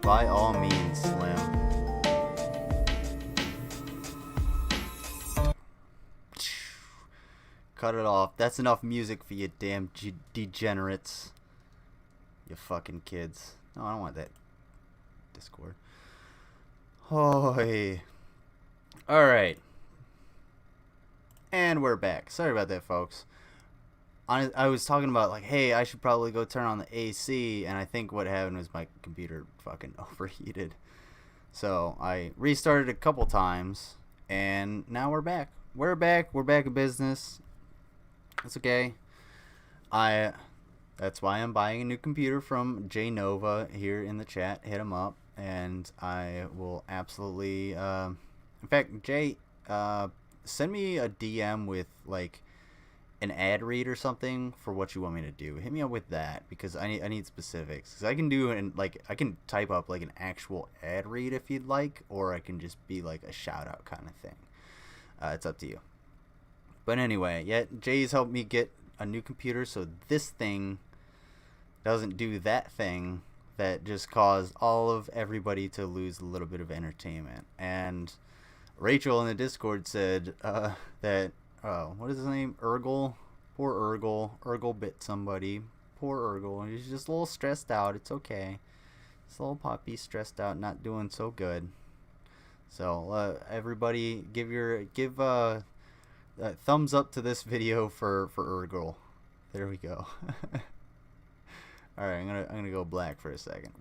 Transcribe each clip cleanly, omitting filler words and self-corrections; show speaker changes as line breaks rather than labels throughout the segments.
By all means, Slim. Cut it off. That's enough music for you damn degenerates. You fucking kids. No, I don't want that. Discord. Hoy. Alright. And we're back. Sorry about that, folks. I was talking about, like, hey, I should probably go turn on the AC, and I think what happened was my computer fucking overheated. So I restarted a couple times, and now we're back. We're back in business. It's okay. That's why I'm buying a new computer from J Nova here in the chat. Hit him up, and I will absolutely. In fact, Jay, send me a DM with like an ad read or something for what you want me to do. Hit me up with that because I need specifics. Because I can do I can type up like an actual ad read if you'd like, or I can just be like a shout out kind of thing. It's up to you. But anyway, yeah, Jay's helped me get a new computer, so this thing doesn't do that thing that just caused all of everybody to lose a little bit of entertainment. And Rachel in the Discord said that, what is his name? Urgle? Poor Urgle. Urgle bit somebody. Poor Urgle. He's just a little stressed out. It's okay. This little puppy stressed out, not doing so good. So, everybody give thumbs up to this video for Urgle. There we go. Alright, I'm gonna go black for a second.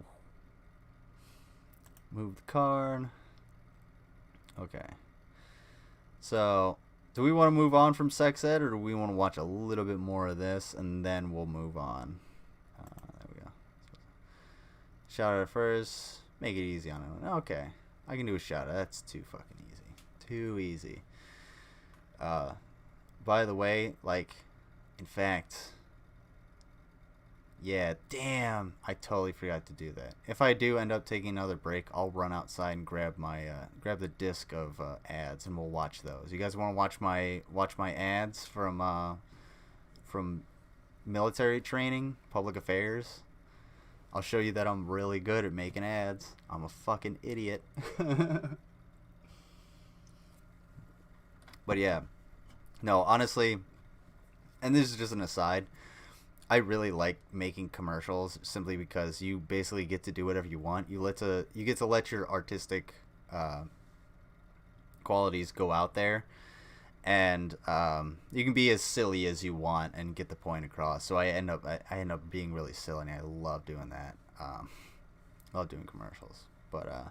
Move the card. Okay. So, do we want to move on from sex ed, or do we want to watch a little bit more of this and then we'll move on? There we go. Shout out first. Make it easy on it. Okay. I can do a shout out. That's too fucking easy. Too easy. By the way, like, in fact, yeah, damn, I totally forgot to do that. If I do end up taking another break, I'll run outside and grab my grab the disc of ads, and we'll watch those. You guys want to watch my ads from military training, public affairs? I'll show you that I'm really good at making ads. I'm a fucking idiot. But yeah, no, honestly, and this is just an aside, I really like making commercials simply because you basically get to do whatever you want. You get to let your artistic qualities go out there, and you can be as silly as you want and get the point across. So I end up being really silly, and I love doing that. I love doing commercials, but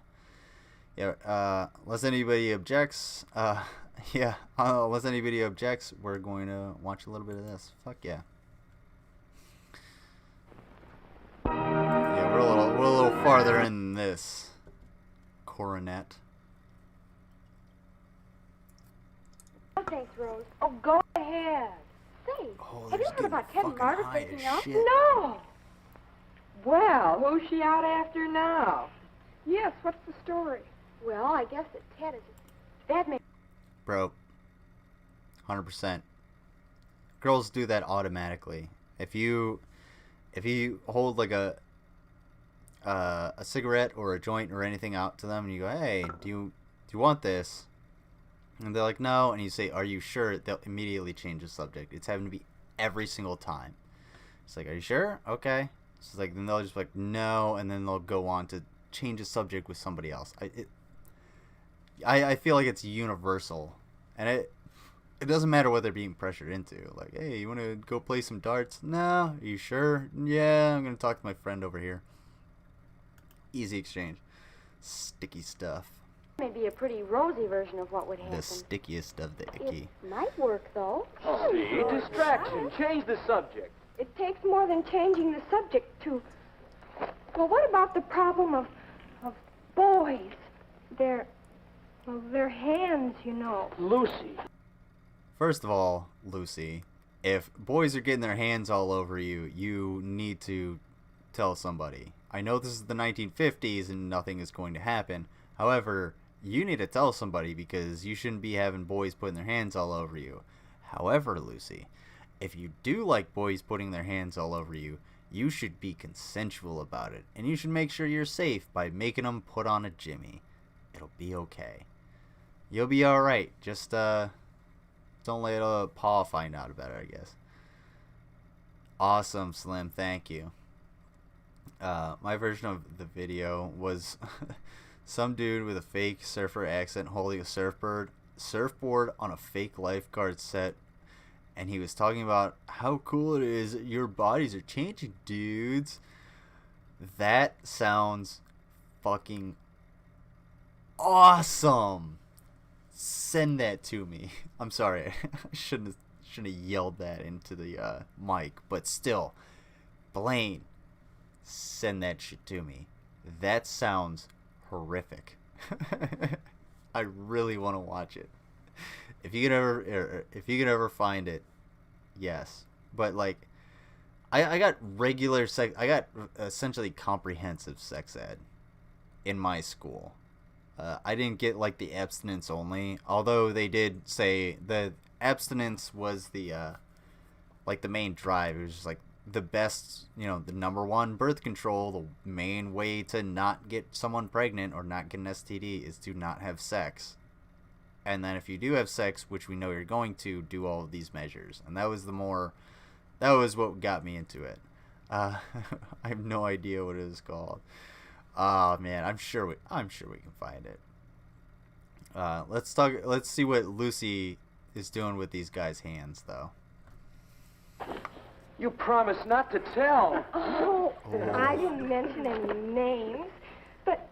yeah. Unless anybody objects, unless anybody objects, we're going to watch a little bit of this. Fuck yeah. Yeah, we're a little farther in this coronet.
Oh, thanks, Rose. Oh, go ahead. Say, have you heard about Ted and Margaret breaking up?
No. Well, who's she out after now? Yes, what's the story?
Well, I guess that Ted is a bad man.
Bro, 100%. Girls do that automatically. If you hold like a cigarette or a joint or anything out to them, and you go, hey, do you want this? And they're like, no. And you say, are you sure? They'll immediately change the subject. It's having to be every single time. It's like, are you sure? Okay. It's like, then they'll just be like, no, and then they'll go on to change the subject with somebody else. I feel like it's universal, and it doesn't matter what they're being pressured into. Like, hey, you want to go play some darts? No. Are you sure? Yeah, I'm gonna talk to my friend over here. Easy exchange. Sticky stuff.
Maybe a pretty rosy version of what would happen.
The stickiest of the icky.
It might work, though.
See, distraction. Change the subject.
It takes more than changing the subject to... Well, what about the problem of boys? Their hands, you know.
Lucy.
First of all, Lucy, if boys are getting their hands all over you, you need to tell somebody. I know this is the 1950s and nothing is going to happen. However, you need to tell somebody because you shouldn't be having boys putting their hands all over you. However, Lucy, if you do like boys putting their hands all over you, You should be consensual about it, and you should make sure you're safe by making them put on a Jimmy. It'll be okay. You'll be alright. Just, don't let Paul find out about it, I guess. Awesome, Slim. Thank you. My version of the video was some dude with a fake surfer accent holding a surfboard on a fake lifeguard set, and he was talking about how cool it is your bodies are changing, dudes. That sounds fucking awesome. Send that to me. I'm sorry. I shouldn't have yelled that into the mic, but still, Blaine, send that shit to me. That sounds horrific. I really want to watch it. If you can ever find it, yes. But like, I got regular sex. I got essentially comprehensive sex ed in my school. I didn't get like the abstinence only, although they did say the abstinence was the like the main drive. It was just like the best, you know, the number one birth control, the main way to not get someone pregnant or not get an STD is to not have sex. And then if you do have sex, which we know you're going to, do all of these measures. And that was what got me into it. I have no idea what it was called. Oh man, I'm sure we can find it. Let's see what Lucy is doing with these guys' hands though.
You promised not to tell.
Oh, I didn't mention any names, but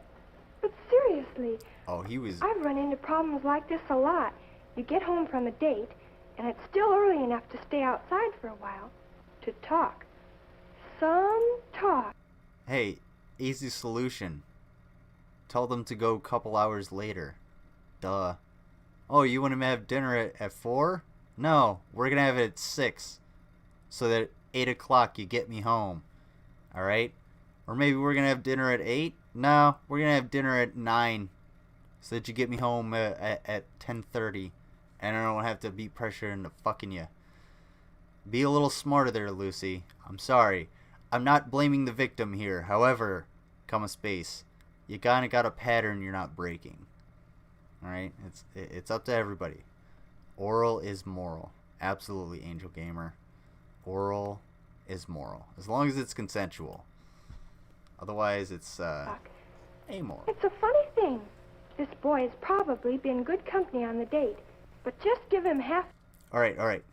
seriously.
Oh,
I've run into problems like this a lot. You get home from a date, and it's still early enough to stay outside for a while to talk. Some talk.
Hey, easy solution. Tell them to go a couple hours later. Duh. Oh, you want to have dinner at 4? No, we're gonna have it at 6. So that at 8 o'clock you get me home. Alright? Or maybe we're gonna have dinner at 8? No, we're gonna have dinner at 9. So that you get me home at 10:30. And I don't have to be pressured into fucking you. Be a little smarter there, Lucy. I'm sorry. I'm not blaming the victim here. However, comma space, you kinda got a pattern you're not breaking. Alright? It's up to everybody. Oral is moral. Absolutely, Angel Gamer. Oral is moral. As long as it's consensual. Otherwise, it's amoral.
It's a funny thing. This boy has probably been good company on the date, but just give him half.
Alright.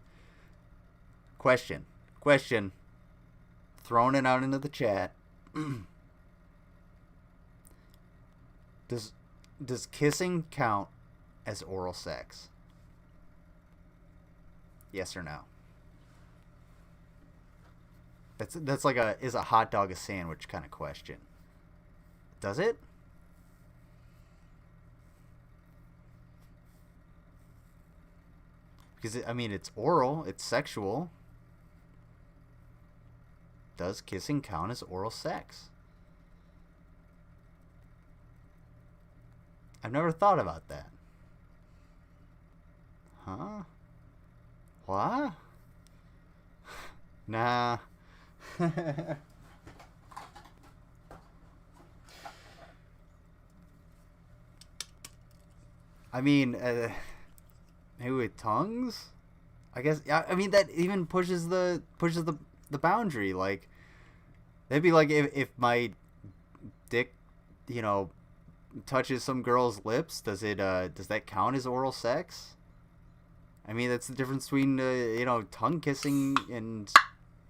Question. Throwing it out into the chat. Does kissing count as oral sex? Yes or no? That's like is a hot dog a sandwich kind of question. Does it? Because it's oral, it's sexual. Does kissing count as oral sex? I've never thought about that. Huh? What? Nah. Maybe with tongues? I guess. That even pushes the boundary. Like, that'd be like if my dick, touches some girl's lips. Does that count as oral sex? That's the difference between tongue kissing and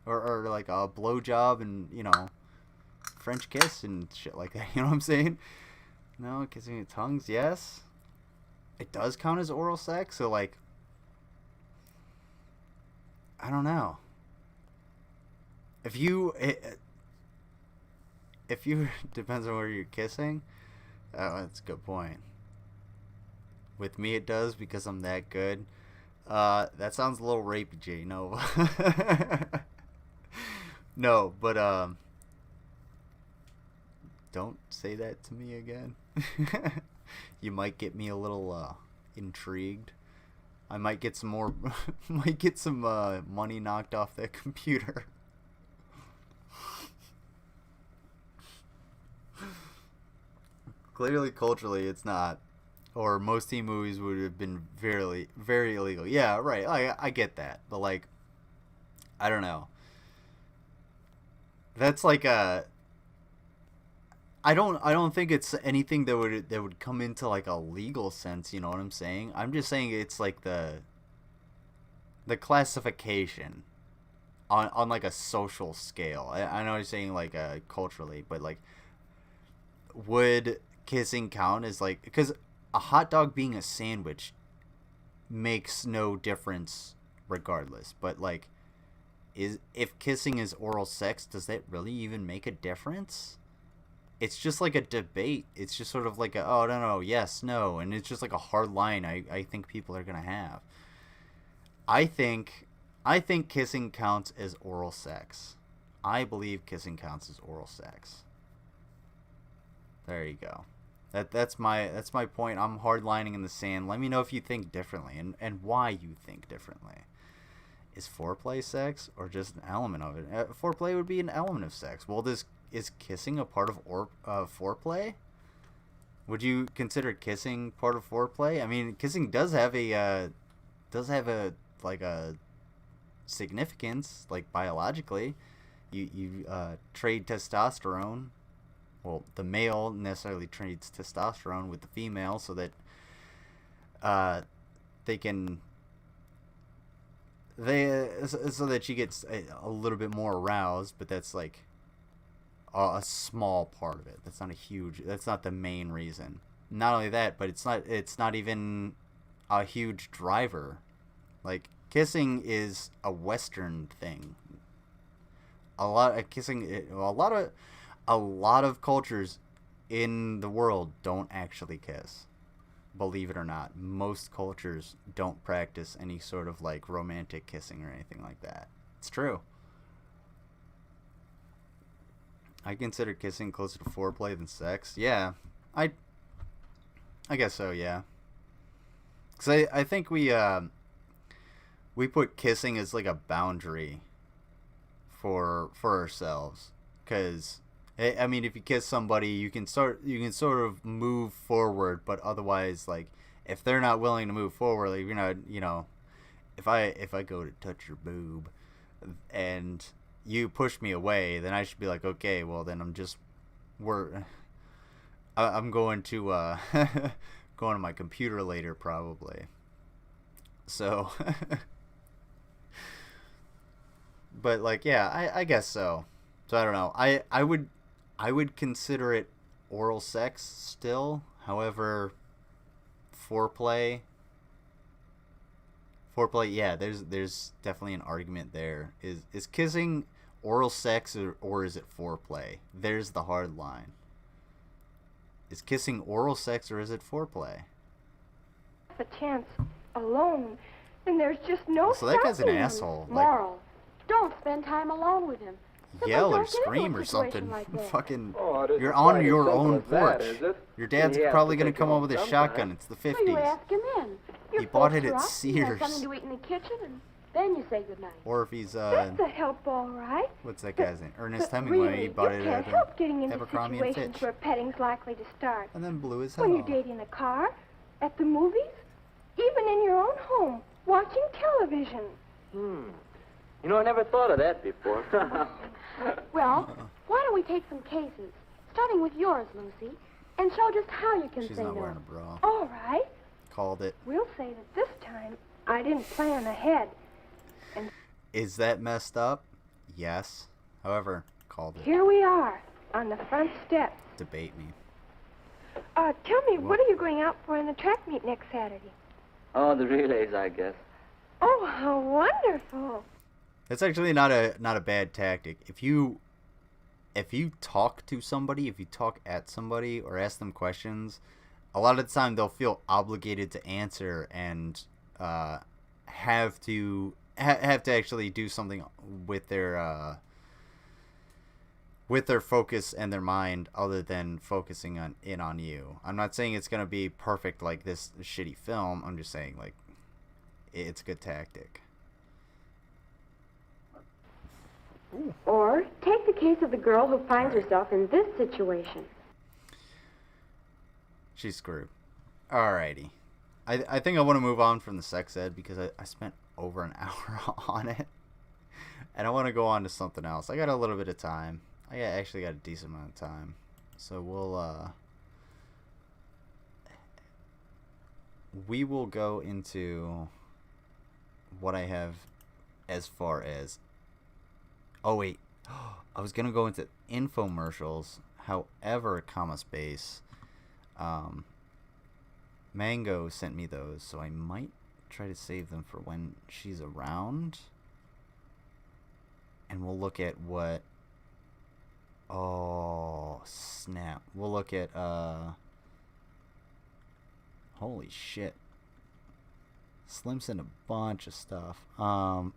or like a blowjob and French kiss and shit like that. You know what I'm saying? No, kissing with tongues, yes. It does count as oral sex, so like, I don't know. If you depends on where you're kissing. Oh, that's a good point. With me, it does because I'm that good. That sounds a little rapey, Jay. No, no, but don't say that to me again. You might get me a little intrigued. I might get some more, money knocked off that computer. clearly culturally it's not, or most teen movies would have been very, very illegal. Yeah, right. I get that, but like, I don't know. That's like a. I don't think it's anything that would come into like a legal sense. You know what I'm saying? I'm just saying it's like the classification on like a social scale. I know you're saying like culturally, but like, would kissing count as like, because a hot dog being a sandwich makes no difference regardless, but like, if kissing is oral sex, does that really even make a difference? It's just like a debate. It's just sort of like a, oh, no, yes, no, and it's just like a hard line I think people are gonna have. I think kissing counts as oral sex. I believe kissing counts as oral sex. There you go. That's my point. I'm hardlining in the sand. Let me know if you think differently and why you think differently. Is foreplay sex or just an element of it? Foreplay would be an element of sex. Well, is kissing a part of foreplay? Would you consider kissing part of foreplay? I mean, kissing does have a like a significance, like biologically. You trade testosterone. Well, the male necessarily trades testosterone with the female so that so that she gets a little bit more aroused, but that's like a small part of it. That's not the main reason. Not only that, but it's not even a huge driver. Like, kissing is a Western thing. A lot of cultures in the world don't actually kiss. Believe it or not, most cultures don't practice any sort of like romantic kissing or anything like that. It's true. I consider kissing closer to foreplay than sex. Yeah, I guess so. Yeah, because I think we put kissing as like a boundary for ourselves. Because I mean, if you kiss somebody, you can sort of move forward, but otherwise, like, if they're not willing to move forward, like, you're not, if I go to touch your boob and you push me away, then I should be like, okay, well then I'm going to going to my computer later probably. So, but like, yeah, I guess so. So I don't know. I would consider it oral sex still. However, foreplay, yeah, there's definitely an argument there. Is kissing oral sex or is it foreplay? There's the hard line. Is kissing oral sex or is it foreplay?
A chance alone, and there's just no.
So that guy's an
stopping him.
asshole.
Moral. Don't spend time alone with him.
Yell or
Don't get into
scream
a
or
situation
something.
like that.
Fucking,
Oh, it isn't
you're on
quite
your
as simple
own
as that,
porch.
is it?
Your dad's
He has
probably
to
gonna
take
come
him
over with a
sometime.
shotgun. It's the
So you
50s.
ask him in.
He bought it at
You have
Sears.
something to eat in the kitchen, and then you say goodnight.
Or if he's
That's a help, all right.
what's that guy's name? Ernest
But
Hemingway.
really,
He bought
you
it
can't
at
help getting into
Abercrombie and
situations
Fitch.
where petting's likely to start.
And then blew his head
When you're
off.
dating in a car, at the movies, even in your own home, watching television.
You know, I never thought of that before.
Well, why don't we take some cases, starting with yours, Lucy, and show just how you can
She's
say
not
no.
wearing a bra.
All right.
Called it.
We'll say that this time I didn't plan ahead.
Is that messed up? Yes. However, called it.
Here we are on the front steps.
Debate me.
Tell me, what are you going out for in the track meet next Saturday?
Oh, the relays, I guess.
Oh, how wonderful.
That's actually not a bad tactic. If you talk to somebody, if you talk at somebody or ask them questions, a lot of the time they'll feel obligated to answer and have to actually do something with their focus and their mind other than focusing on you. I'm not saying it's gonna be perfect like this shitty film. I'm just saying, like, it's a good tactic.
Or take the case of the girl who finds herself in this situation.
She's screwed. Alrighty. I think I want to move on from the sex ed because I spent over an hour on it. And I want to go on to something else. I got a little bit of time. Actually got a decent amount of time. So we will go into what I have as far as... Oh, wait. I was going to go into infomercials. However, comma space... Mango sent me those, so I might try to save them for when she's around. And we'll look at what... Oh, snap. We'll look at, holy shit. Slim sent a bunch of stuff. We'll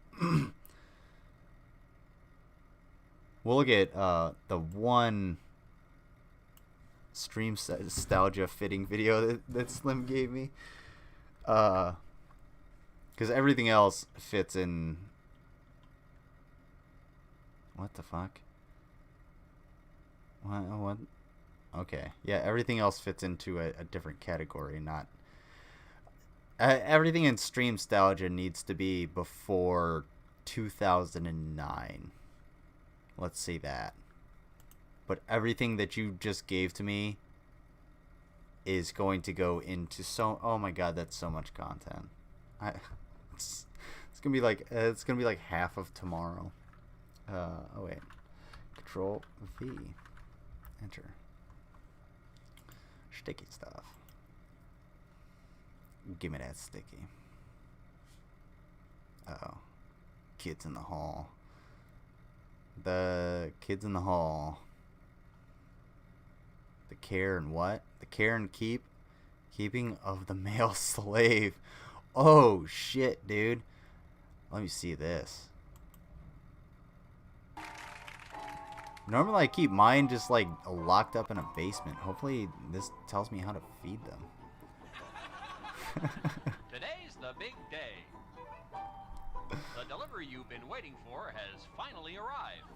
look at, the one... Streamstalgia fitting video that Slim gave me. Because everything else fits in... What the fuck? What? Okay. Yeah, everything else fits into a different category, not... everything in Streamstalgia needs to be before 2009. Let's say that. But everything that you just gave to me is going to go into so... Oh my god, that's so much content. It's gonna be like half of tomorrow. Oh wait, Control V, enter. Sticky stuff. Give me that sticky. Uh-oh. Kids in the hall. The kids in the hall. The care and what? The care and keeping of the male slave. Oh shit, dude. Let me see this. Normally I keep mine just like locked up in a basement. Hopefully this tells me how to feed them.
Today's the big day. The delivery you've been waiting for has finally arrived.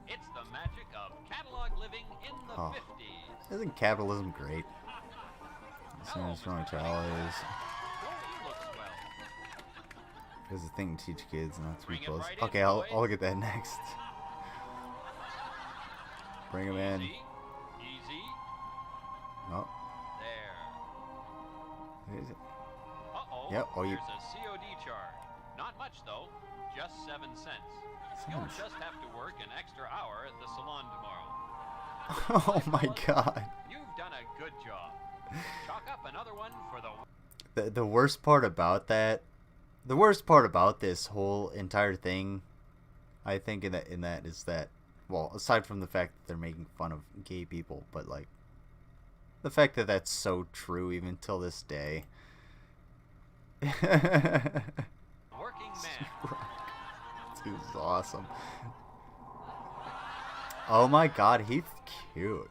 It's the magic of catalog living in the 50s.
Isn't capitalism great? Seems from challenges. There's a thing to teach kids not to be close. Okay, I'll look at that next. Bring them in.
Easy.
Oh.
There.
Is it?
Uh-oh.
Yep. Oh, you.
There's a COD charge. Not much though. Just 7 cents. You'll just have to work an extra hour at the salon tomorrow.
Oh my god.
You've done a good job. Chalk up another one for
the worst part about that, the worst part about this whole entire thing, I think in that is that, well, aside from the fact that they're making fun of gay people, but like the fact that that's so true even till this day.
working man.
This is awesome. Oh my god, he's cute.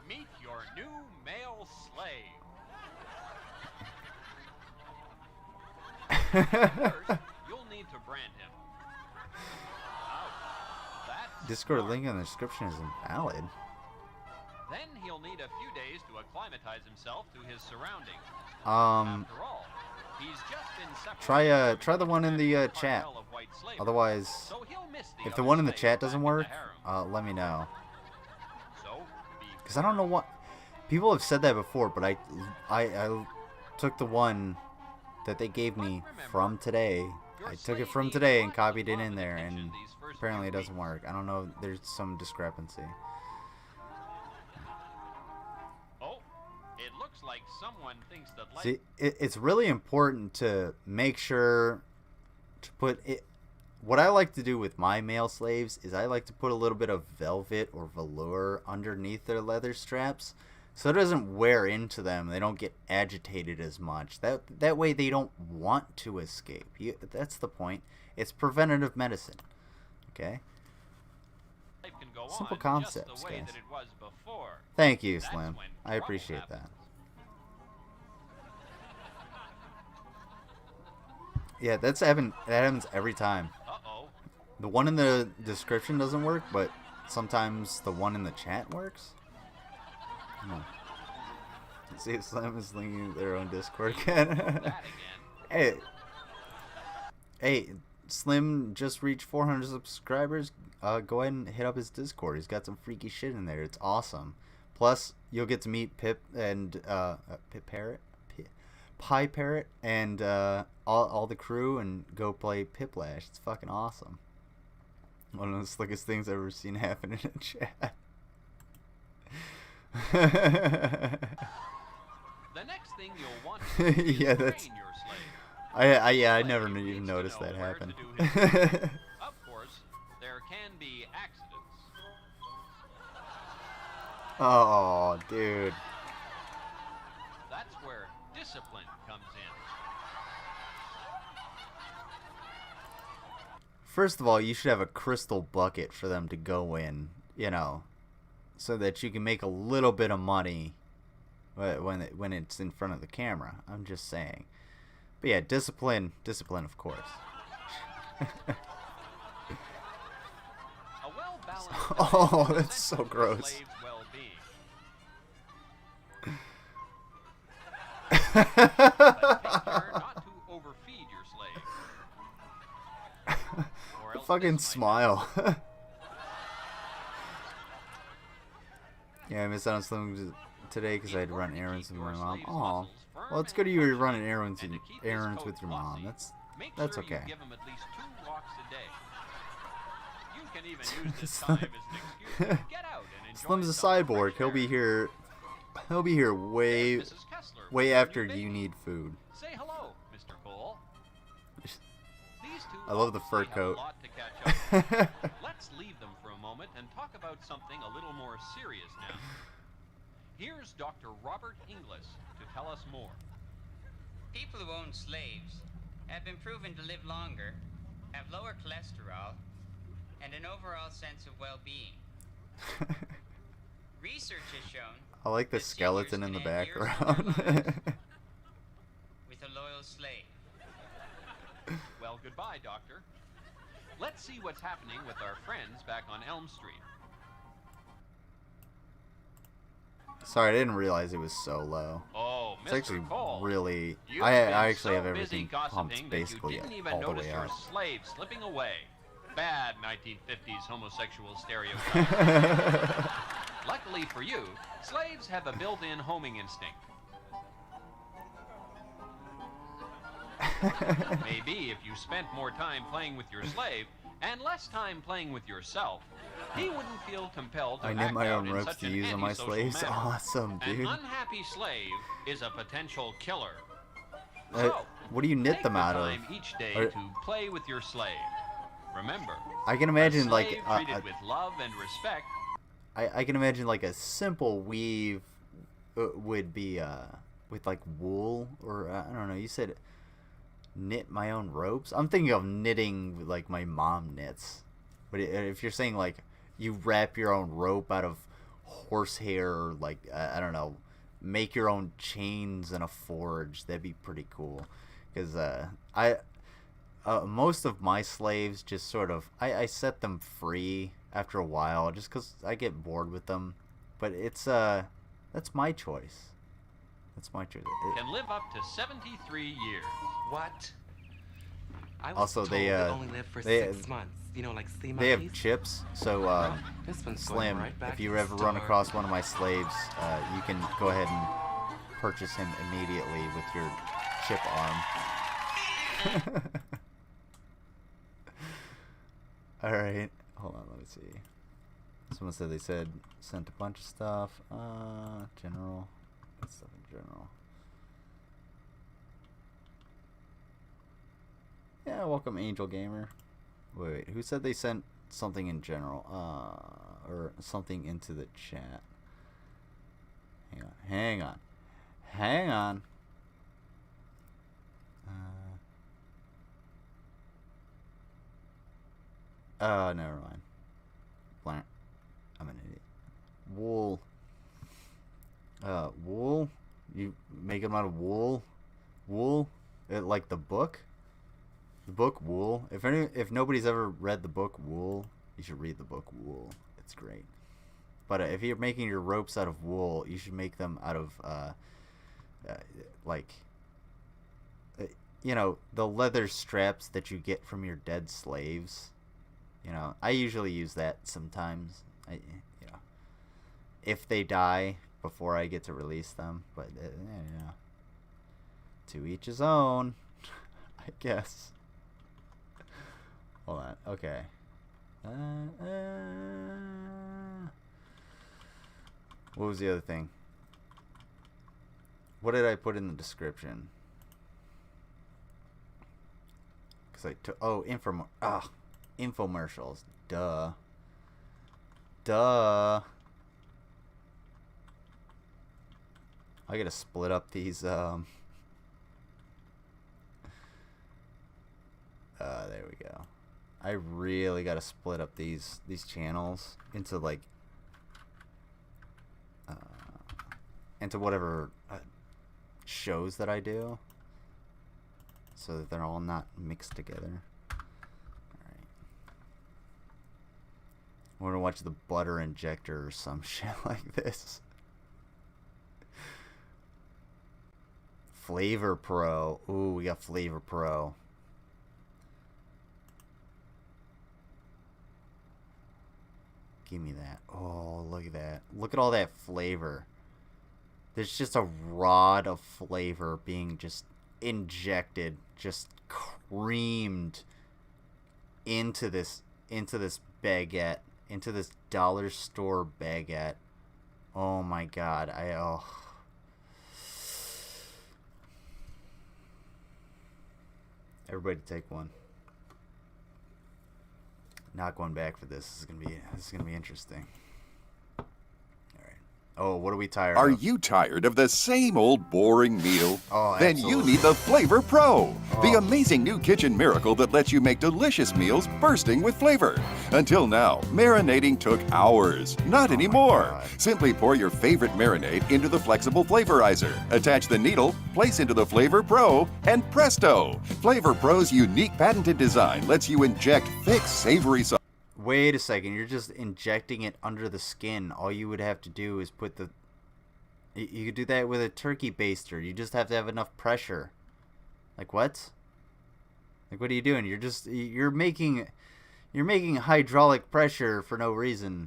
Meet your new male slave. First, you'll need to brand him. That's
Discord
smart.
link in the description is invalid.
Then he'll need a few days to acclimatize himself to his surroundings. After all, he's just been separated
Try the one in the chat.
of white slavery,
Otherwise,
so he'll miss the
if the
other
one in the
slaves
chat
back
doesn't
in the
work,
harem.
let me know.
So,
Because I don't know what... People have said that before, but I took the one that they gave me from today. I took it from today and copied it in there, and apparently it doesn't work. I don't know. There's some discrepancy.
Oh, it looks like someone thinks that life...
See, it's really important to make sure to put it... What I like to do with my male slaves is I like to put a little bit of velvet or velour underneath their leather straps so it doesn't wear into them. They don't get agitated as much. That way they don't want to escape. That's the point. It's preventative medicine. Okay?
life can go
Simple
on
concepts,
just the way
guys.
that it was before.
Thank you,
That's
Slim.
when
I
trouble
appreciate
happens.
that. Yeah, that happens every time.
Uh-oh.
The one in the description doesn't work, but sometimes the one in the chat works. No. See if Slim is linking their own Discord again.
That
Hey,
again.
Slim just reached 400 subscribers. Go ahead and hit up his Discord. He's got some freaky shit in there. It's awesome. Plus, you'll get to meet Pip and Pie Parrot, and all the crew, and go play Piplash. It's fucking awesome. One of the slickest things I've ever seen happen in a chat.
The next thing you'll want to do is
Yeah,
train
that's-
your slave.
I never
Slave
even
needs to
noticed
know
that
where to
happen.
do his work. Of course, there can be accidents.
Oh, dude.
That's where discipline comes in.
First of all, you should have a crystal bucket for them to go in, you know, so that you can make a little bit of money when it's in front of the camera. I'm just saying. But yeah, discipline, of course.
A well-balanced
Oh,
diet is
that's so
essential for
gross.
slave's well-being. But take care not to overfeed your slave. Or else
Fucking
this might
smile. Yeah, I missed out on Slim today because I had to run errands with my mom. Aw. Well, it's good you're running errands with your mom. That's
sure
okay.
You give him at least 2 walks a day. You can even use this time as an excuse to get out and enjoy
Slim's a
some
cyborg.
fresh
He'll be
air.
here. He'll be here way,
There's Mrs. Kessler
way
with her
after
new
you
baby.
need food.
Say hello, Mr. Cole. These two
I love the fur
obviously have
coat.
a lot to catch up with. Let's leave them for a moment and talk about something a little more serious now. Here's Dr. Robert Inglis to tell us more.
People who own slaves have been proven to live longer, have lower cholesterol, and an overall sense of well-being. Research has shown
I like the
that seniors
skeleton in the
can end years of their
background.
with a loyal slave.
Well, goodbye, Doctor. Let's see what's happening with our friends back on Elm Street.
Sorry, I didn't realize it was so low.
Oh,
It's
Mr.
actually
Cole.
really.
You've
I
been
actually
so
have
busy
everything pumped
gossiping that
basically
you didn't even
all the
notice
way
your
out.
slave slipping away. Bad 1950s homosexual stereotype. Luckily for you, slaves have a built-in homing instinct. Maybe if you spent more time playing with your slave and less time playing with yourself, he wouldn't feel compelled to
I
act
knit my
out
own
in
ropes
such
to
an
use on my
antisocial
slaves.
manner.
Awesome,
An
dude.
unhappy slave is a potential killer.
Uh,
So,
what do you knit
take
them
the
out of?
time each day
Are-
to play with your slave. Remember,
I can imagine
a
like
slave treated with love and respect.
I can imagine like a simple weave would be with like wool or I don't know. You said knit my own ropes. I'm thinking of knitting like my mom knits. But if you're saying like you wrap your own rope out of horsehair, or like I don't know, make your own chains in a forge, that'd be pretty cool. Because most of my slaves just sort of I set them free after a while just because I get bored with them. But it's that's my choice. That's my choice.
Can live up to 73 years.
What? I was
Also,
told
they
only live for
they
6 months. You know, like sea
they have
monkeys.
chips. So
This one's going
Slim,
right back
if
to
you
the
ever run
store.
across one of my slaves, you can go ahead and purchase him immediately with your chip arm. Alright, hold on, let me see. Someone said they sent a bunch of stuff. General. What's stuff in general? Yeah, welcome Angel Gamer. Wait, who said they sent something in general? Or something into the chat. Hang on. Never mind. Blank. I'm an idiot. Wool. Wool? You make them out of wool? Wool? Like the book? The book Wool? If nobody's ever read the book Wool, you should read the book Wool. It's great. But if you're making your ropes out of wool, you should make them out of like, you know, the leather straps that you get from your dead slaves. You know, I usually use that sometimes. You know, if they die before I get to release them, but you know, to each his own, I guess. Hold on. Okay. What was the other thing? What did I put in the description? Because I took... Oh, infomercials. Duh. I gotta split up these, there we go. I really gotta split up these channels into, like, into whatever shows that I do, so that they're all not mixed together. Alright. We're gonna watch the butter injector or some shit like this. Flavor Pro. Ooh, we got Flavor Pro. Give me that. Oh, look at that. Look at all that flavor. There's just a rod of flavor being just injected, just creamed into this baguette, into this dollar store baguette. Oh my god. Everybody take one. Not going back for this. This is gonna be interesting. Oh, what are we tired of?
Are you tired of the same old boring meal?
Oh,
then
absolutely.
you need the Flavor Pro, the amazing new kitchen miracle that lets you make delicious meals bursting with flavor. Until now, marinating took hours. Not anymore. Simply pour your favorite marinade into the flexible flavorizer, attach the needle, place into the Flavor Pro, and presto! Flavor Pro's unique patented design lets you inject thick, savory sauce.
Wait a second, you're just injecting it under the skin. All you would have to do is put the... You could do that with a turkey baster. You just have to have enough pressure. Like what? Like what are you doing? You're making hydraulic pressure for no reason.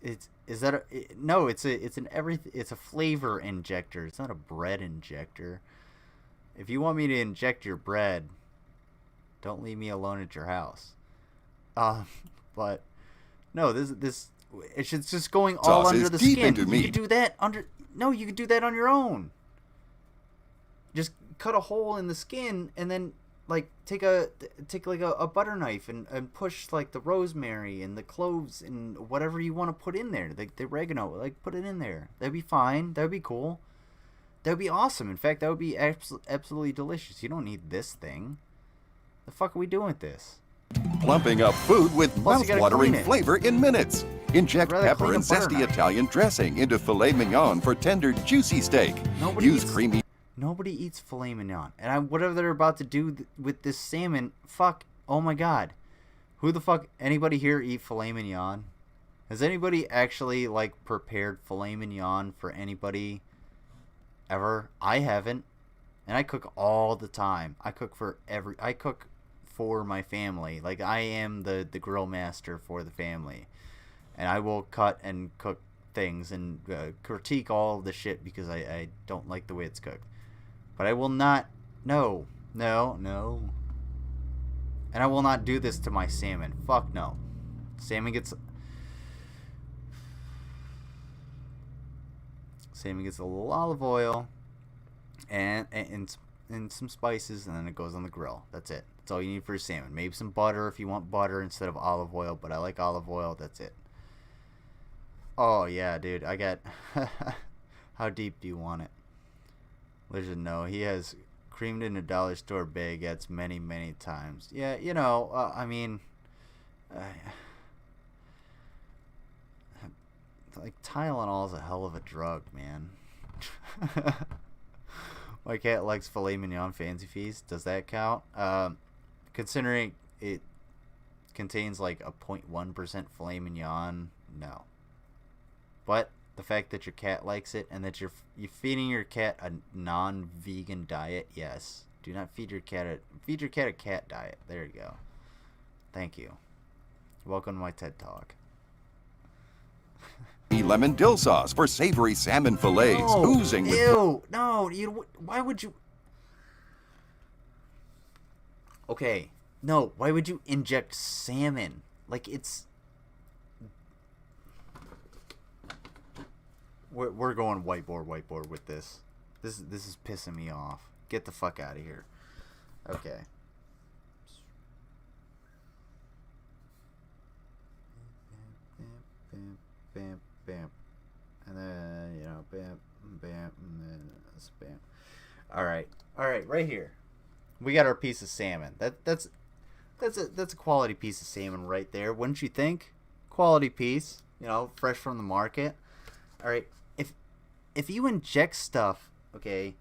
It's a flavor injector. It's not a bread injector. If you want me to inject your bread, don't leave me alone at your house. But no, this it's just going all under the skin. You could do that you could do that on your own. Just cut a hole in the skin and then like take like a butter knife and push like the rosemary and the cloves and whatever you want to put in there, like the oregano, like put it in there. That'd be fine. That'd be cool. That'd be awesome. In fact, that would be absolutely delicious. You don't need this thing. The fuck are we doing with this?
Plumping up food with mouth-watering flavor in minutes. Inject pepper and zesty Italian dressing into filet mignon for tender, juicy steak.
Nobody eats filet mignon. And whatever they're about to do with this salmon, fuck, oh my god. Who the fuck, anybody here eat filet mignon? Has anybody actually, like, prepared filet mignon for anybody ever? I haven't. And I cook all the time. I cook for my family. Like, I am the grill master for the family, and I will cut and cook things and critique all the shit because I don't like the way it's cooked, but I will not no and I will not do this to my salmon. Fuck no. Salmon gets a little olive oil and some spices, and then it goes on the grill. That's it. That's all you need for your salmon. Maybe some butter if you want butter instead of olive oil, but I like olive oil. That's it. Oh, yeah, dude. I got... How deep do you want it? Lizard, no. He has creamed in a dollar store baguettes many, many times. Yeah, you know, I mean... like, Tylenol is a hell of a drug, man. My cat likes filet mignon fancy feast. Does that count? Considering it contains like a 0.1% filet mignon, no. But the fact that your cat likes it and that you're feeding your cat a non-vegan diet, yes. Do not feed your cat a cat diet. There you go. Thank you. Welcome to my TED Talk.
Lemon dill sauce for savory salmon fillets, oozing with...
Ew! No! Why would you... Okay. No, why would you inject salmon? Like, it's... We're going whiteboard with this. This is pissing me off. Get the fuck out of here. Okay. Bam, bam, bam. And then, you know, bam, bam, and then spam. Alright, right here. We got our piece of salmon. That's a quality piece of salmon right there, wouldn't you think? Quality piece, you know, fresh from the market. Alright, if you inject stuff, okay,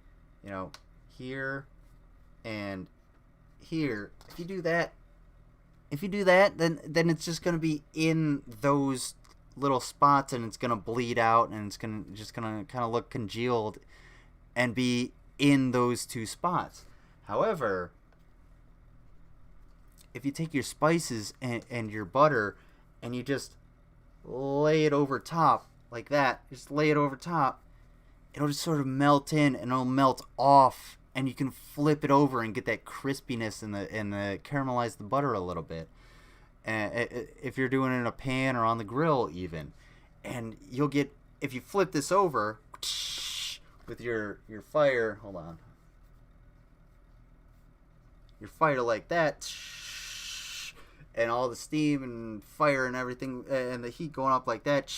you know, here and here, if you do that, then it's just gonna be in those little spots, and it's gonna bleed out, and it's gonna kind of look congealed and be in those two spots. However, if you take your spices and your butter and you just lay it over top like that, just lay it over top, it'll just sort of melt in and it'll melt off, and you can flip it over and get that crispiness and the caramelize the butter a little bit. And if you're doing it in a pan or on the grill even, and you'll get, if you flip this over with your fire, hold on, your fire like that, and all the steam and fire and everything and the heat going up like that,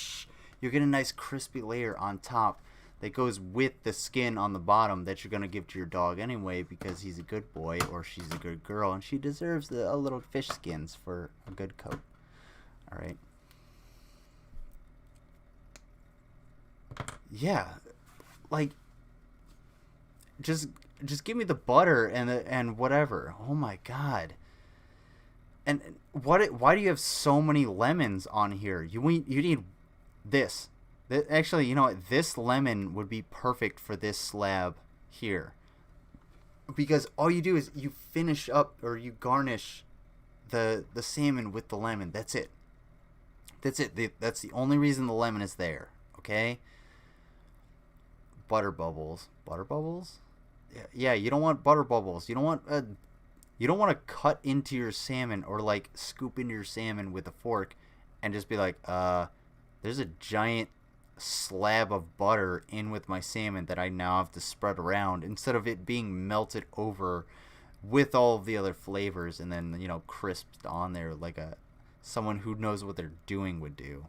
you'll get a nice crispy layer on top that goes with the skin on the bottom that you're going to give to your dog anyway, because he's a good boy or she's a good girl and she deserves a little fish skins for a good coat. Alright. Yeah. Like, just give me the butter and whatever. Oh my god. And why do you have so many lemons on here? You need this. Actually, you know what? This lemon would be perfect for this slab here. Because all you do is you finish up, or you garnish the salmon with the lemon. That's it. That's it. That's the only reason the lemon is there. Okay? Butter bubbles. Butter bubbles? Yeah, you don't want butter bubbles. You don't want to cut into your salmon or like scoop into your salmon with a fork and just be like, there's a giant slab of butter in with my salmon that I now have to spread around, instead of it being melted over with all of the other flavors and then, you know, crisped on there like someone who knows what they're doing would do.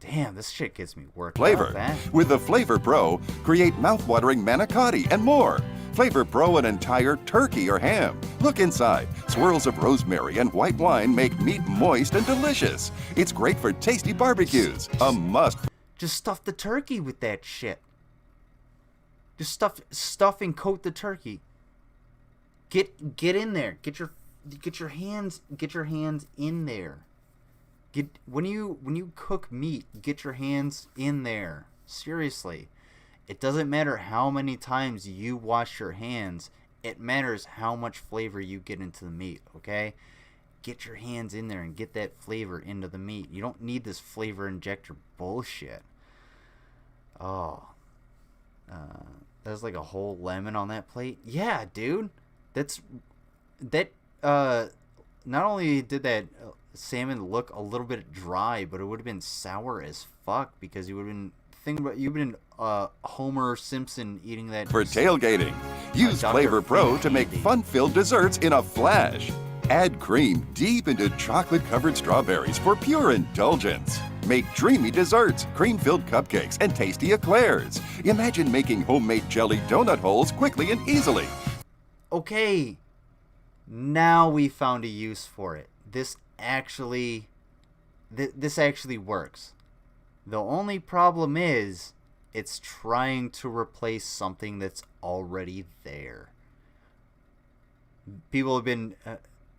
Damn, this shit gets me worked
Flavor.
up.
With the Flavor Pro, create mouth-watering manicotti and more. Flavor Pro an entire turkey or ham. Look inside. Swirls of rosemary and white wine make meat moist and delicious. It's great for tasty barbecues. A must.
Just stuff the turkey with that shit. Just stuff and coat the turkey. Get in there. Get your hands in there. When you cook meat, get your hands in there. Seriously. It doesn't matter how many times you wash your hands. It matters how much flavor you get into the meat, okay? Get your hands in there and get that flavor into the meat. You don't need this flavor injector bullshit. Oh. There's like a whole lemon on that plate. Yeah, dude. Not only did that salmon look a little bit dry, but it would have been sour as fuck, because you've been Homer Simpson eating that.
For tailgating, use Flavor Pro to make fun-filled desserts in a flash. Add cream deep into chocolate-covered strawberries for pure indulgence. Make dreamy desserts, cream-filled cupcakes, and tasty eclairs. Imagine making homemade jelly donut holes quickly and easily.
Okay, now we found a use for it. This actually works. The only problem is it's trying to replace something that's already there. People have been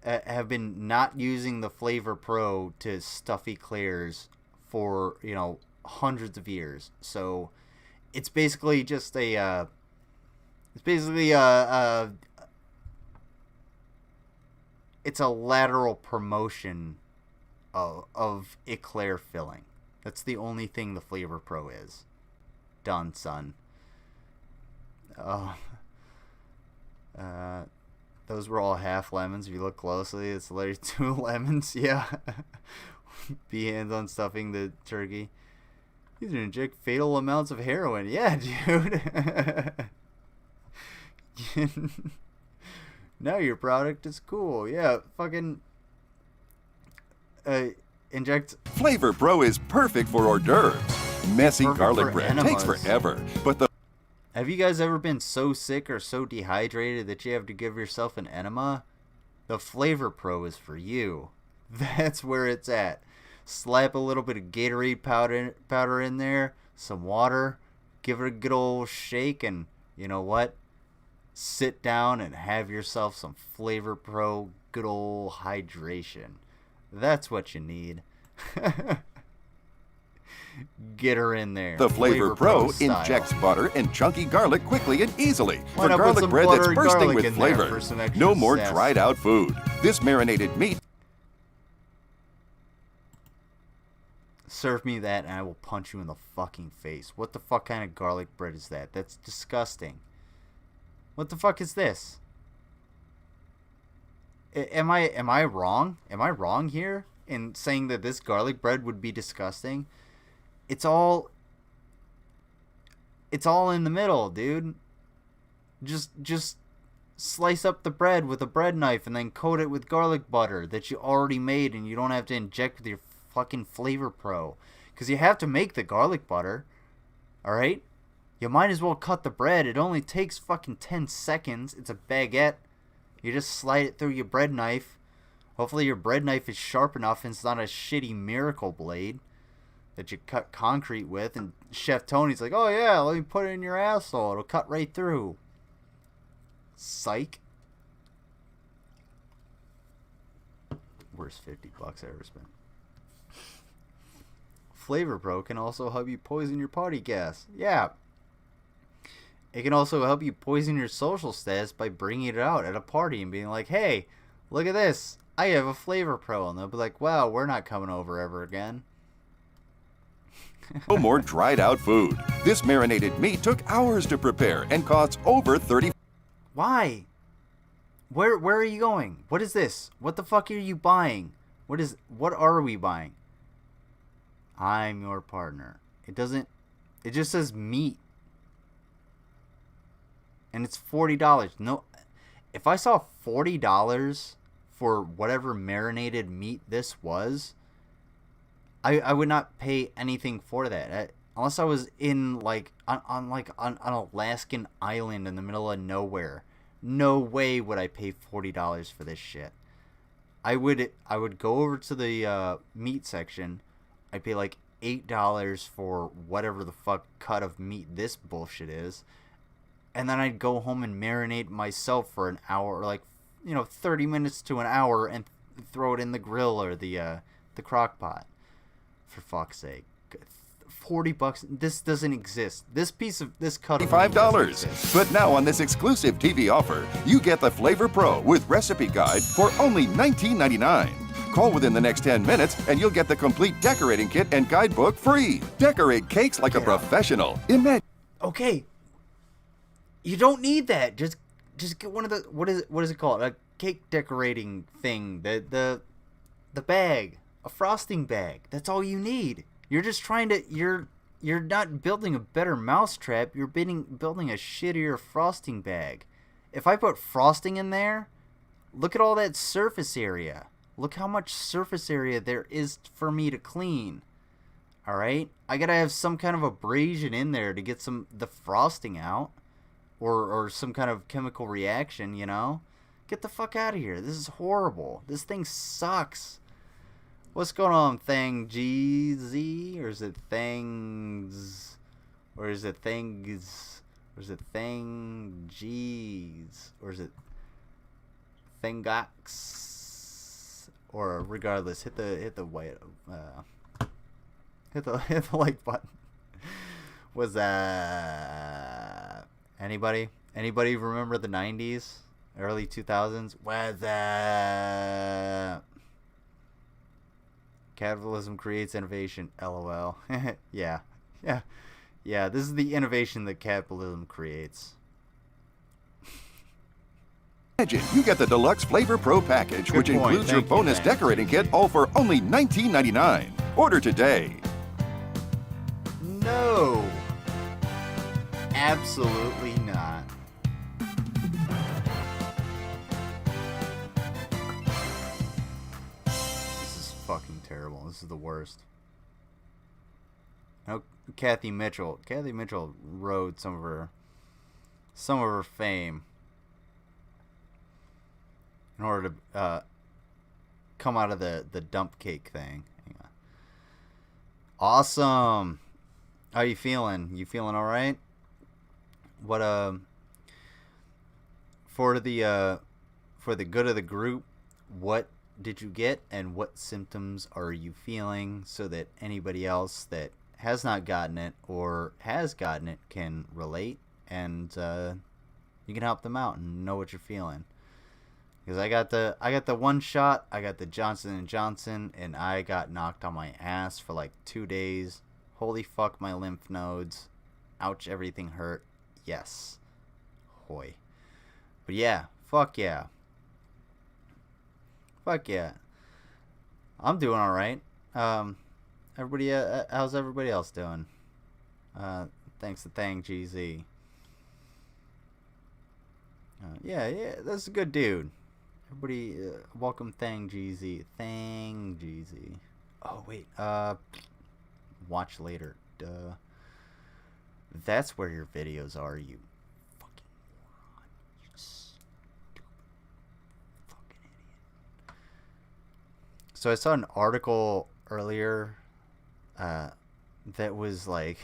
have been not using the Flavor Pro to stuff eclairs for, you know, hundreds of years. So it's basically just a it's a lateral promotion of eclair filling. That's the only thing the Flavor Pro is. Done, son. Those were all half lemons. If you look closely, it's literally 2 lemons. Yeah. Be hands on stuffing the turkey. These are inject fatal amounts of heroin. Yeah, dude. Now your product is cool. Yeah, fucking inject.
Flavor Pro is perfect for hors d'oeuvres. Messy garlic bread takes forever, but the
Have you guys ever been so sick or so dehydrated that you have to give yourself an enema? The Flavor Pro is for you. That's where it's at. Slap a little bit of Gatorade powder in there, some water, give it a good old shake, and you know what? Sit down and have yourself some Flavor Pro good old hydration. That's what you need. Get her in there.
The Flavor Pro
style.
injects butter and chunky garlic quickly and easily
Why
for
not put
garlic
some
bread
butter
that's
and
bursting
garlic
with
in there
flavor.
for some extra
No more
zest.
dried out food. This marinated meat.
Serve me that and I will punch you in the fucking face. What the fuck kind of garlic bread is that? That's disgusting. What the fuck is this? Am I wrong? Am I wrong here in saying that this garlic bread would be disgusting? It's all in the middle, dude. Just slice up the bread with a bread knife and then coat it with garlic butter that you already made, and you don't have to inject with your fucking Flavor Pro, because you have to make the garlic butter. All right, you might as well cut the bread. It only takes fucking 10 seconds. It's a baguette. You just slide it through your bread knife. Hopefully your bread knife is sharp enough and it's not a shitty Miracle Blade that you cut concrete with. And Chef Tony's like, oh yeah, let me put it in your asshole. It'll cut right through. Psych. Worst $50 I ever spent. Flavor Pro can also help you poison your party gas. Yeah. It can also help you poison your social status by bringing it out at a party and being like, hey, look at this. I have a Flavor Pro. And they'll be like, wow, we're not coming over ever again.
No more dried out food. This marinated meat took hours to prepare and costs over $30.
Why? Where are you going? What is this? What the fuck are you buying? What are we buying? I'm your partner. It just says meat. And it's $40. No, if I saw $40 for whatever marinated meat this was, I would not pay anything for that. Unless I was in like on an Alaskan island in the middle of nowhere. No way would I pay $40 for this shit. I would go over to the meat section. I'd pay like $8 for whatever the fuck cut of meat this bullshit is. And then I'd go home and marinate myself for an hour, or like, 30 minutes to an hour, and throw it in the grill or the crock pot. For fuck's sake. $40. This doesn't exist. This cut of meat doesn't exist.
But now on this exclusive TV offer, you get the Flavor Pro with recipe guide for only $19.99. Call within the next 10 minutes and you'll get the complete decorating kit and guidebook free. Decorate cakes like a professional.
Okay. You don't need that. Just get one of the what is it called? A cake decorating thing. The bag, a frosting bag. That's all you need. You're just trying to you're not building a better mousetrap. You're building a shittier frosting bag. If I put frosting in there, look at all that surface area. Look how much surface area there is for me to clean. All right? I got to have some kind of abrasion in there to get the frosting out. Or some kind of chemical reaction, Get the fuck out of here. This is horrible. This thing sucks. What's going on, Thang GZ? Or is it Thangs? Or is it Thangs? Or is it Thang G's? Or is it Thangox? or regardless, hit the hit the like button. Was that anybody remember the 90s, early 2000s? Was that capitalism creates innovation? LOL. Yeah. This is the innovation that capitalism creates.
Imagine you get the Deluxe Flavor Pro package, which includes your bonus decorating kit, all for only $19.99. Order today.
No. Absolutely not. This is fucking terrible. This is the worst. Now, Kathy Mitchell rode some of her fame in order to come out of the dump cake thing. Hang on. Awesome. How you feeling? You feeling all right? What for the good of the group, what did you get and what symptoms are you feeling, so that anybody else that has not gotten it or has gotten it can relate, and you can help them out and know what you're feeling. Because I got the one shot, I got the Johnson & Johnson, and I got knocked on my ass for like 2 days. Holy fuck, my lymph nodes. Ouch, everything hurt. Yes. Hoy. But yeah, fuck yeah. Fuck yeah. I'm doing alright. Everybody, how's everybody else doing? Thanks to Thang GZ. Yeah, that's a good dude. Everybody, welcome Thang GZ. Thang GZ. Oh, wait, watch later. Duh. That's where your videos are, you fucking moron. You stupid fucking idiot. So I saw an article earlier that was like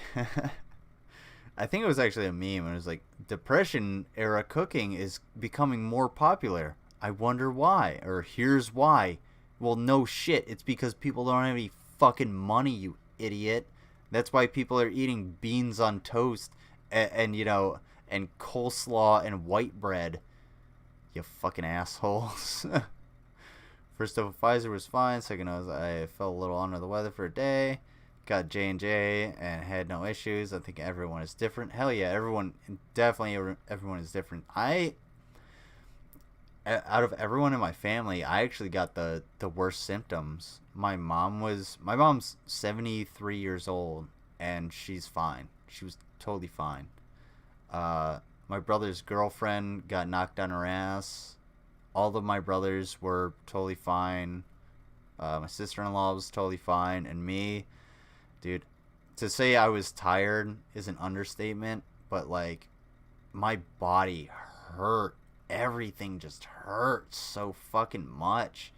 I think it was actually a meme. It was like, Depression era cooking is becoming more popular. I wonder why, or here's why. Well, no shit. It's because people don't have any fucking money, you idiot. That's why people are eating beans on toast and you know, and coleslaw and white bread. You fucking assholes. First of Pfizer was fine. Second I felt a little under the weather for a day. Got J&J and had no issues. I think everyone is different. Hell yeah, everyone is different. Out of everyone in my family, I actually got the worst symptoms. My mom's 73 years old and she's fine. She was totally fine. My brother's girlfriend got knocked on her ass. All of my brothers were totally fine. My sister-in-law was totally fine, and me, dude, to say I was tired is an understatement, but like my body hurt. Everything just hurt so fucking much.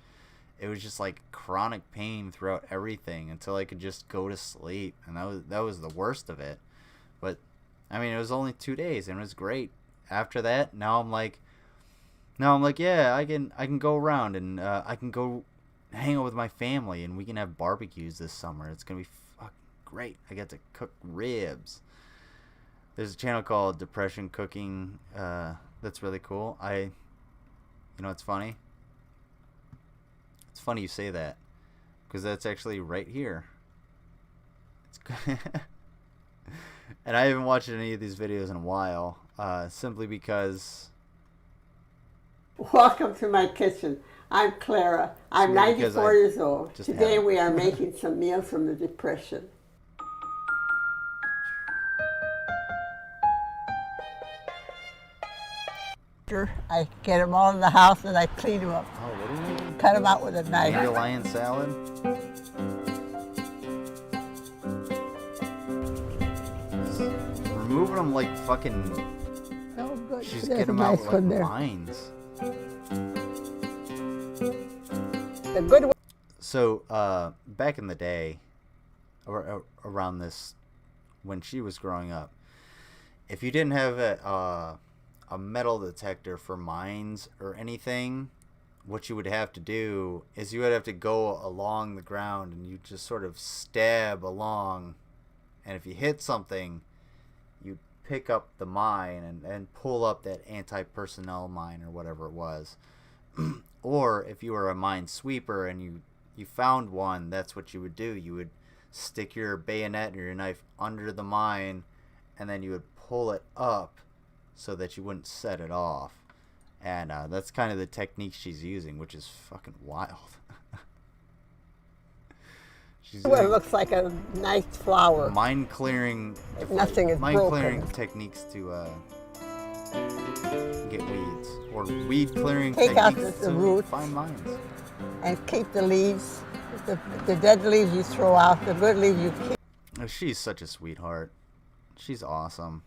It was just like chronic pain throughout everything until I could just go to sleep, and that was the worst of it. But I mean, it was only 2 days and it was great. After that, now I'm like, yeah, I can go around and I can go hang out with my family and we can have barbecues this summer. It's gonna be fucking great. I get to cook ribs. There's a channel called Depression Cooking. That's really cool. You know, it's funny. It's funny you say that, because that's actually right here. It's and I haven't watched any of these videos in a while, simply because.
Welcome to my kitchen. I'm Clara. I'm 94 years old. Today we are making some meals from the Depression. I get them all in the house and I clean them up.
Oh, what are you doing?
Cut them out with a knife.
Dandelion salad? Removing them like fucking.
Oh, good.
She's getting them out like lines.
The good one.
So, back in the day, around this, when she was growing up, if you didn't have a metal detector for mines or anything, what you would have to do is you would have to go along the ground and you just sort of stab along, and if you hit something, you pick up the mine and pull up that anti-personnel mine or whatever it was. Or if you were a mine sweeper and you found one, that's what you would do. You would stick your bayonet or your knife under the mine, and then you would pull it up so that you wouldn't set it off. And that's kind of the technique she's using, which is fucking wild.
Well, it looks like a nice flower.
Mine clearing.
Nothing is
mine
broken.
clearing techniques to get weeds, or weed clearing
Take out
techniques
the
to
roots
find mines.
and keep the leaves. The dead leaves you throw out. The good leaves you keep.
Oh, she's such a sweetheart. She's awesome.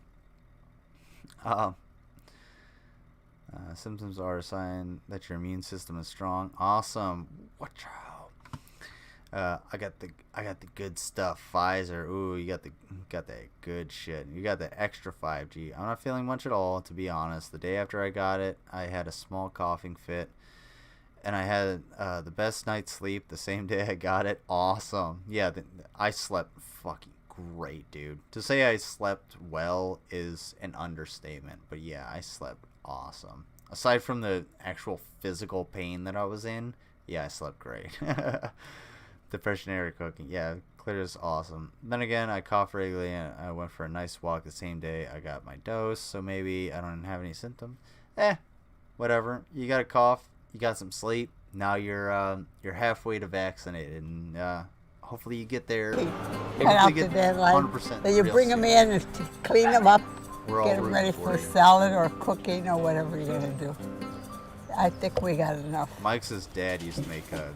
Symptoms are a sign that your immune system is strong. Awesome. Watch out. I got the good stuff. Pfizer. Ooh, you got that good shit. You got that extra 5G. I'm not feeling much at all, to be honest. The day after I got it, I had a small coughing fit, and I had the best night's sleep the same day I got it. Awesome. Yeah, I slept fucking great, dude. To say I slept well is an understatement, but yeah, I slept awesome. Aside from the actual physical pain that I was in, yeah, I slept great. Depressionary cooking, yeah, clear is awesome. Then again, I cough regularly, and I went for a nice walk the same day I got my dose, so maybe I don't have any symptoms. Whatever. You got a cough, you got some sleep. Now you're halfway to vaccinated, and hopefully you get there.
Cut out the deadline. Then you bring them in and clean them up, get them ready for salad or cooking or whatever you're gonna do. I think we got enough.
Mike's dad used to make a,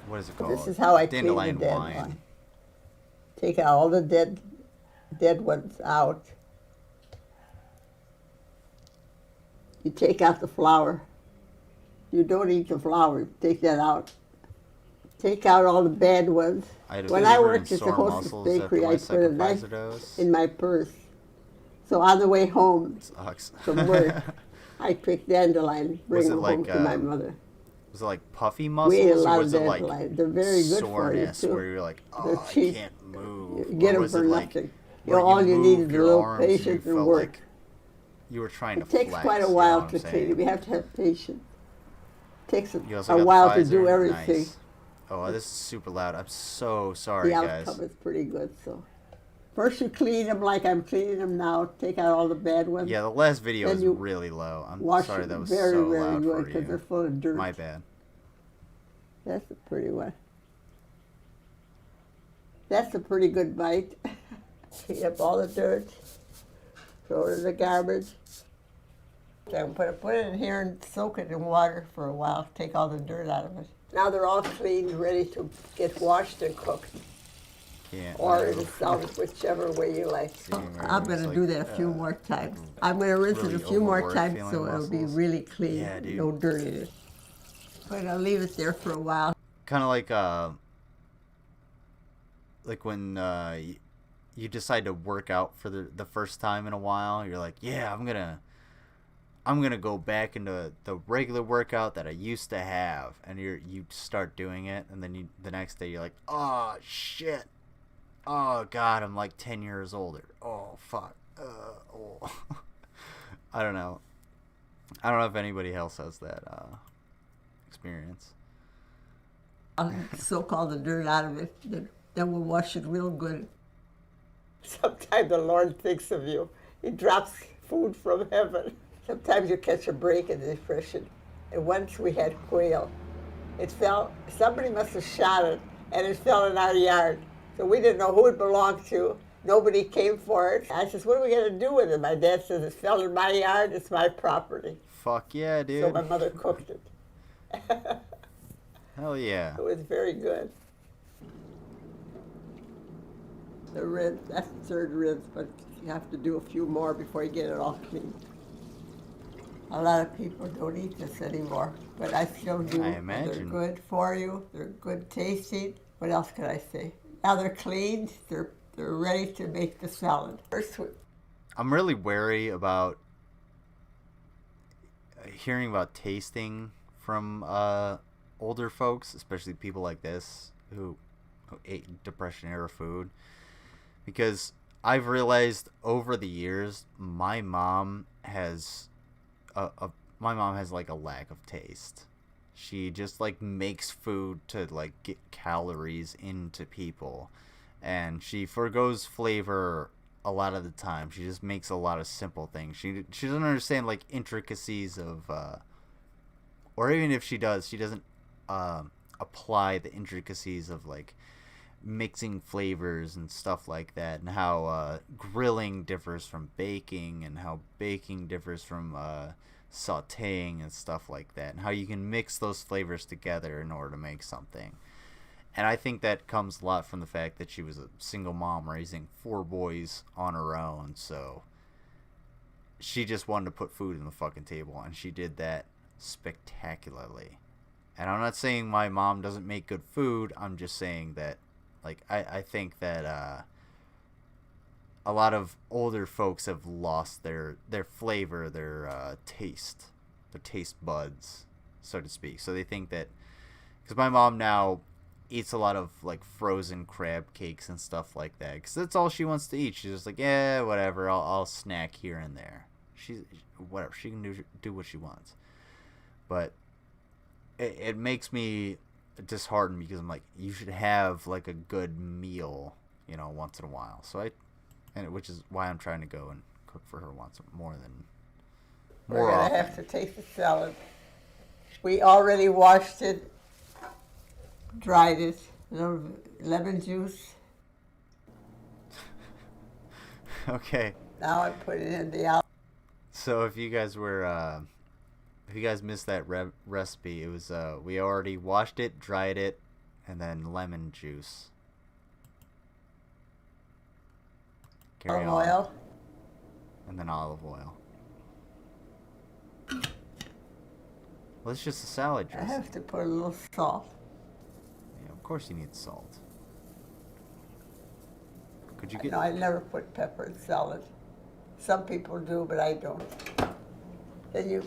what is it called?
This is how I clean the
dandelion
dead
wine.
one. Take out all the dead ones out. You take out the flour. You don't eat the flour. Take that out. Take out all the bad ones. When I worked at the Hostess Bakery, I put a knife in my purse. So on the way home from work, I picked dandelion, bring them home to my mother.
Was it like puffy muscles,
we ate a lot
or was
of
it like
dandelion. They're very good
soreness
for you too.
where you're like,
They're
oh,
cheap.
I can't move?
You get
Or
them
was
for
it like
nothing.
where
All you need
moved
is a
your
little
arms and you
patience and
felt
work.
like you were trying to
It takes
flex,
quite a
you know
while
what
to
I'm
clean
saying?
it. We have to have patience. It takes
You also
a
got
while to
Pfizer.
do everything.
Nice. Oh, this is super loud. I'm so sorry,
The
guys.
outcome is pretty good. So first you clean them like I'm cleaning them now. Take out all the bad ones.
Yeah, the last video
Then
is
you
really low. I'm
wash
sorry
them
that was
very,
so
very
loud
good
for
because
you.
they're full of dirt.
My bad.
That's a pretty one. That's a pretty good bite. Clean up all the dirt. Throw it in the garbage. Then put it in here and soak it in water for a while. Take all the dirt out of it. Now they're all clean, ready to get washed and cooked. Or in the salad, whichever way you like. I'm going to do that a few more times. I'm going to rinse it a few more times so it'll be really clean.
Yeah, dude.
No dirt in it. But I'll leave it there for a while.
Kind of like when you decide to work out for the first time in a while. You're like, yeah, I'm gonna go back into the regular workout that I used to have, and you start doing it, and then the next day you're like, oh shit, oh god, I'm like 10 years older. Oh fuck. Oh. I don't know if anybody else has that experience.
I'll soak all the dirt out of it, then we'll wash it real good. Sometimes the Lord thinks of you. He drops food from heaven. Sometimes you catch a break in the depression. And once we had quail. It fell, somebody must have shot it, and it fell in our yard. So we didn't know who it belonged to. Nobody came for it. I says, what are we going to do with it? My dad says, it fell in my yard, it's my property.
Fuck yeah, dude.
So my mother cooked it.
Hell yeah.
It was very good. The rinse, that's the third rinse, but you have to do a few more before you get it all clean. A lot of people don't eat this anymore, but I still do.
I imagine.
They're good for you. They're good tasting. What else can I say? Now they're cleaned. They're ready to make the salad.
I'm really wary about hearing about tasting from older folks, especially people like this who ate Depression era food, because I've realized over the years my mom has like a lack of taste. She just like makes food to like get calories into people, and she forgoes flavor a lot of the time. She just makes a lot of simple things. She doesn't understand like intricacies of or even if she does, she doesn't apply the intricacies of like mixing flavors and stuff like that, and how grilling differs from baking, and how baking differs from sauteing and stuff like that, and how you can mix those flavors together in order to make something. And I think that comes a lot from the fact that she was a single mom raising 4 boys on her own, so she just wanted to put food on the fucking table, and she did that spectacularly. And I'm not saying my mom doesn't make good food, I'm just saying that like I think that a lot of older folks have lost their flavor, their taste buds, so to speak. So they think that, because my mom now eats a lot of like frozen crab cakes and stuff like that, because that's all she wants to eat. She's just like, yeah, whatever, I'll snack here and there. She's whatever, she can do what she wants. But it makes me disheartened, because I'm like, you should have like a good meal, you know, once in a while. So which is why I'm trying to go and cook for her more
We're gonna
often.
have to taste the salad. We already washed it, dried it, a little lemon juice.
Okay.
Now I put it in the oven.
So if you guys missed that recipe, it was we already washed it, dried it, and then lemon juice. Carry
Olive oil.
And then olive oil. Well, it's just a salad dressing.
I have to put a little salt.
Yeah, of course you need salt. Could you get?
No, I never put pepper in salad. Some people do, but I don't. Then you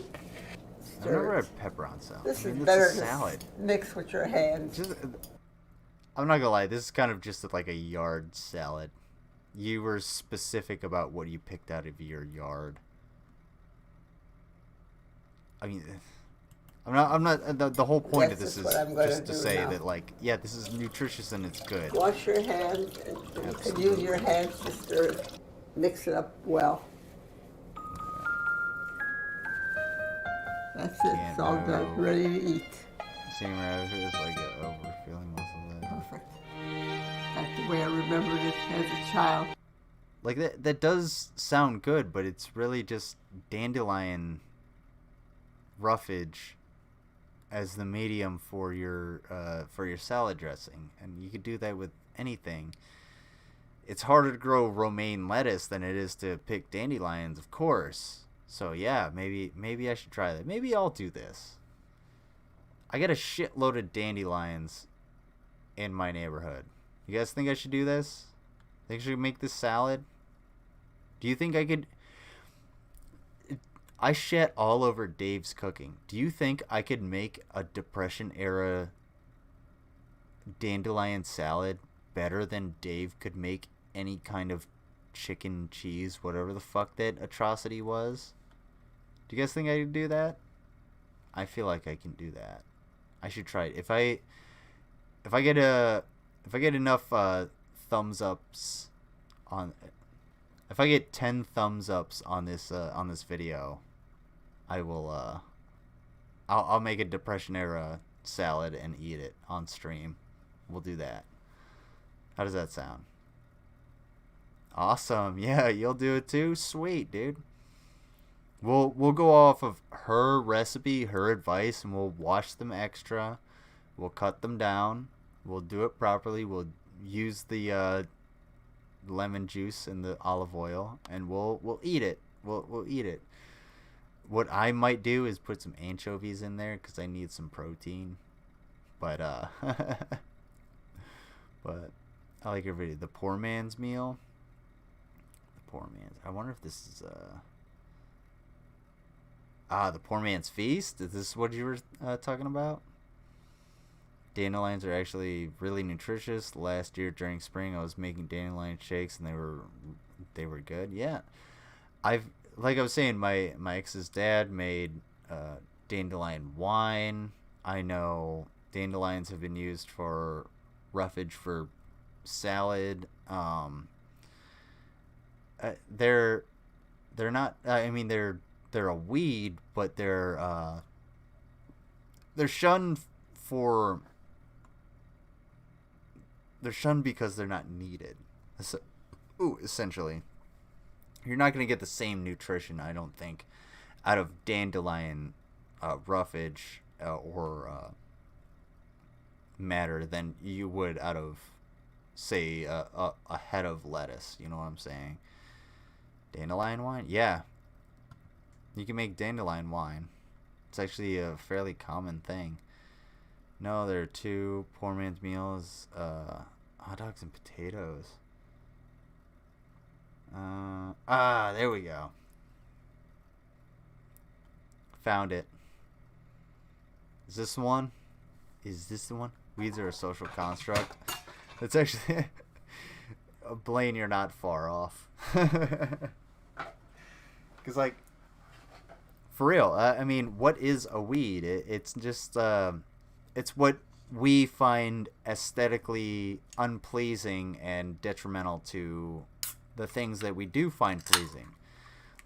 I've never had pepper on salad.
This
I mean,
is better
a salad.
to mix with your hands.
I'm not gonna lie, this is kind of just like a yard salad. You were specific about what you picked out of your yard. I mean, I'm not. The whole point of this is just to say that, like, yeah, this is nutritious and it's good.
Wash your hands, and you can use your hands to stir it. Mix it up well. That's it. It's all done. Ready to eat.
Seeing rabbit is like an overfilling muscle.
Perfect. That's the way I remembered it as a child.
Like that does sound good, but it's really just dandelion roughage as the medium for your salad dressing, and you could do that with anything. It's harder to grow romaine lettuce than it is to pick dandelions, of course. So yeah, maybe I should try that. Maybe I'll do this. I got a shitload of dandelions in my neighborhood. You guys think I should do this? Think I should make this salad? Do you think I could? I shat all over Dave's cooking. Do you think I could make a Depression era dandelion salad better than Dave could make any kind of chicken cheese, whatever the fuck that atrocity was? Do you guys think I could do that? I feel like I can do that. I should try it. If I get enough thumbs ups on, if I get 10 thumbs ups on this video, I will I'll make a Depression era salad and eat it on stream. We'll do that. How does that sound? Awesome. Yeah, you'll do it too. Sweet, dude. We'll go off of her recipe, her advice, and we'll wash them extra. We'll cut them down. We'll do it properly. We'll use the lemon juice and the olive oil, and we'll eat it. We'll eat it. What I might do is put some anchovies in there because I need some protein. But but I like your video. The poor man's meal. The poor man's. I wonder if this is The Poor Man's Feast. Is this what you were talking about? Dandelions are actually really nutritious. Last year during spring, I was making dandelion shakes, and they were good. Yeah, like I was saying, my ex's dad made dandelion wine. I know dandelions have been used for roughage for salad. They're not. I mean, they're a weed, but they're shunned for. They're shunned because they're not needed. Essentially, you're not going to get the same nutrition, I don't think, out of dandelion roughage or matter than you would out of, say, a head of lettuce. You know what I'm saying? Dandelion wine? Yeah. You can make dandelion wine. It's actually a fairly common thing. No, there are 2 poor man's meals, hot dogs and potatoes. There we go. Found it. Is this the one? Is this the one? Weeds are a social construct. That's actually... Blaine, you're not far off. Because, like, for real, I mean, what is a weed? It's just, it's what we find aesthetically unpleasing and detrimental to the things that we do find pleasing.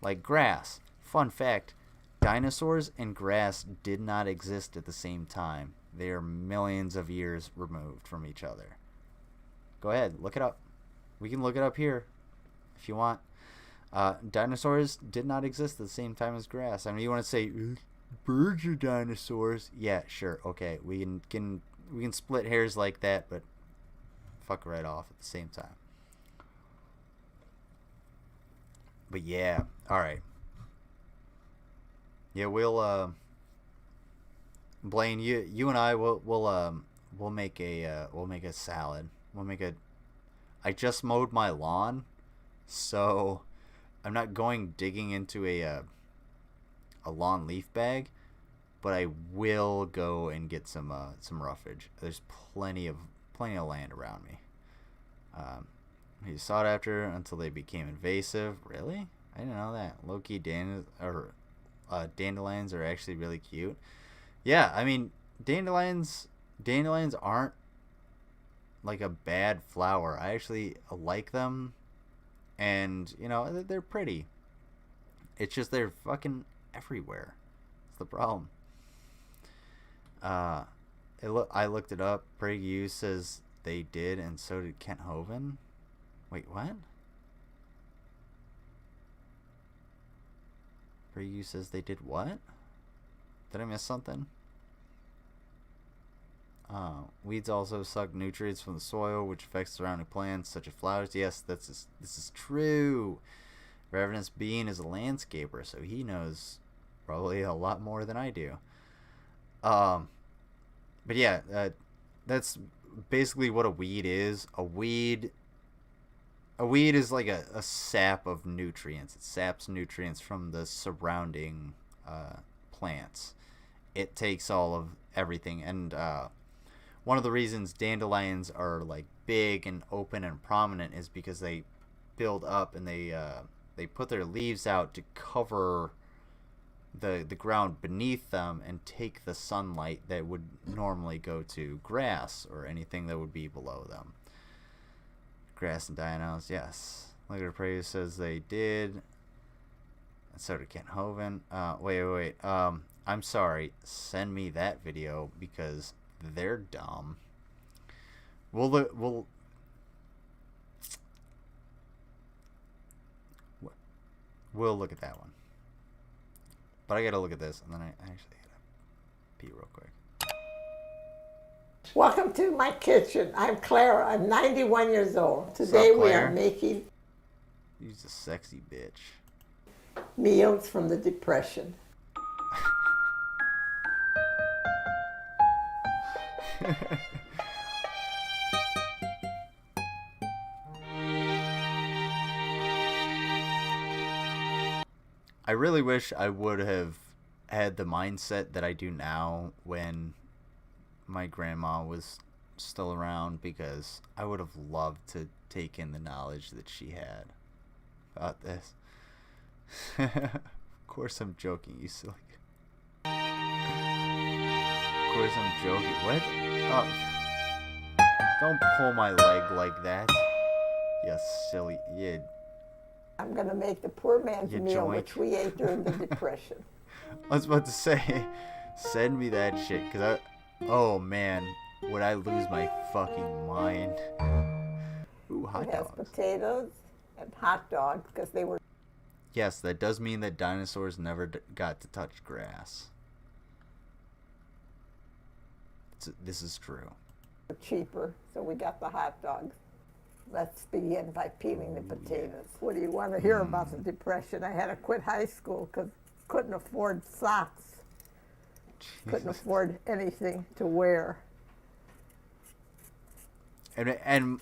Like grass. Fun fact, dinosaurs and grass did not exist at the same time. They are millions of years removed from each other. Go ahead, look it up. We can look it up here if you want. Dinosaurs did not exist at the same time as grass. I mean, you want to say birds are dinosaurs? Yeah, sure, okay. We can split hairs like that, but fuck right off at the same time. But yeah, all right. Yeah, we'll Blaine, you and I we'll make a salad. I just mowed my lawn, so I'm not going digging into a lawn leaf bag, but I will go and get some roughage. There's plenty of land around me. He sought after until they became invasive. Really? I didn't know that. Low-key dandelions are actually really cute. Yeah, I mean, dandelions aren't like a bad flower. I actually like them, and you know, they're pretty. It's just they're fucking everywhere. That's the problem. I looked it up. PragerU says they did, and so did Kent Hovind. Wait, what? PragerU says they did what? Did I miss something? Weeds also suck nutrients from the soil, which affects surrounding plants, such as flowers. Yes, this is true. Ravenous Bean is a landscaper, so he knows probably a lot more than I do. But yeah, that's basically what a weed is. A weed is like a sap of nutrients. It saps nutrients from the surrounding plants. It takes all of everything, and one of the reasons dandelions are like big and open and prominent is because they build up and they put their leaves out to cover the ground beneath them and take the sunlight that would normally go to grass or anything that would be below them. Grass and dinos, yes. Look at Praise says they did. And so did Kent Hovind. Wait. I'm sorry. Send me that video because they're dumb. We'll look at that one. But I gotta look at this, and then I actually gotta pee real quick.
Welcome to my kitchen. I'm Clara. I'm 91 years old. Today we are making...
You're a sexy bitch.
Meals from the Depression.
I really wish I would have had the mindset that I do now when my grandma was still around, because I would have loved to take in the knowledge that she had about this. Of course I'm joking, you silly. Of course I'm joking. What? Oh. Don't pull my leg like that. You silly. Yeah.
I'm going to make the poor man's meal,
joink.
which we ate during the Depression.
I was about to say, send me that shit, because oh man, would I lose my fucking mind. Ooh, hot
It has
dogs.
potatoes and hot dogs, because they were...
Yes, that does mean that dinosaurs never got to touch grass. This is true.
cheaper, so we got the hot dogs. Let's begin by peeling the potatoes. What do you want to hear about the Depression? I had to quit high school because couldn't afford socks. Couldn't afford anything to wear.
And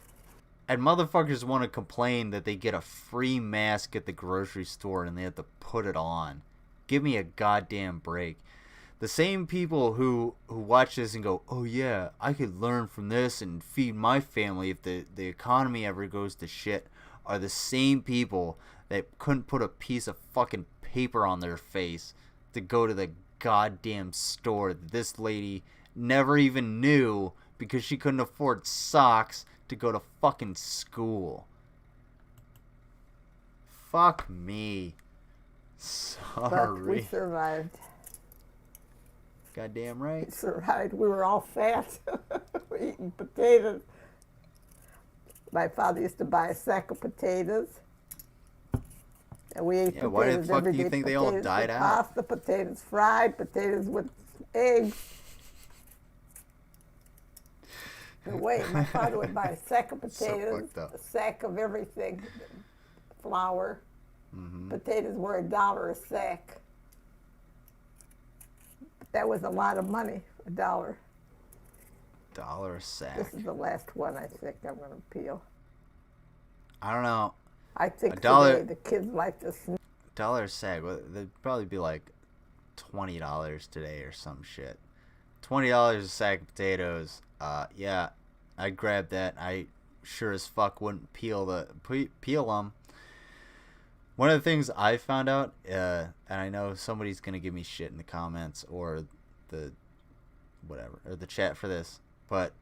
motherfuckers want to complain that they get a free mask at the grocery store and they have to put it on. Give me a goddamn break. The same people who watch this and go, oh yeah, I could learn from this and feed my family if the economy ever goes to shit, are the same people that couldn't put a piece of fucking paper on their face to go to the goddamn store that this lady never even knew because she couldn't afford socks to go to fucking school. Fuck me. Sorry.
But we survived.
Goddamn right.
We survived. We were all fat. We were eating potatoes. My father used to buy a sack of potatoes. And we ate potatoes
why the fuck
every
do you
day.
think they all
Potatoes
died
with
out?
Pasta, potatoes fried, potatoes with eggs. Wait, my father would buy a sack of potatoes, a sack of everything, flour. Potatoes were $1 a sack. That was a lot of money, $1.
$1 a sack.
This is the last one I think I'm going to peel.
I don't know.
I think
$1
today the kids like this.
$1 a sack. Well, they'd probably be like $20 today or some shit. $20 a sack of potatoes. Yeah, I'd grab that. I sure as fuck wouldn't peel them. One of the things I found out, and I know somebody's gonna give me shit in the comments or the chat for this, but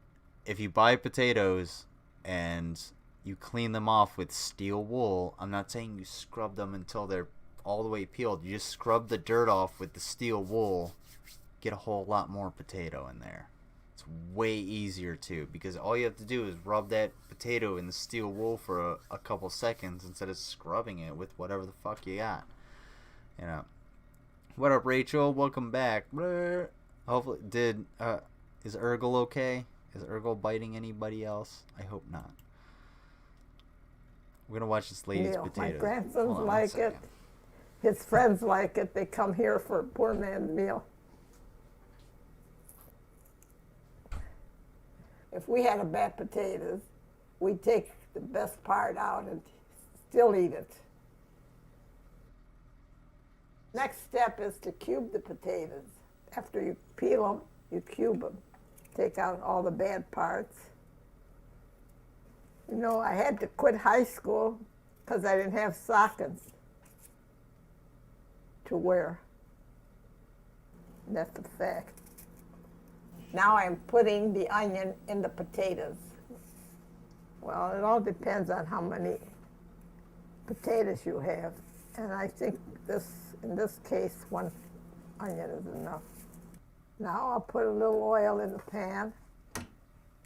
if you buy potatoes and you clean them off with steel wool, I'm not saying you scrub them until they're all the way peeled. You just scrub the dirt off with the steel wool. Get a whole lot more potato in there. It's way easier too, because all you have to do is rub that potato in the steel wool for a couple seconds instead of scrubbing it with whatever the fuck you got. You know. What up, Rachel? Welcome back. Hopefully, is Urgel okay? Is Urgel biting anybody else? I hope not. We're gonna watch this lady's potatoes.
My grandsons like it. His friends like it. They come here for a poor man's meal. If we had a bad potatoes, we'd take the best part out and still eat it. Next step is to cube the potatoes. After you peel them, you cube them. Take out all the bad parts. You know, I had to quit high school because I didn't have stockings to wear. And that's a fact. Now I'm putting the onion in the potatoes. Well, it all depends on how many potatoes you have. And I think in this case, 1 onion is enough. Now I'll put a little oil in the pan.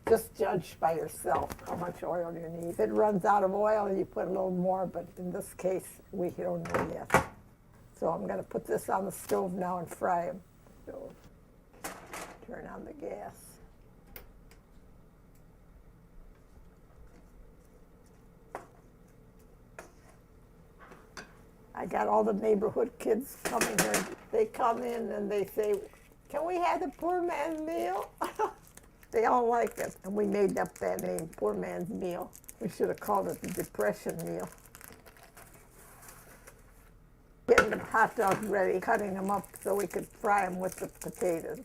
Just judge by yourself how much oil you need. If it runs out of oil, you put a little more, but in this case, we don't know yet. So I'm going to put this on the stove now and fry them. So, turn on the gas. I got all the neighborhood kids coming here. They come in and they say, can we have the poor man's meal? They all like it. And we made up that name, poor man's meal. We should have called it the Depression meal. Getting the hot dogs ready, cutting them up so we could fry them with the potatoes.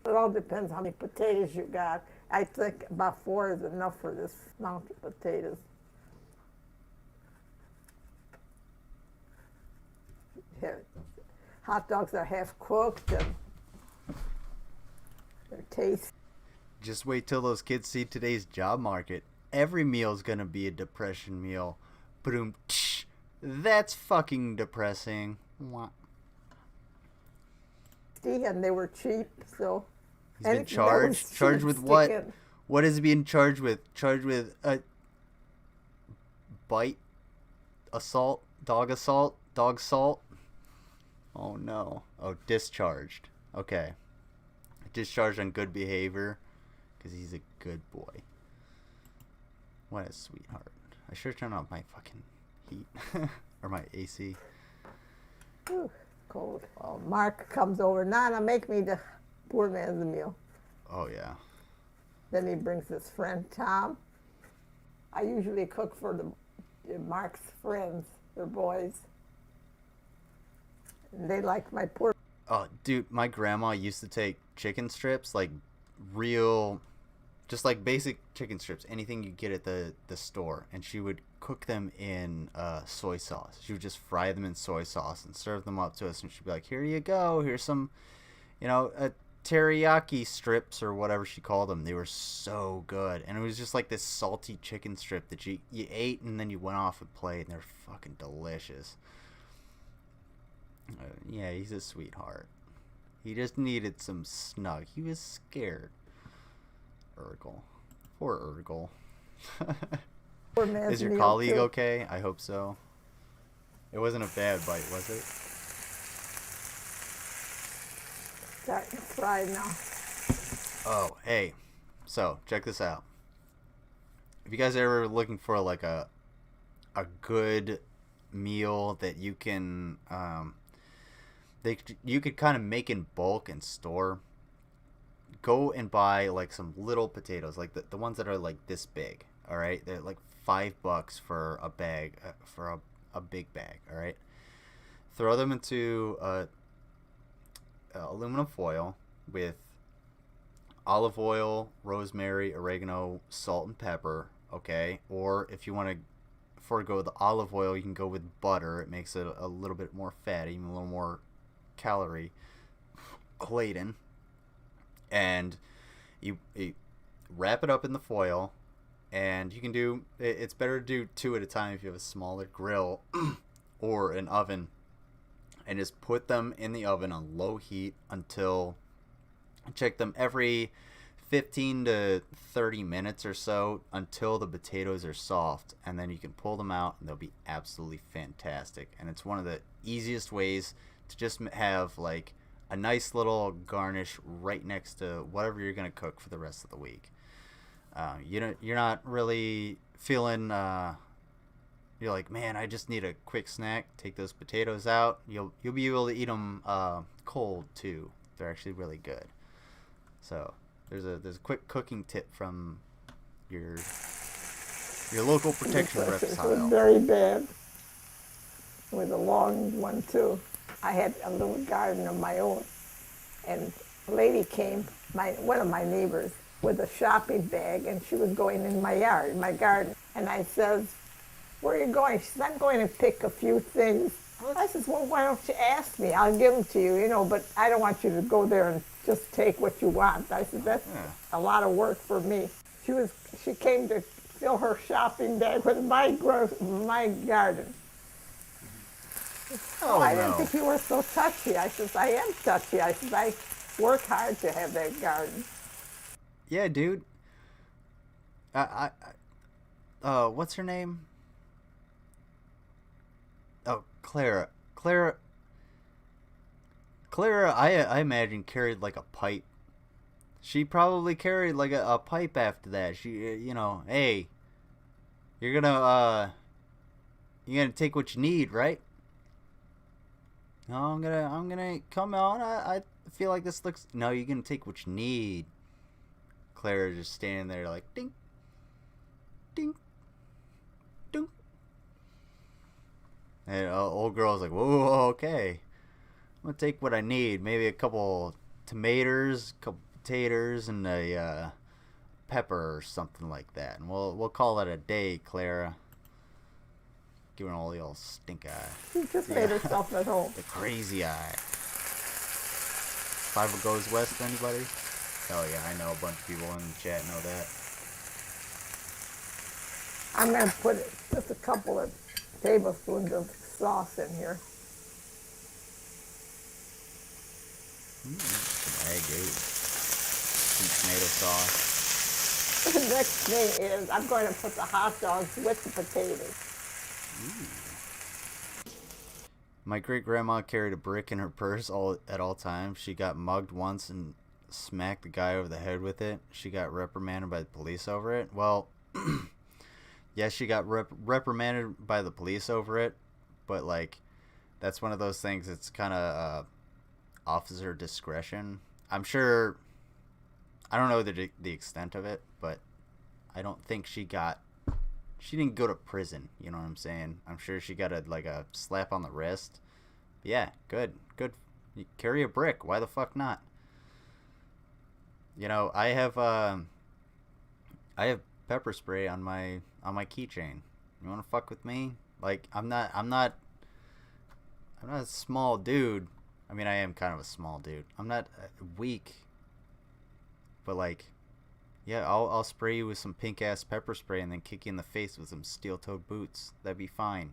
It all depends how many potatoes you got. I think about 4 is enough for this amount of potatoes. Here, hot dogs are half cooked and they're tasty.
Just wait till those kids see today's job market. Every meal's gonna be a depression meal. Boom. That's fucking depressing.
And they were cheap, so.
He's been charged. Charged with what? What is he being charged with? Charged with a bite, assault, dog assault, dog salt. Oh no. Oh, discharged. Okay. Discharged on good behavior, because he's a good boy. What a sweetheart. I should turn off my fucking heat or my AC.
Ooh, cold. Well, Mark comes over. Nana, make me the poor man's meal.
Oh, yeah.
Then he brings his friend Tom. I usually cook for Mark's friends, their boys. And they like my poor.
Oh, dude, my grandma used to take chicken strips, like real, just like basic chicken strips, anything you get at the store, and she would cook them in soy sauce. She would just fry them in soy sauce and serve them up to us, and she'd be like, here you go, here's some, teriyaki strips or whatever she called them. They were so good, and it was just like this salty chicken strip that you ate and then you went off and played, and they're fucking delicious. Yeah, he's a sweetheart. He just needed some snug. He was scared. Urgle. Poor Urgle. Is your colleague okay? I hope so. It wasn't a bad bite, was it?
Starting to fry now.
Oh, hey. So, check this out. If you guys are ever looking for like a good meal that you can you could kind of make in bulk and store, go and buy like some little potatoes, like the ones that are like this big. All right, they're like $5 for a bag, for a big bag. All right, throw them into aluminum foil with olive oil, rosemary, oregano, salt, and pepper. Okay, or if you want to forego the olive oil, you can go with butter. It makes it a little bit more fatty, a little more calorie laden. And you wrap it up in the foil, and you can do, it's better to do 2 at a time if you have a smaller grill or an oven, and just put them in the oven on low heat until, check them every 15 to 30 minutes or so until the potatoes are soft, and then you can pull them out and they'll be absolutely fantastic. And it's one of the easiest ways to just have like a nice little garnish right next to whatever you're going to cook for the rest of the week. You're not really feeling, you're like, man, I just need a quick snack. Take those potatoes out. You'll be able to eat them cold too. They're actually really good. So there's a quick cooking tip from your local protection reptile.
It was very bad. With a long one too. I had a little garden of my own, and a lady came, one of my neighbors, with a shopping bag, and she was going in my yard, in my garden. And I says, where are you going? She says, I'm going to pick a few things. I says, well, why don't you ask me? I'll give them to you, but I don't want you to go there and just take what you want. I said, that's a lot of work for me. She came to fill her shopping bag with my garden.
Oh,
I didn't think you were so touchy. I says, I am touchy. I says, I work hard to have that garden.
Yeah, dude. What's her name? Oh, Clara, I imagine carried like a pipe. She probably carried like a pipe after that. She, hey, you're gonna take what you need, right? No, I'm gonna come out. I feel like this looks. No, you're gonna take what you need. Claire just standing there like ding, ding, ding. And old girl's like, whoa, okay. I'm gonna take what I need. Maybe a couple tomatoes, a couple potatoes, and a pepper or something like that. And we'll call it a day, Clara. Giving all the old stink eye.
She just made herself at home.
The crazy eye. Five goes west, anybody? Oh yeah, I know a bunch of people in the chat know that.
I'm going to put just a couple of tablespoons of sauce in here.
Some egg, some tomato sauce.
The next thing is I'm going to put the hot dogs with the potatoes.
My great-grandma carried a brick in her purse at all times. She got mugged once and smacked the guy over the head with it. She got reprimanded by the police over it. Well, yeah, she got reprimanded by the police over it, but, like, that's one of those things that's kind of officer discretion. I'm sure, I don't know the extent of it, but I don't think she didn't go to prison, you know what I'm saying? I'm sure she got a slap on the wrist. But yeah, good. You carry a brick, why the fuck not? You know, I have pepper spray on my keychain. You wanna fuck with me? Like, I'm not a small dude. I mean, I am kind of a small dude. I'm not weak, but like, yeah, I'll spray you with some pink ass pepper spray and then kick you in the face with some steel-toed boots. That'd be fine.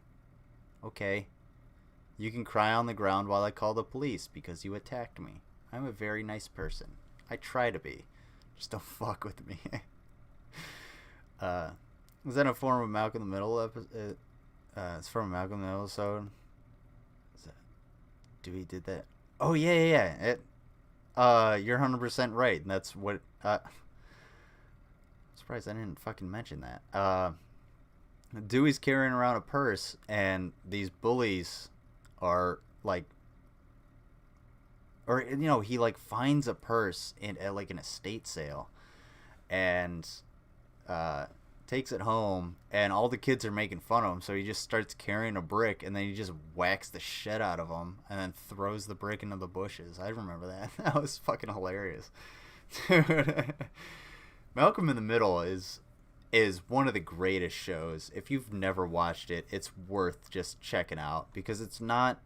Okay. You can cry on the ground while I call the police because you attacked me. I'm a very nice person. I try to be. Just don't fuck with me. Was that a form of Malcolm in the Middle episode? It's from a Malcolm in the Middle episode. Dewey did that. Oh yeah. You're 100% right, and that's what. Surprised I didn't fucking mention that. Dewey's carrying around a purse, and these bullies are like, or you know, he like finds a purse at like an estate sale, and takes it home, and all the kids are making fun of him, so he just starts carrying a brick, and then he just whacks the shit out of them, and then throws the brick into the bushes. I remember that. That was fucking hilarious. Dude. Malcolm in the Middle is one of the greatest shows. If you've never watched it, it's worth just checking out, because it's not...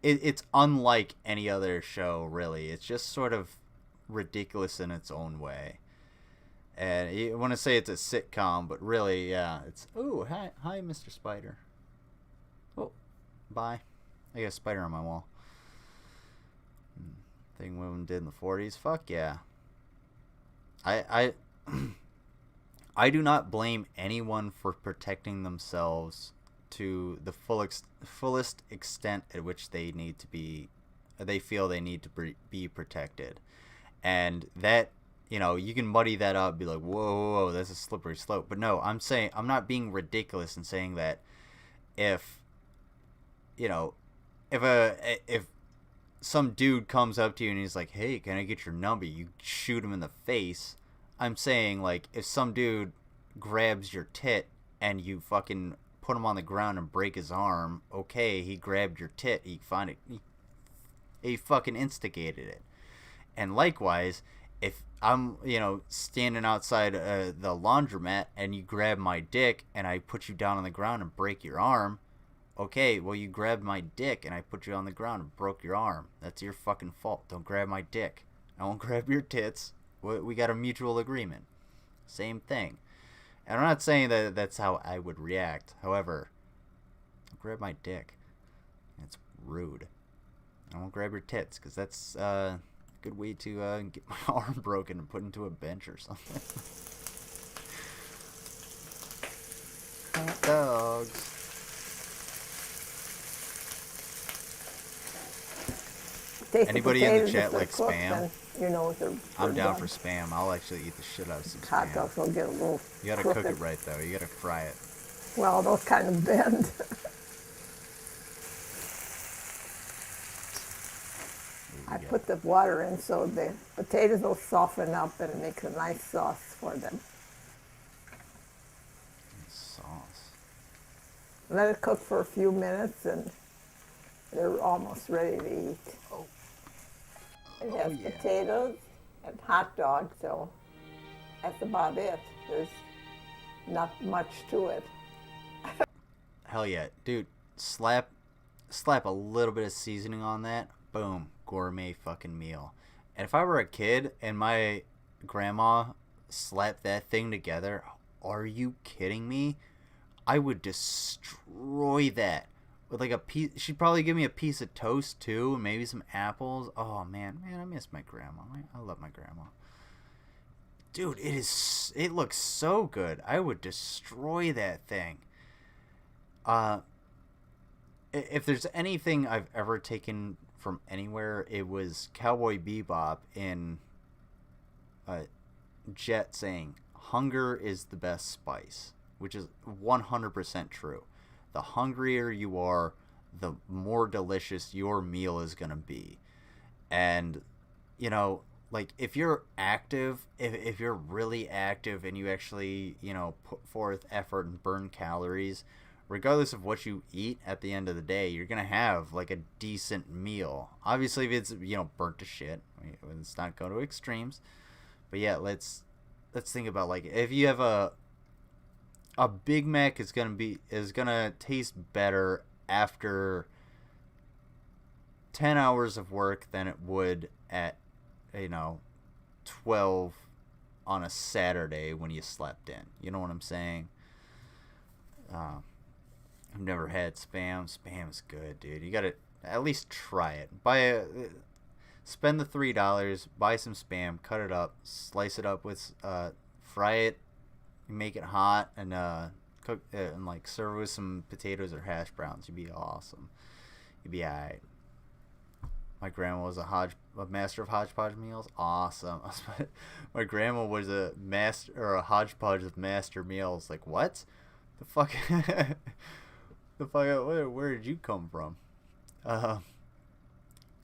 It's unlike any other show, really. It's just sort of ridiculous in its own way. And you want to say it's a sitcom, but really, yeah, it's... Ooh, hi, Mr. Spider. Oh, bye. I got a spider on my wall. Thing women did in the 40s. Fuck yeah. I do not blame anyone for protecting themselves to the fullest extent at which they feel they need to be protected. And that... You know, you can muddy that up, be like, whoa, that's a slippery slope. But no, I'm not being ridiculous in saying that if some dude comes up to you and he's like, hey, can I get your number? You shoot him in the face. I'm saying, like, if some dude grabs your tit and you fucking put him on the ground and break his arm, okay, he grabbed your tit, he fucking instigated it. And likewise, if I'm, standing outside the laundromat and you grab my dick and I put you down on the ground and break your arm, okay, well, you grabbed my dick and I put you on the ground and broke your arm. That's your fucking fault. Don't grab my dick. I won't grab your tits. We got a mutual agreement. Same thing. And I'm not saying that that's how I would react. However, don't grab my dick. It's rude. I won't grab your tits, because that's... good way to get my arm broken and put into a bench or something. Hot dogs. Anybody in the chat like Spam? I'm down for Spam. I'll actually eat the shit out of some Spam.
Hot dogs will get a little
You gotta
crooked.
cook it right, though. You gotta fry it.
Well, those kind of bend. I put the water in so the potatoes will soften up and make a nice sauce for them.
Sauce.
Let it cook for a few minutes, and they're almost ready to eat.
Oh.
It has potatoes and hot dogs, so that's about it. There's not much to it.
Hell yeah. Dude, slap a little bit of seasoning on that. Boom. Gourmet fucking meal. And if I were a kid and my grandma slapped that thing together, are you kidding me? I would destroy that. With like a piece, she'd probably give me a piece of toast too, and maybe some apples. Oh man, I miss my grandma. I love my grandma. Dude, it looks so good. I would destroy that thing. If there's anything I've ever taken from anywhere, it was Cowboy Bebop in Jet saying, "Hunger is the best spice," which is 100% true. The hungrier you are, the more delicious your meal is going to be. And, you know, like, if you're active, if you're really active and you actually, you know, put forth effort and burn calories, regardless of what you eat at the end of the day, you're going to have, like, a decent meal. Obviously, if it's, you know, burnt to shit, let's not go to extremes. But, yeah, let's think about, like, if you have a Big Mac is gonna taste better after 10 hours of work than it would at, you know, 12 on a Saturday when you slept in. You know what I'm saying? I've never had Spam. Spam is good, dude. You gotta at least try it. Spend the $3, buy some Spam, cut it up, slice it up with, fry it. You make it hot and cook it and like serve it with some potatoes or hash browns. You'd be awesome. You'd be alright. My grandma was a master of hodgepodge meals. Awesome. My grandma was a master or a hodgepodge of master meals. Like what? The fuck? The fuck? Where did you come from?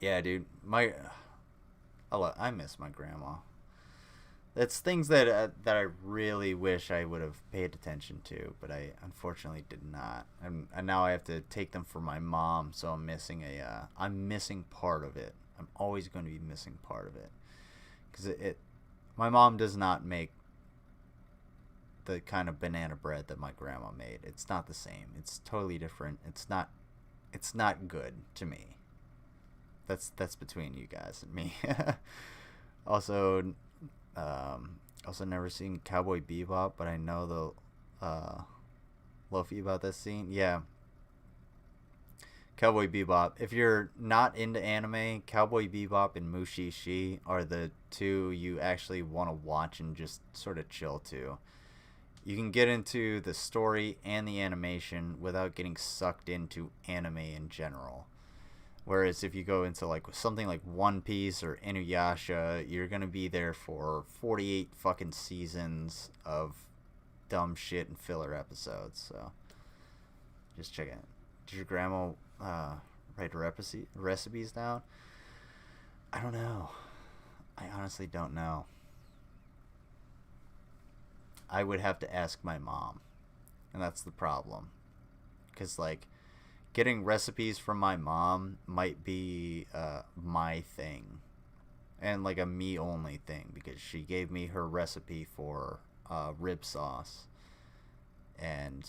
Yeah, dude. I miss my grandma. It's things that I really wish I would have paid attention to, but I unfortunately did not. And now I have to take them for my mom, so I'm missing part of it. I'm always going to be missing part of it, because my mom does not make the kind of banana bread that my grandma made. It's not the same. It's totally different. It's not good to me. That's between you guys and me. Also never seen Cowboy Bebop, but I know the Luffy about that scene. Yeah, Cowboy Bebop. If you're not into anime, Cowboy Bebop and Mushishi are the two you actually want to watch and just sort of chill to. You can get into the story and the animation without getting sucked into anime in general. Whereas if you go into like something like One Piece or Inuyasha, you're gonna be there for 48 fucking seasons of dumb shit and filler episodes. So just check it. Did your grandma write recipes down? I don't know. I honestly don't know. I would have to ask my mom, and that's the problem. Because like, getting recipes from my mom might be my thing, and like a me only thing, because she gave me her recipe for rib sauce, and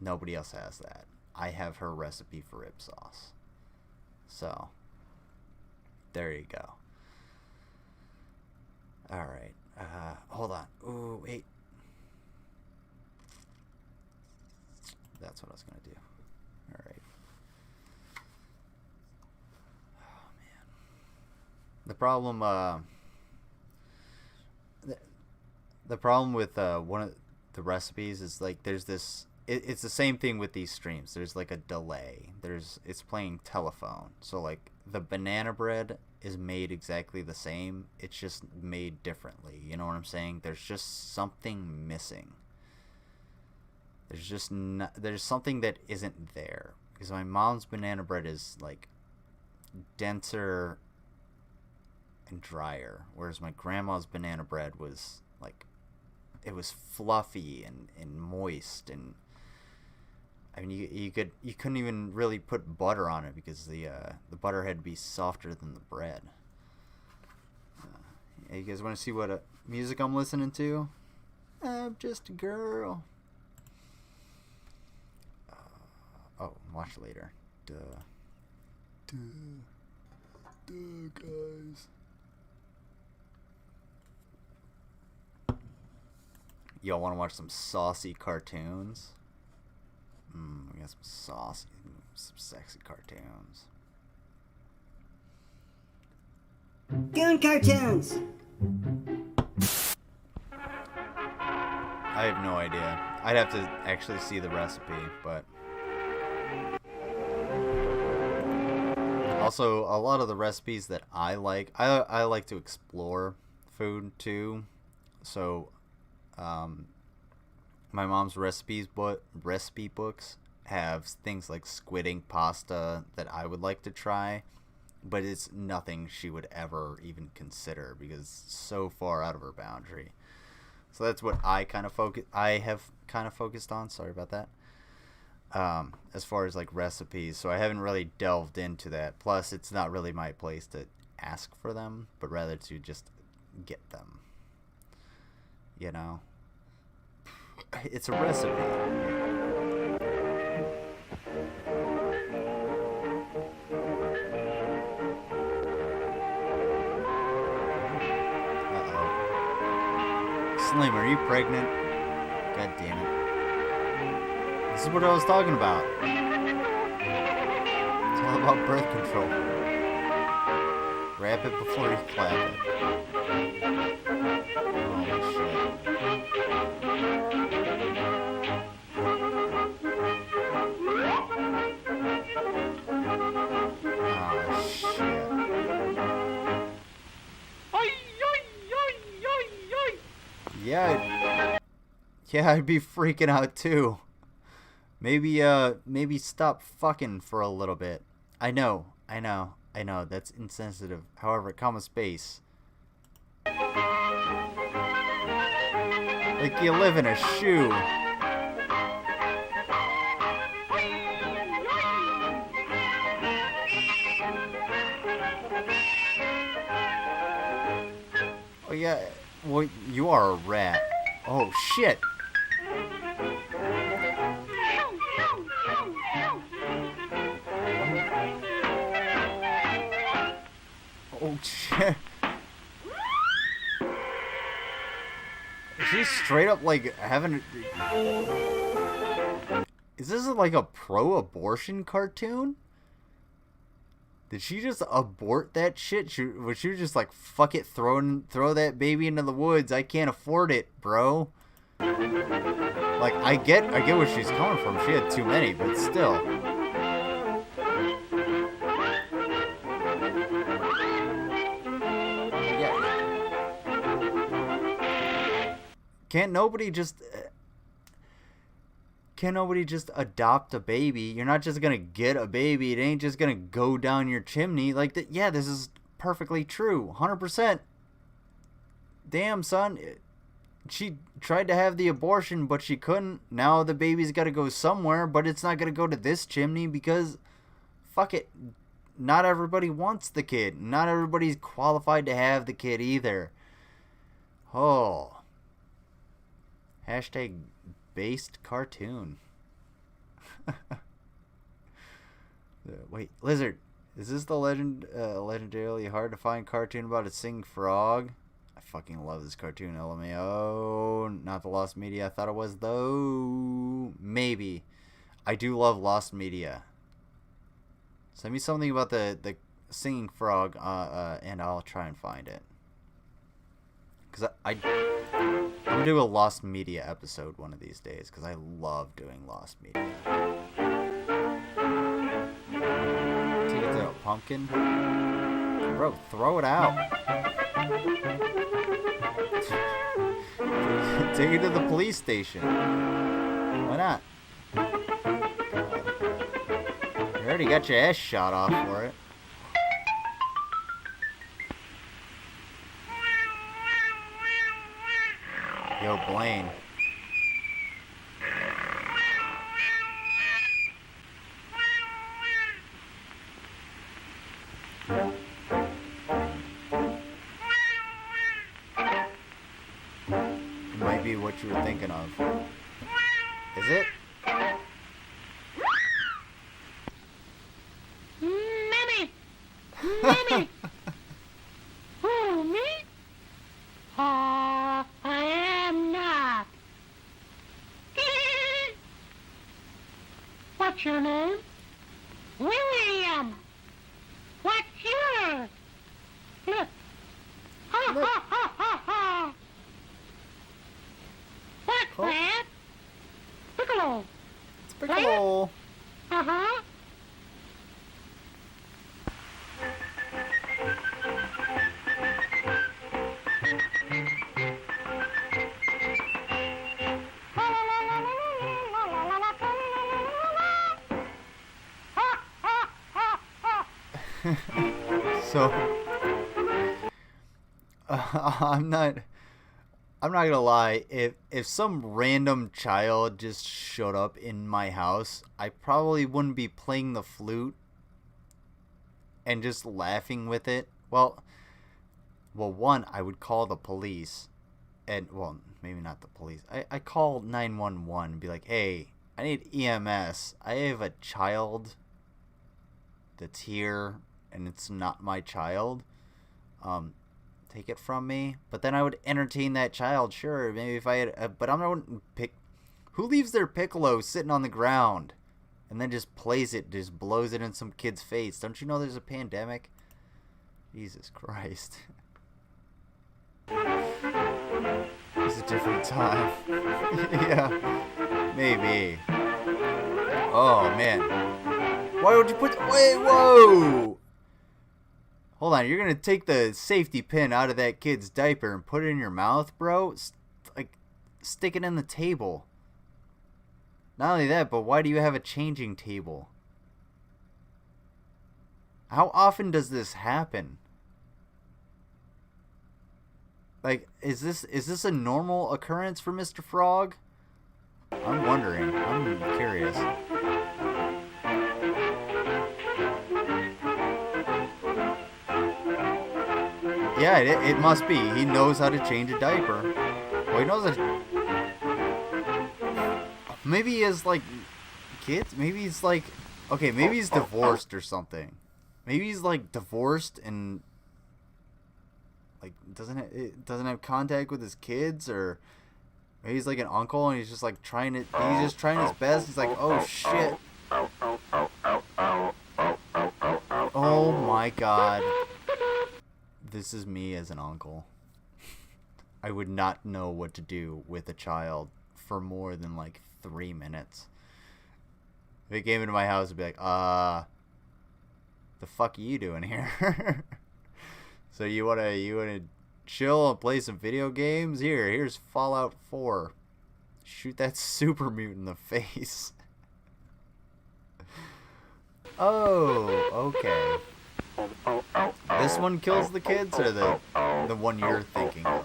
nobody else has that. I have her recipe for rib sauce, so there you go. All right, hold on. Ooh, wait. That's what I was going to do. Alright. Oh, man. The problem, the problem with one of the recipes is, like, there's this... It's the same thing with these streams. There's, like, a delay. It's playing telephone. So, like, the banana bread is made exactly the same. It's just made differently. You know what I'm saying? There's just something missing. There's something that isn't there, because my mom's banana bread is like denser and drier, whereas my grandma's banana bread was like, it was fluffy and moist, and I mean, you couldn't even really put butter on it because the butter had to be softer than the bread. Yeah, you guys want to see what music I'm listening to? I'm just a girl. Oh, watch later. Duh, guys. Y'all want to watch some saucy cartoons? We got some sexy cartoons.
Goon cartoons.
I have no idea. I'd have to actually see the recipe, but also a lot of the recipes that I like to explore food too. So my mom's recipe books have things like squid ink pasta that I would like to try, but it's nothing she would ever even consider because it's so far out of her boundary. So that's what I have kind of focused on. Sorry about that. As far as like recipes, so I haven't really delved into that. Plus, it's not really my place to ask for them, but rather to just get them. You know? It's a recipe. Uh-oh. Slim, are you pregnant? God damn it. This is what I was talking about. It's all about birth control. Wrap it before you clap it. Holy shit. Yeah, I'd be freaking out too. Maybe stop fucking for a little bit. I know, that's insensitive. However, comma space. Like you live in a shoe. Oh yeah, well, you are a rat. Oh shit. Oh shit. Is she straight up like having... Is this like a pro-abortion cartoon? Did she just abort that shit? Was she just like, fuck it, throw that baby into the woods? I can't afford it, bro. Like, I get where she's coming from. She had too many, but still. Yeah. Can't nobody just adopt a baby? You're not just gonna get a baby. It ain't just gonna go down your chimney. Like that. Yeah, this is perfectly true. 100%. Damn, son. She tried to have the abortion, but she couldn't. Now the baby's gotta go somewhere, but it's not gonna go to this chimney because, fuck it. Not everybody wants the kid. Not everybody's qualified to have the kid either. Oh. Hashtag based cartoon. Wait, Lizard, is this the legendarily hard to find cartoon about a singing frog? I fucking love this cartoon, LMAO. Not the Lost Media I thought it was, though. Maybe. I do love Lost Media. Send me something about the singing frog, and I'll try and find it. Because I'm going to do a Lost Media episode one of these days, because I love doing Lost Media. Take it to a pumpkin? Bro, throw it out. Take it to the police station. Why not? You already got your ass shot off for it. Yo, Blaine. It might be what you were thinking of. Is it?
Mammy! Mammy! Who, me? I am not. What's your name? William. What's yours? Look. Ha ha ha ha ha. What's that? Piccolo.
It's Piccolo.
Uh-huh.
So I'm not gonna lie, if some random child just showed up in my house, I probably wouldn't be playing the flute and just laughing with it. Well, one, I would call the police. And, well, maybe not the police. I call 911 and be like, hey, I need EMS. I have a child that's here, and it's not my child. Take it from me. But then I would entertain that child, sure. Maybe if I had, but I'm not pick. Who leaves their piccolo sitting on the ground and then just plays it, just blows it in some kid's face? Don't you know there's a pandemic? Jesus Christ. It's a different time. Yeah, maybe. Oh man, why would you put? Wait, whoa! Hold on, you're gonna take the safety pin out of that kid's diaper and put it in your mouth, bro? Like, stick it in the table. Not only that, but why do you have a changing table? How often does this happen? Like, is this a normal occurrence for Mr. Frog? I'm wondering. I'm curious. Yeah, it must be. He knows how to change a diaper. Well, he knows how. Maybe he has, like, kids? Maybe he's, like... Okay, maybe he's divorced or something. Maybe he's, like, divorced and... like, doesn't have contact with his kids, or maybe he's like an uncle and he's just like trying his best. He's like, oh shit. Oh my god. This is me as an uncle. I would not know what to do with a child for more than like 3 minutes. If it came into my house, I'd be like, the fuck are you doing here? So you wanna chill and play some video games? Here's Fallout 4. Shoot that super mutant in the face. Oh, okay. This one kills the kids, or the one you're thinking of?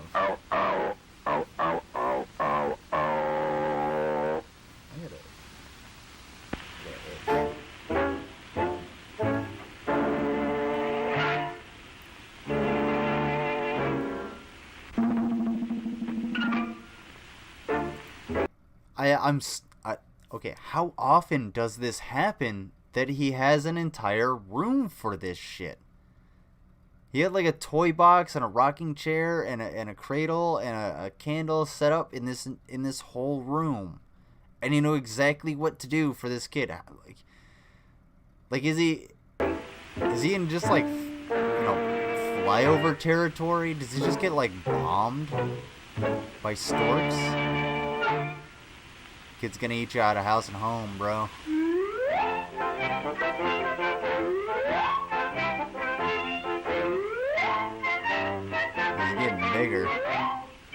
Okay, how often does this happen that he has an entire room for this shit? He had like a toy box and a rocking chair and a cradle and a candle set up in this whole room, and he knew exactly what to do for this kid. Like is he in just like, flyover territory? Does he just get like bombed by storks? Kid's gonna eat you out of house and home, bro. He's getting bigger. I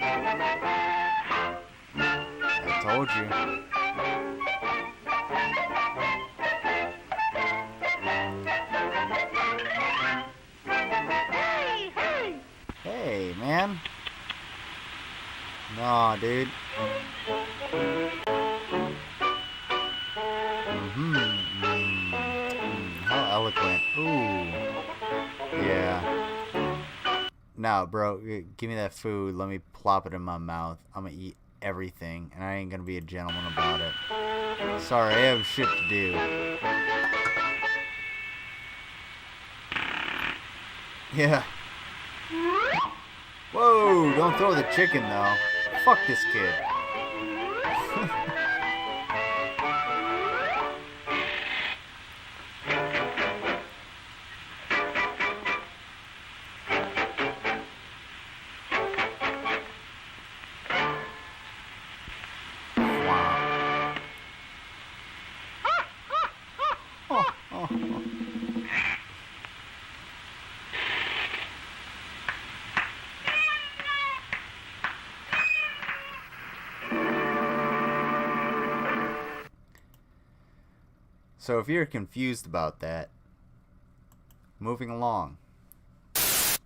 told you. Hey, man. Nah, dude. How eloquent. Ooh. Yeah. Now, bro, give me that food. Let me plop it in my mouth. I'm gonna eat everything, and I ain't gonna be a gentleman about it. Sorry, I have shit to do. Yeah. Whoa, don't throw the chicken, though. Fuck this kid. So if you're confused about that, moving along. I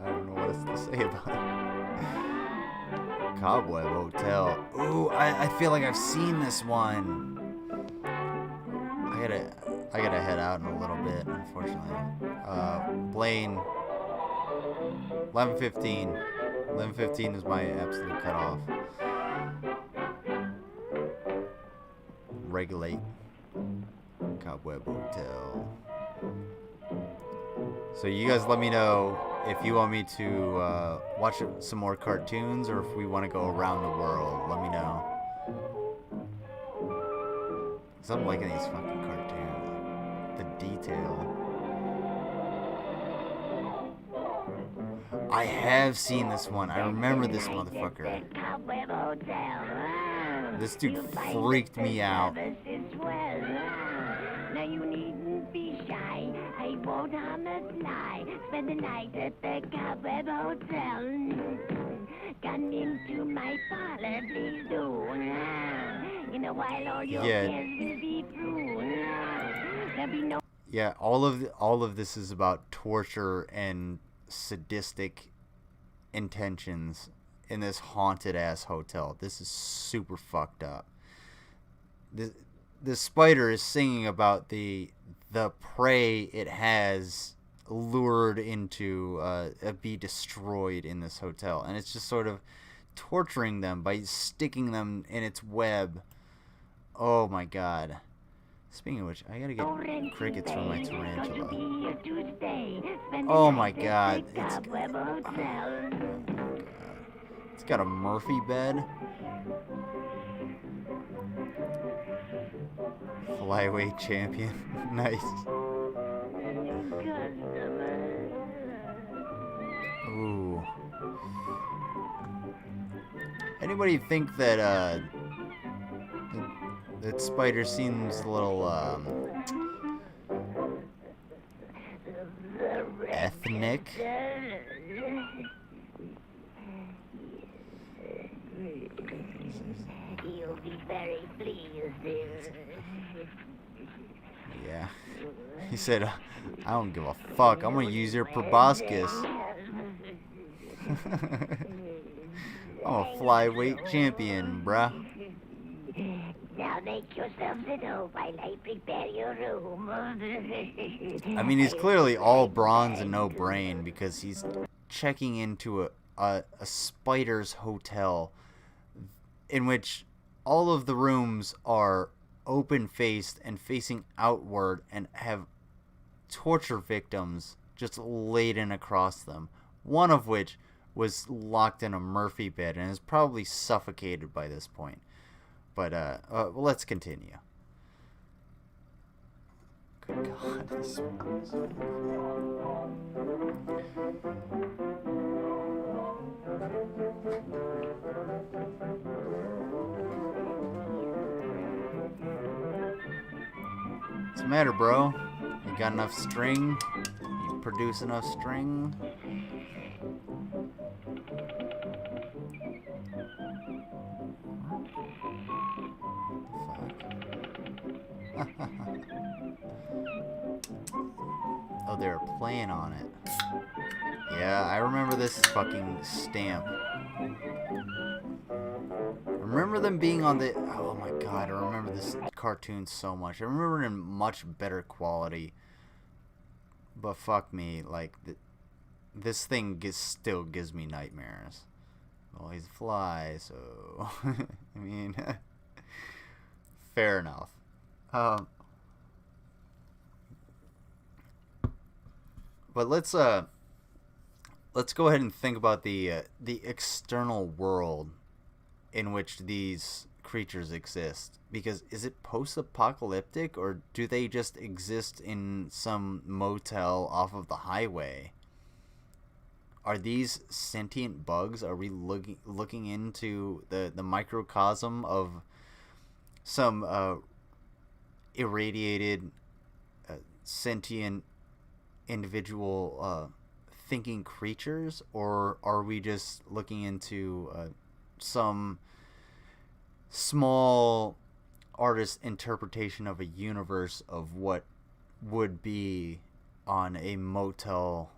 don't know what else to say about it. Cobweb Hotel. Ooh, I feel like I've seen this one. I gotta head out in a little bit, unfortunately. Blaine. 11:15. 11:15 is my absolute cutoff. Regulate. Cobweb Hotel. So you guys let me know if you want me to watch some more cartoons or if we want to go around the world. Let me know. Because I'm liking these fucking cartoons. The detail. I have seen this one. I remember this motherfucker. This dude freaked me out.
Now you needn't be shy. I won't harm a fly. Spend the night at the Cobweb Hotel. Come into my parlor, please do. In a while, all your cares will be through. There'll be no.
Yeah, all of this is about torture and sadistic intentions in this haunted ass hotel. This is super fucked up. The spider is singing about the prey it has lured into be destroyed in this hotel, and it's just sort of torturing them by sticking them in its web. Oh my god. Speaking of which, I gotta get crickets from my tarantula. Oh my god. It's got a Murphy bed. Flyweight champion. Nice. Ooh. Anybody think that that spider seems a little ethnic?
You'll be very pleased.
Yeah. He said, I don't give a fuck. I'm gonna use your proboscis. I'm a flyweight champion, bruh.
Now make yourselves at home while I prepare your room.
I mean, he's clearly all bronze and no brain because he's checking into a spider's hotel in which all of the rooms are open-faced and facing outward and have torture victims just laid in across them. One of which was locked in a Murphy bed and is probably suffocated by this point. But, well, let's continue. Good God, these movies. What's the matter, bro? You got enough string? You produce enough string? Oh, they were playing on it. Yeah, I remember this fucking stamp. I remember them being on the... Oh my god, I remember this cartoon so much. I remember it in much better quality. But fuck me, like, this thing still gives me nightmares. Well, he's a fly, so... I mean... fair enough. But let's go ahead and think about the external world in which these creatures exist. Because is it post-apocalyptic, or do they just exist in some motel off of the highway? Are these sentient bugs? Are we looking into the microcosm of some irradiated sentient individual thinking creatures, or are we just looking into some small artist interpretation of a universe of what would be on a motel,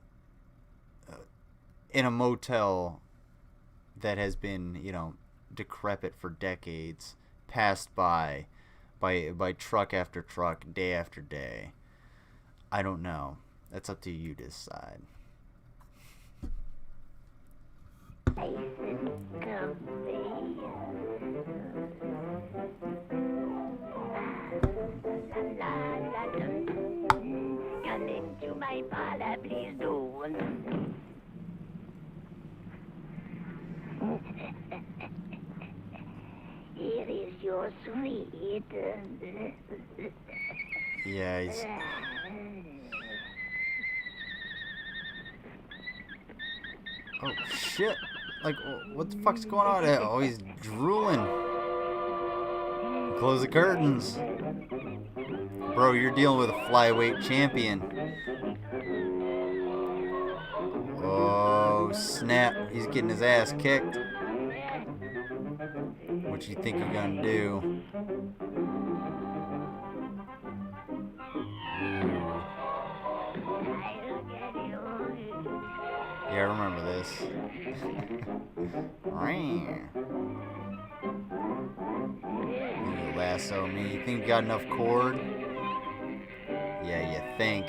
in a motel that has been, you know, decrepit for decades, passed by truck after truck, day after day? I don't know. That's up to you to decide.
Come into my parlor, please do. Here is your sweet.
Yeah, he's... Oh, shit. Like, what the fuck's going on? Oh, he's drooling. Close the curtains. Bro, you're dealing with a flyweight champion. Oh, snap. He's getting his ass kicked. What you think you're gonna do? Yeah, I remember this. You lasso me. You think you got enough cord? Yeah, you think.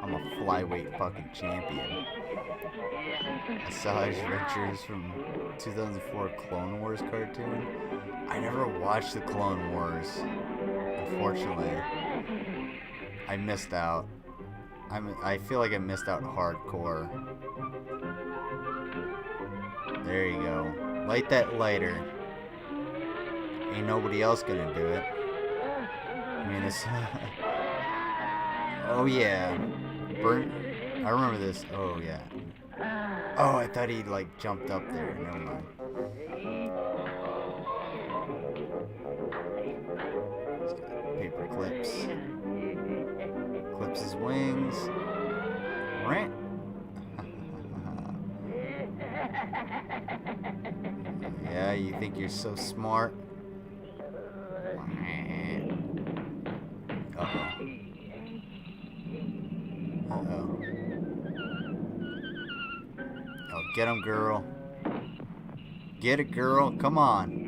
I'm a flyweight fucking champion. Asajj Adventures from 2004 Clone Wars cartoon. I never watched the Clone Wars. Unfortunately. I missed out. I feel like I missed out hardcore. There you go. Light that lighter. Ain't nobody else gonna do it. I mean, it's... Oh, yeah. Burn... I remember this. Oh, yeah. Oh, I thought he, like, jumped up there. Never mind. He's got paper clips. Clips his wings. Rant. Yeah, you think you're so smart? Uh-oh. Uh-oh. Oh, get him, girl. Get it, girl. Come on.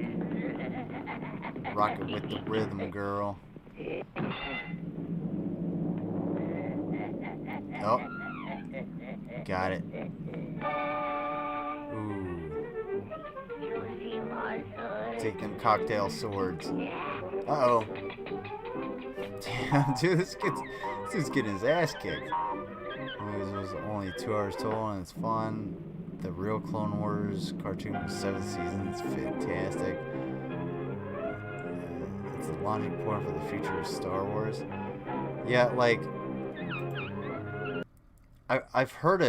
Rock it with the rhythm, girl. Oh. Got it. Ooh. Take them cocktail swords. Uh-oh. Damn, dude, this dude's getting his ass kicked. It was only 2 hours total, and it's fun. The real Clone Wars cartoon was 7 seasons. It's fantastic. It's a launching point for the future of Star Wars. Yeah, like... I've heard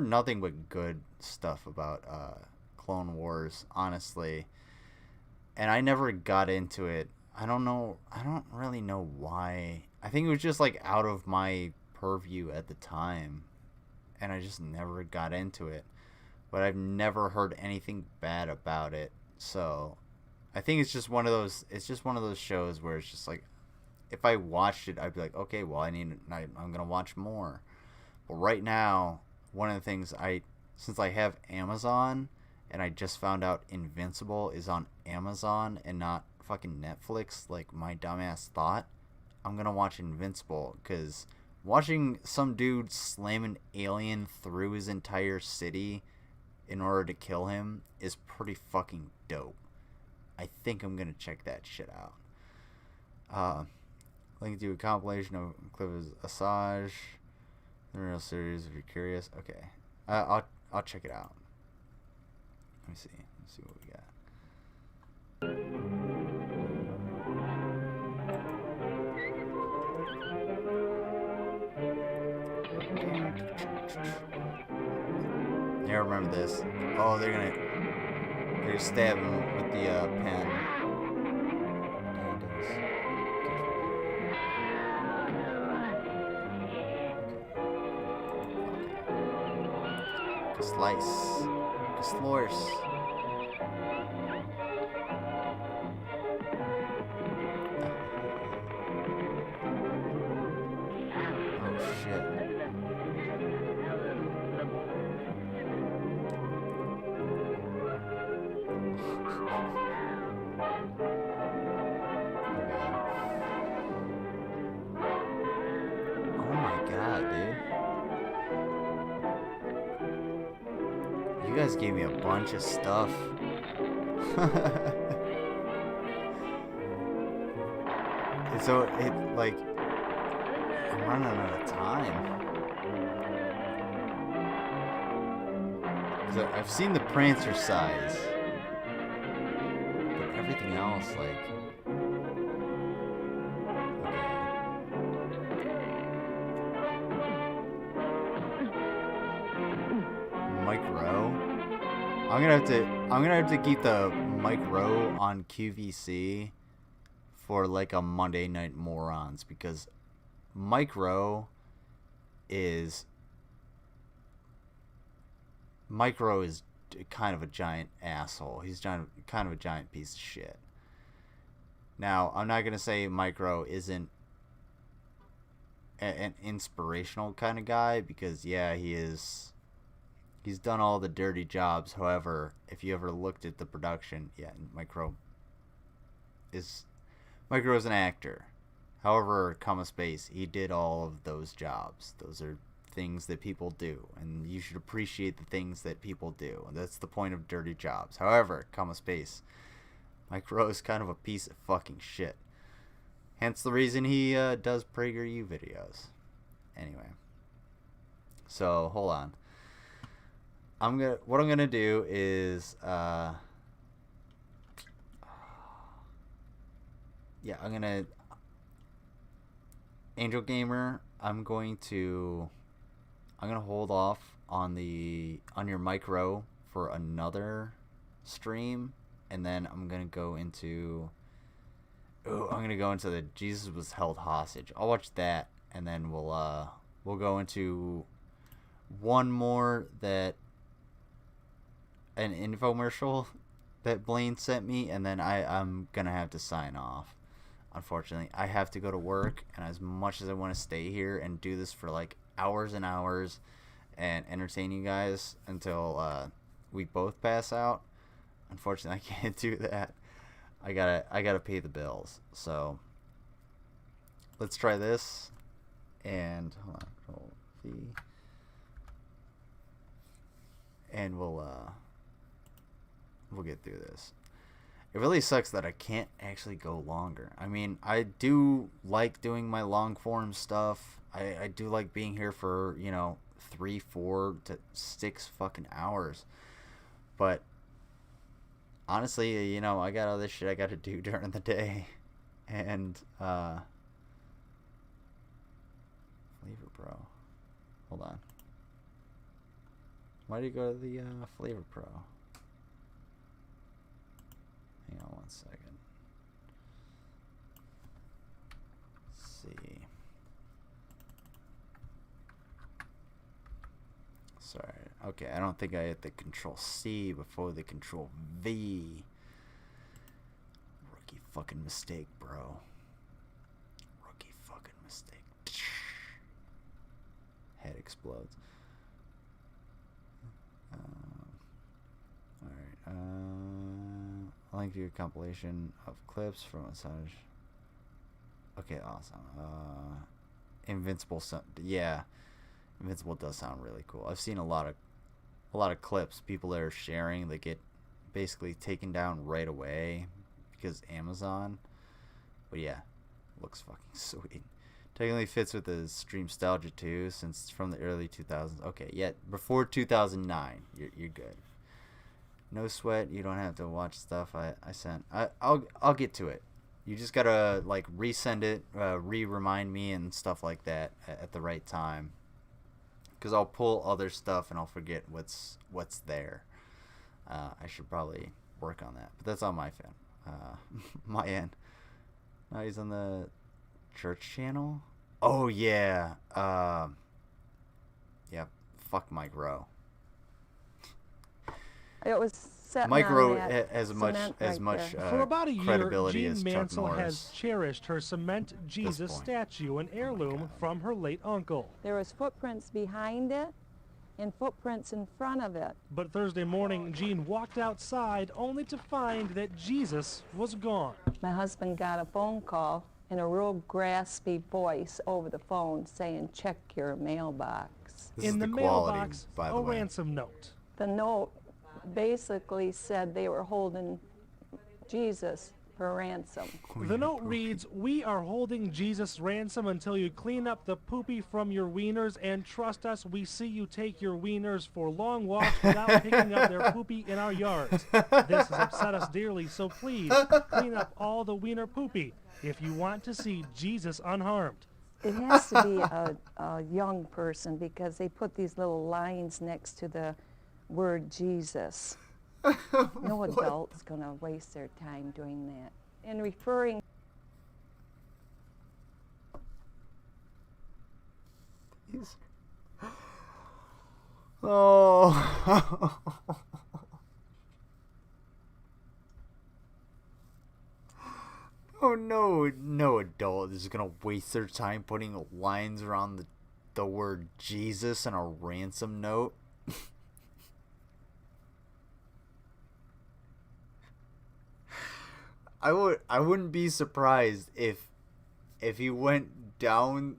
nothing but good stuff about Clone Wars, honestly, and I never got into it. I don't really know why. I think it was just like out of my purview at the time, and I just never got into it. But I've never heard anything bad about it, so I think it's just one of those. It's just one of those shows where it's just like, if I watched it, I'd be like, okay, well, I'm gonna watch more. But right now, one of the things since I have Amazon, and I just found out Invincible is on Amazon and not fucking Netflix like my dumbass thought, I'm gonna watch Invincible, because watching some dude slam an alien through his entire city in order to kill him is pretty fucking dope. I think I'm gonna check that shit out. Link to a compilation of clips of Asajj, the real series if you're curious. Okay, I'll check it out. Let me see. Let's see what we got. Yeah, I remember this. Oh, they're gonna stab him with the pen. Slice. Slurs. Oh shit. Oh my god, dude. You guys gave me a bunch of stuff. So it like I'm running out of time. So I've seen the Prancer size, but everything else like. Micro. I'm gonna have to keep the Micro on QVC for like a Monday Night Morons, because Micro is kind of a giant asshole. He's kind of a giant piece of shit. Now, I'm not gonna say Micro isn't an inspirational kind of guy, because yeah, he is. He's done all the dirty jobs. However, if you ever looked at the production, yeah, Micro is an actor. However, comma space, he did all of those jobs. Those are things that people do, and you should appreciate the things that people do. That's the point of dirty jobs. However, comma space, Micro is kind of a piece of fucking shit. Hence the reason he does PragerU videos. Anyway, so hold on. What I'm gonna do is yeah, I'm gonna Angel Gamer, I'm gonna hold off on your Micro for another stream, and then I'm gonna go into the Jesus Was Held Hostage. I'll watch that, and then we'll go into one more that an infomercial that Blaine sent me, and then I'm gonna have to sign off. Unfortunately, I have to go to work, and as much as I want to stay here and do this for like hours and hours and entertain you guys until we both pass out, unfortunately I can't do that. I gotta pay the bills. So let's try this, and hold on, Control V, and we'll get through this. It really sucks that I can't actually go longer. I mean, I do like doing my long form stuff. I do like being here for, 3, 4 to 6 fucking hours. But honestly, I got all this shit I got to do during the day. And Flavor Pro. Hold on. Why do you go to the Flavor Pro? Hang on 1 second. Let's see. Sorry. Okay, I don't think I hit the Control C before the Control V. Rookie fucking mistake, bro. Rookie fucking mistake. Head explodes. Alright. link to a compilation of clips from massage. Okay, awesome. Invincible. Yeah, Invincible does sound really cool. I've seen a lot of clips. People that are sharing, they get basically taken down right away because Amazon. But yeah, looks fucking sweet. Technically fits with the Streamstalgia too, since it's from the early 2000s. Okay, yeah, before 2009, you're good. No sweat. You don't have to watch stuff I sent. I'll get to it. You just gotta like resend it, remind me and stuff like that at the right time. Cause I'll pull other stuff and I'll forget what's there. I should probably work on that, but that's on my my end. Now he's on the church channel. Oh yeah. Yeah. Fuck Mike Rowe.
It was set
Mike Rowe
has
as much
For about a year,
credibility
Jean
as Chuck
Mansell
Norris.
has cherished her cement Jesus statue, an heirloom from her late uncle.
There was footprints behind it and footprints in front of it.
But Thursday morning, Jean walked outside only to find that Jesus was gone.
My husband got a phone call in a real graspy voice over the phone saying, check your mailbox.
In the mailbox, a ransom note.
The note basically said they were holding Jesus for ransom.
The note reads, "We are holding Jesus ransom until you clean up the poopy from your wieners, and trust us, we see you take your wieners for long walks without picking up their poopy in our yards. This has upset us dearly, so please clean up all the wiener poopy if you want to see Jesus unharmed."
It has to be a young person because they put these little lines next to the word Jesus. No adult's going to waste their time doing that. And referring...
Oh. Oh no, no adult is going to waste their time putting lines around the word Jesus in a ransom note. I wouldn't be surprised if he went down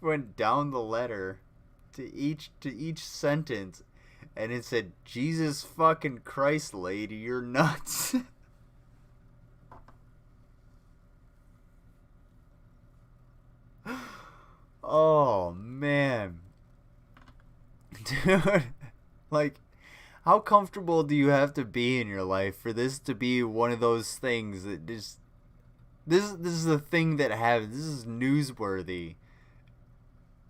went down the letter to each sentence and it said, Jesus fucking Christ, lady, you're nuts. Oh man. Dude, like, how comfortable do you have to be in your life for this to be one of those things that just... This is the thing that happens. This is newsworthy.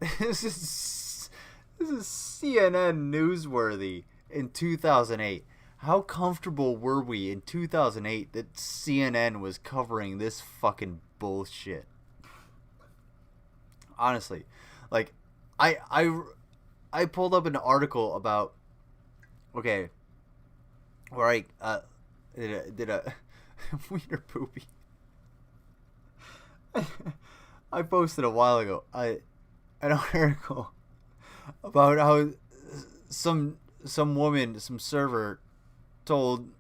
This is CNN newsworthy in 2008. How comfortable were we in 2008 that CNN was covering this fucking bullshit? Honestly, like, I pulled up an article about... Okay, where I did a wiener poopy. I posted a while ago an article about how some woman, some server, told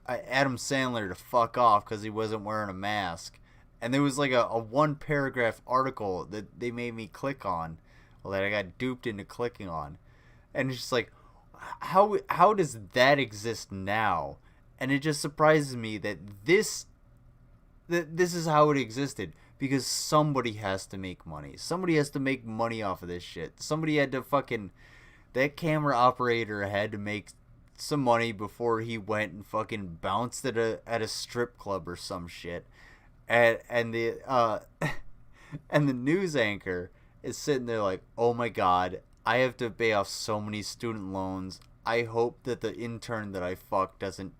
Adam Sandler to fuck off because he wasn't wearing a mask, and there was like a one paragraph article that they made me click on, well, that I got duped into clicking on, and it's just like, how does that exist now? And it just surprises me that this is how it existed, because somebody has to make money. Somebody has to make money off of this shit. Somebody had to that camera operator had to make some money before he went and fucking bounced at a strip club or some shit. And the news anchor is sitting there like, oh my god, I have to pay off so many student loans. I hope that the intern that I fucked doesn't,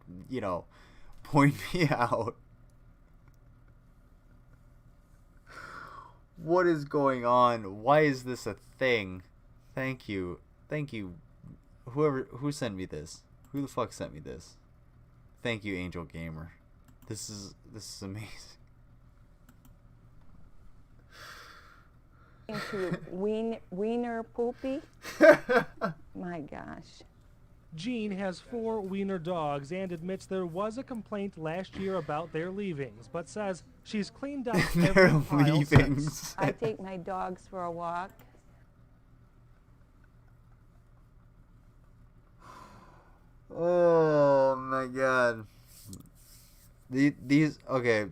point me out. What is going on? Why is this a thing? Thank you. Who sent me this? Who the fuck sent me this? Thank you, Angel Gamer. This is amazing.
To wiener poopy. My gosh.
Jean has 4 wiener dogs and admits there was a complaint last year about their leavings, but says she's cleaned up every pile since.
I take my dogs for a walk.
Oh my god. These okay.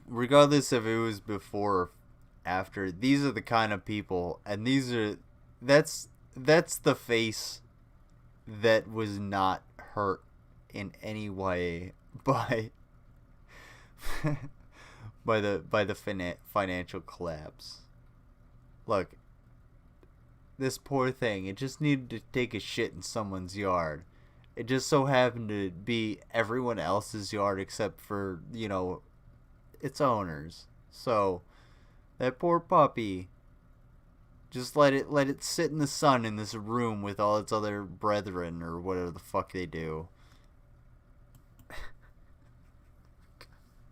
Regardless if it was before or after, these are the kind of people, and that's the face that was not hurt in any way by the financial collapse. Look, this poor thing, it just needed to take a shit in someone's yard. It just so happened to be everyone else's yard except for, its owners. So that poor puppy, just let it sit in the sun in this room with all its other brethren or whatever the fuck they do.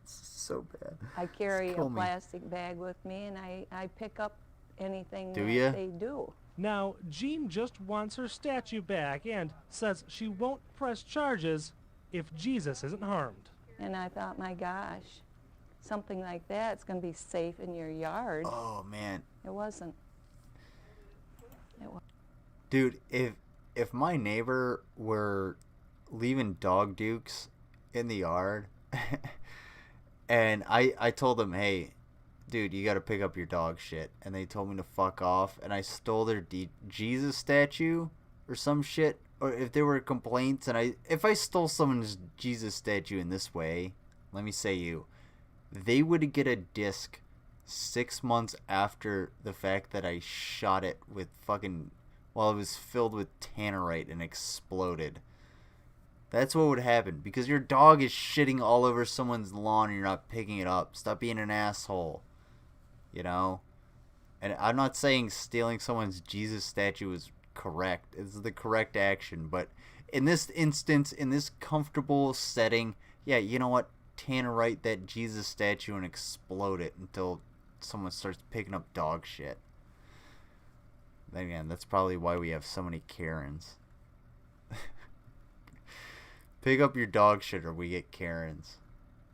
It's so bad.
I carry
Kill
a
me.
plastic bag with me, and I pick up anything
Do
that
ya?
they do.
Now, Jean just wants her statue back and says she won't press charges if Jesus isn't harmed.
And I thought, my gosh, something like that's going to be safe in your yard.
Oh man.
It wasn't.
Dude, if my neighbor were leaving dog dukes in the yard and I told them, hey, dude, you gotta pick up your dog shit, and they told me to fuck off, and I stole their Jesus statue or some shit, or if there were complaints, and if I stole someone's Jesus statue in this way, let me say they would get a disc 6 months after the fact that I shot it with fucking, while it was filled with tannerite and exploded. That's what would happen, because your dog is shitting all over someone's lawn and you're not picking it up. Stop being an asshole. And I'm not saying stealing someone's Jesus statue is correct. It's the correct action. But in this instance, in this comfortable setting, yeah, you know what? Tannerite that Jesus statue and explode it until someone starts picking up dog shit. Then again, that's probably why we have so many Karens. Pick up your dog shit or we get Karens.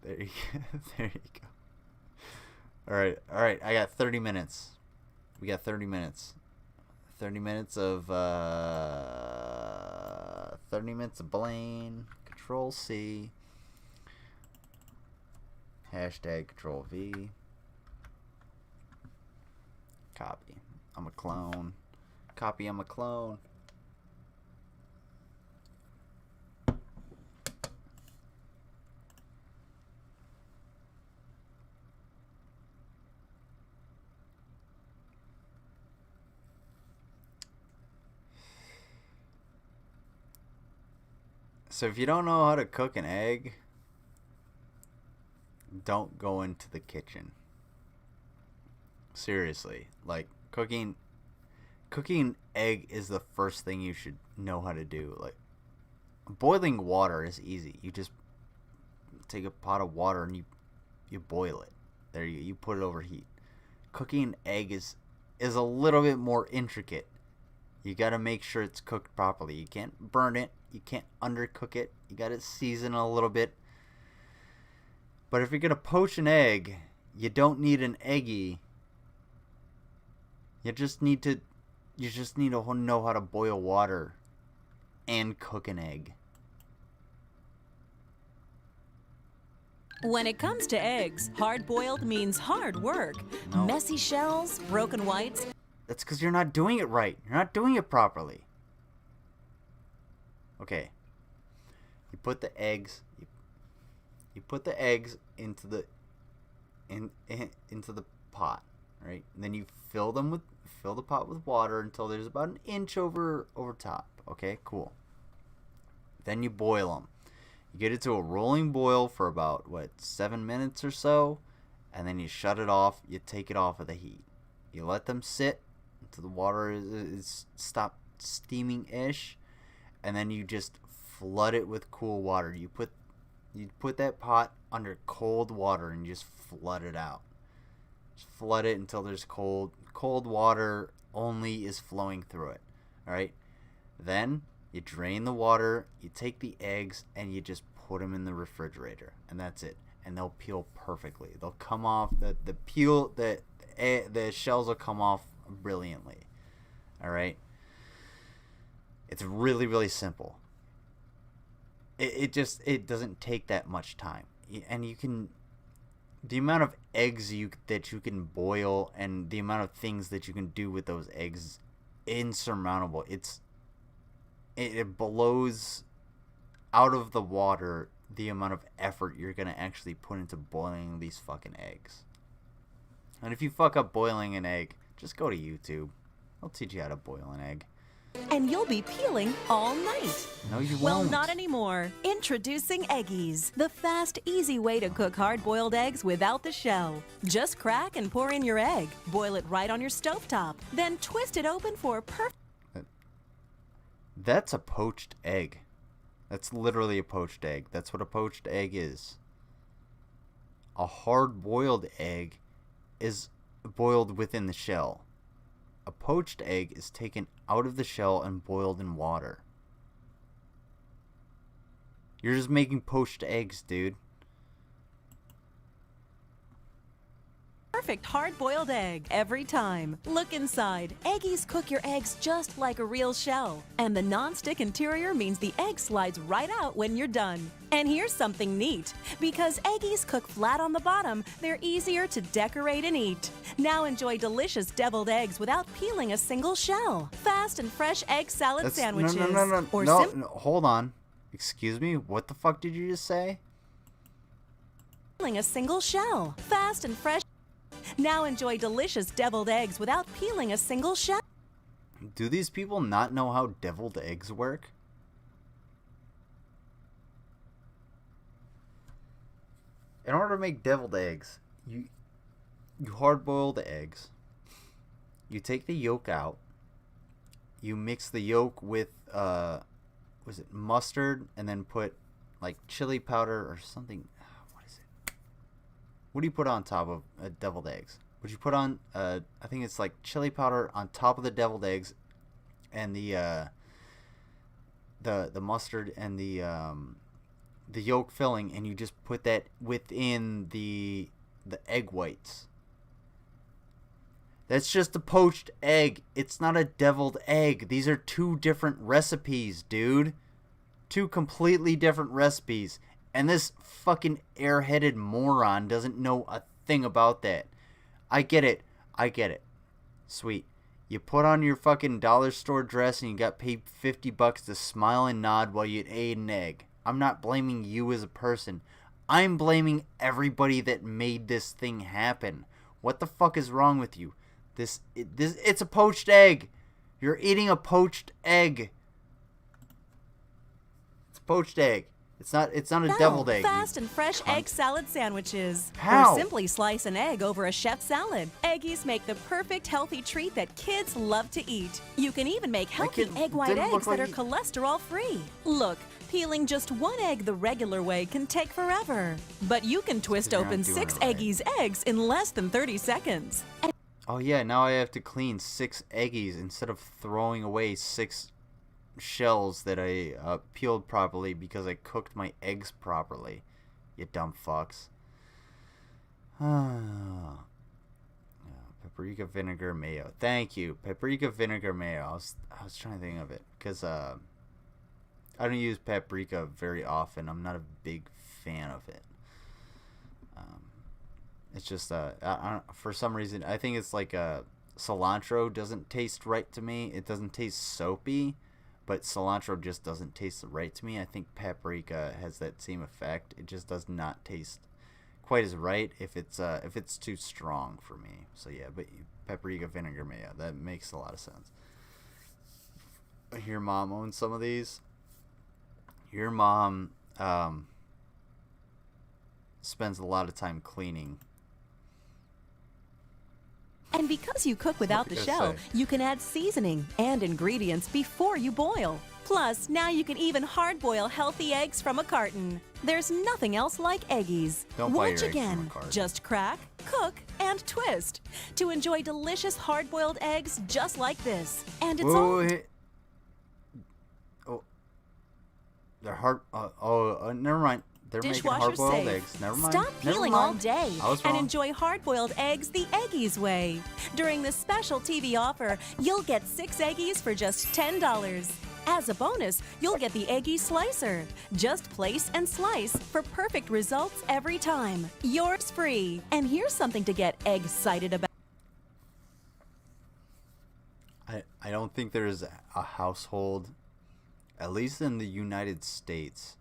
There you go. Alright, I got 30 minutes. We got 30 minutes. 30 minutes of, 30 minutes of Blaine. Control C. Hashtag Control V. Copy. I'm a clone. Copy, I'm a clone. So if you don't know how to cook an egg, don't go into the kitchen. Seriously, like cooking egg is the first thing you should know how to do. Like boiling water is easy. You just take a pot of water and you boil it. There you put it over heat. Cooking an egg is a little bit more intricate. You got to make sure it's cooked properly. You can't burn it. You can't undercook it. You got to season a little bit. But if you're going to poach an egg, you don't need an eggie. You just need to know how to boil water and cook an egg.
When it comes to eggs, hard-boiled means hard work.
No.
Messy shells, broken whites.
That's because you're not doing it right. You're not doing it properly. Okay. You put the eggs. You put the eggs into the into the pot, right? And then you fill the pot with water until there's about an inch over top. Okay, cool. Then you boil them. You get it to a rolling boil for about 7 minutes or so, and then you shut it off. You take it off of the heat. You let them sit until the water is stopped steaming-ish, and then you just flood it with cool water. You put that pot under cold water and you just flood it out. Just flood it until there's cold water only is flowing through it. All right. Then You drain the water, you take the eggs, and you just put them in the refrigerator, and that's it. And they'll peel perfectly. They'll come off, the shells will come off brilliantly. Alright? It's really, really simple. It doesn't take that much time. And you can, the amount of eggs that you can boil and the amount of things that you can do with those eggs is insurmountable. It blows out of the water the amount of effort you're going to actually put into boiling these fucking eggs. And if you fuck up boiling an egg, just go to YouTube. I'll teach you how to boil an egg.
And you'll be peeling all night.
No, you won't.
Well, not anymore. Introducing Eggies, the fast, easy way to cook hard-boiled eggs without the shell. Just crack and pour in your egg. Boil it right on your stovetop. Then twist it open for a perfect...
That's a poached egg. That's literally a poached egg. That's what a poached egg is. A hard-boiled egg is boiled within the shell. A poached egg is taken out of the shell and boiled in water. You're just making poached eggs, dude.
Perfect hard-boiled egg every time. Look inside. Eggies cook your eggs just like a real shell. And the non-stick interior means the egg slides right out when you're done. And here's something neat. Because Eggies cook flat on the bottom, they're easier to decorate and eat. Now enjoy delicious deviled eggs without peeling a single shell. Fast and fresh egg salad sandwiches.
No, hold on. Excuse me? What the fuck did you just say?
Peeling a single shell. Fast and fresh. Now enjoy delicious deviled eggs without peeling a single shell.
Do these people not know how deviled eggs work? In order to make deviled eggs, you hard-boil the eggs. You take the yolk out. You mix the yolk with mustard, and then put like chili powder or something. What do you put on top of deviled eggs? Would you put on, I think it's like chili powder on top of the deviled eggs, and the mustard and the yolk filling, and you just put that within the egg whites. That's just a poached egg. It's not a deviled egg. These are two different recipes, dude. Two completely different recipes. And this fucking airheaded moron doesn't know a thing about that. I get it. Sweet. You put on your fucking dollar store dress and you got paid $50 to smile and nod while you ate an egg. I'm not blaming you as a person. I'm blaming everybody that made this thing happen. What the fuck is wrong with you? It's a poached egg. You're eating a poached egg. It's a poached egg. It's not a deviled egg.
Fast and fresh egg salad sandwiches.
How?
Or simply slice an egg over a chef salad. Eggies make the perfect healthy treat that kids love to eat. You can even make healthy egg white eggs that are cholesterol free. Look, peeling just one egg the regular way can take forever. But you can twist open 6 Eggies eggs in less than 30 seconds.
Oh yeah, now I have to clean 6 Eggies instead of throwing away 6 shells that I peeled properly because I cooked my eggs properly. You dumb fucks. Paprika vinegar mayo. Thank you. Paprika vinegar mayo. I was trying to think of it because I don't use paprika very often. I'm not a big fan of it. It's just for some reason I think it's like cilantro doesn't taste right to me. It doesn't taste soapy. But cilantro just doesn't taste right to me. I think paprika has that same effect. It just does not taste quite as right if it's too strong for me. So yeah, but paprika vinegar mayo, that makes a lot of sense. Your mom owns some of these. Your mom spends a lot of time cleaning.
And because you cook without the shell, you can add seasoning and ingredients before you boil. Plus, now you can even hard-boil healthy eggs from a carton. There's nothing else like Eggies.
Don't buy your
Once
eggs from
again,
a carton.
just crack, cook, and twist to enjoy delicious hard-boiled eggs just like this. And it's all...
They're hard. Never mind. They're making
Dishwasher
hard-boiled
safe.
eggs. Never mind.
Stop
Never
peeling
mind.
all day
I was
and
wrong.
enjoy hard-boiled eggs the Eggies way. During this special TV offer, you'll get 6 Eggies for just $10. As a bonus, you'll get the Eggie Slicer. Just place and slice for perfect results every time. Yours free. And here's something to get egg-cited about.
I don't think there's a household, at least in the United States,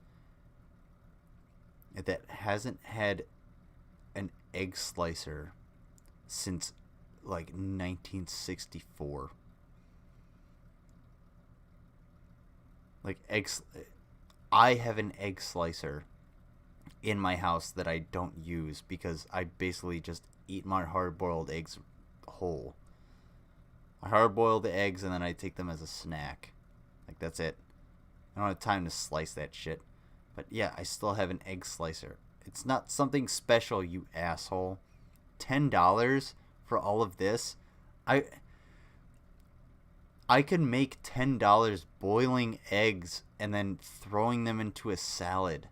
that hasn't had an egg slicer since like 1964. Like I have an egg slicer in my house that I don't use because I basically just eat my hard-boiled eggs whole. I hard-boil the eggs and then I take them as a snack. Like, that's it. I don't have time to slice that shit. But yeah, I still have an egg slicer. It's not something special, you asshole. $10 for all of this? I could make $10 boiling eggs and then throwing them into a salad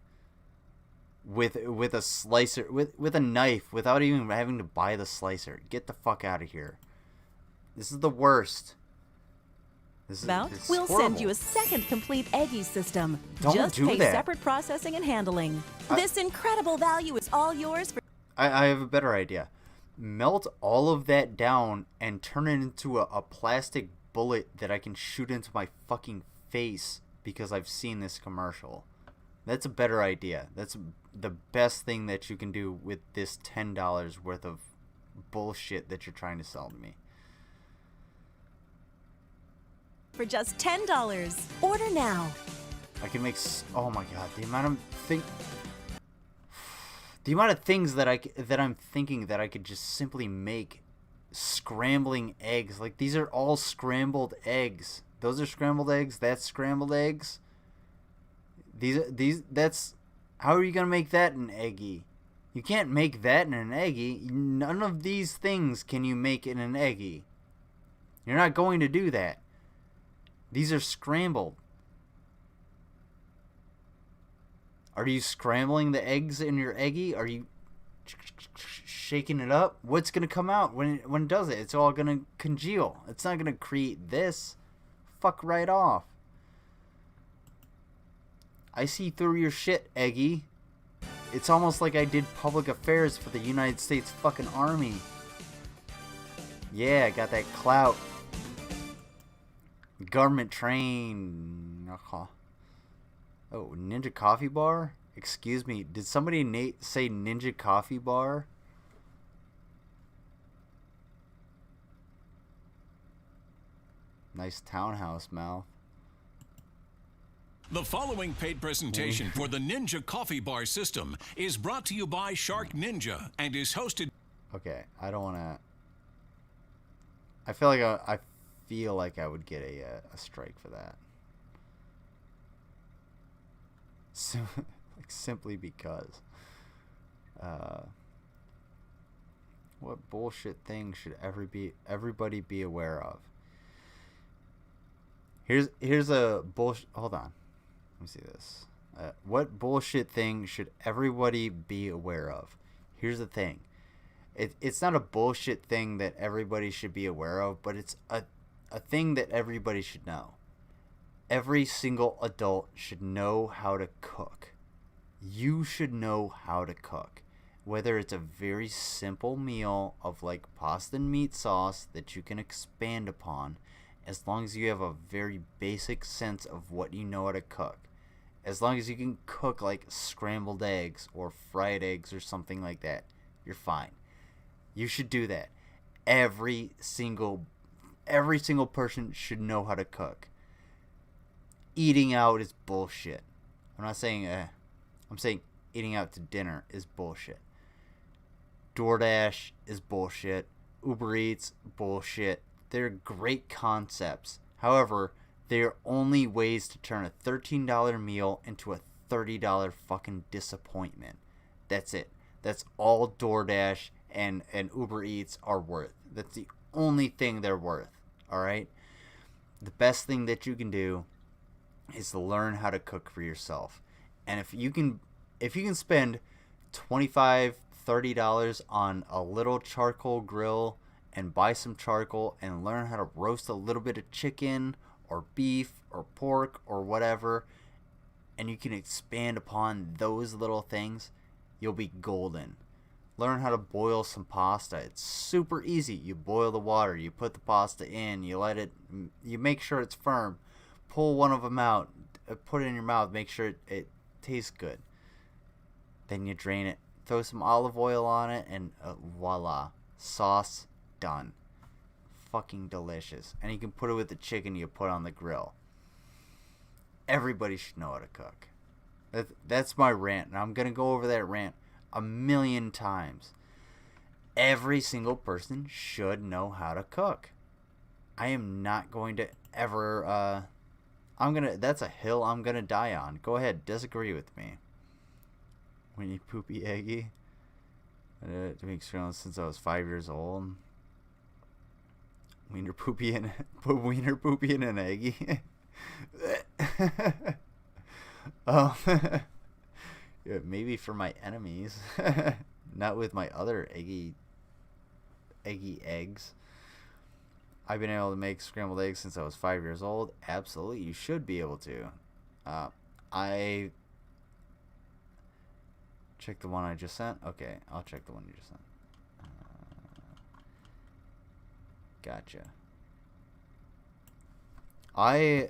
with a slicer, with a knife, without even having to buy the slicer. Get the fuck out of here. This is the worst.
We'll send you a second complete Eggie system.
Don't
Just
do
pay
that.
separate processing and handling. This incredible value is all yours for...
I have a better idea. Melt all of that down and turn it into a plastic bullet that I can shoot into my fucking face because I've seen this commercial. That's a better idea. That's the best thing that you can do with this $10 worth of bullshit that you're trying to sell to me.
For just $10. Order now.
I can make... Oh my god, the amount of things that I'm thinking that I could just simply make. Scrambling eggs. Like, these are all scrambled eggs. Those are scrambled eggs. That's scrambled eggs. That's... How are you gonna make that an eggie? You can't make that in an eggie. None of these things can you make in an eggie. You're not going to do that. These are scrambled. Are you scrambling the eggs in your eggie? Are you shaking it up? What's gonna come out when it does it? It's all gonna congeal. It's not gonna create this. Fuck right off. I see through your shit, Eggie. It's almost like I did public affairs for the United States fucking Army. Yeah, I got that clout. Government train. Oh, Ninja Coffee Bar? Excuse me, did somebody say Ninja Coffee Bar? Nice townhouse mouth.
The following paid presentation for the Ninja Coffee Bar system is brought to you by Shark Ninja and is hosted...
Okay, I don't want to... I feel like I would get a strike for that. Simply because. What bullshit thing should everybody be aware of? Here's a bullshit. Hold on, let me see this. What bullshit thing should everybody be aware of? Here's the thing. It's not a bullshit thing that everybody should be aware of, but it's a thing that everybody should know. Every single adult should know how to cook. You should know how to cook. Whether it's a very simple meal of like pasta and meat sauce that you can expand upon, as long as you have a very basic sense of what you know how to cook. As long as you can cook like scrambled eggs or fried eggs or something like that, you're fine. You should do that. Every single person should know how to cook. Eating out is bullshit. I'm not saying I'm saying eating out to dinner is bullshit. DoorDash is bullshit. Uber Eats, bullshit. They're great concepts. However, they are only ways to turn a $13 meal into a $30 fucking disappointment. That's it. That's all DoorDash and Uber Eats are worth. That's the only thing they're worth. Alright? The best thing that you can do is to learn how to cook for yourself. And if you can spend $25-$30 on a little charcoal grill and buy some charcoal and learn how to roast a little bit of chicken or beef or pork or whatever, and you can expand upon those little things, you'll be golden. Learn how to boil some pasta. It's super easy. You boil the water, you put the pasta in, you make sure it's firm, pull one of them out, put it in your mouth, make sure it tastes good. Then you drain it, throw some olive oil on it, and voila, sauce done. Fucking delicious. And you can put it with the chicken you put on the grill. Everybody should know how to cook. That's my rant, and I'm gonna go over that rant a million times. Every single person should know how to cook. I am not going to ever that's a hill I'm gonna die on. Go ahead, disagree with me. When you poopy eggy, to make sure since I was 5 years old. Wiener poopy in an eggy. Oh, yeah, maybe for my enemies, not with my other eggy eggs. I've been able to make scrambled eggs since I was 5 years old. Absolutely, you should be able to. I check the one I just sent. Okay, I'll check the one you just sent. Gotcha. I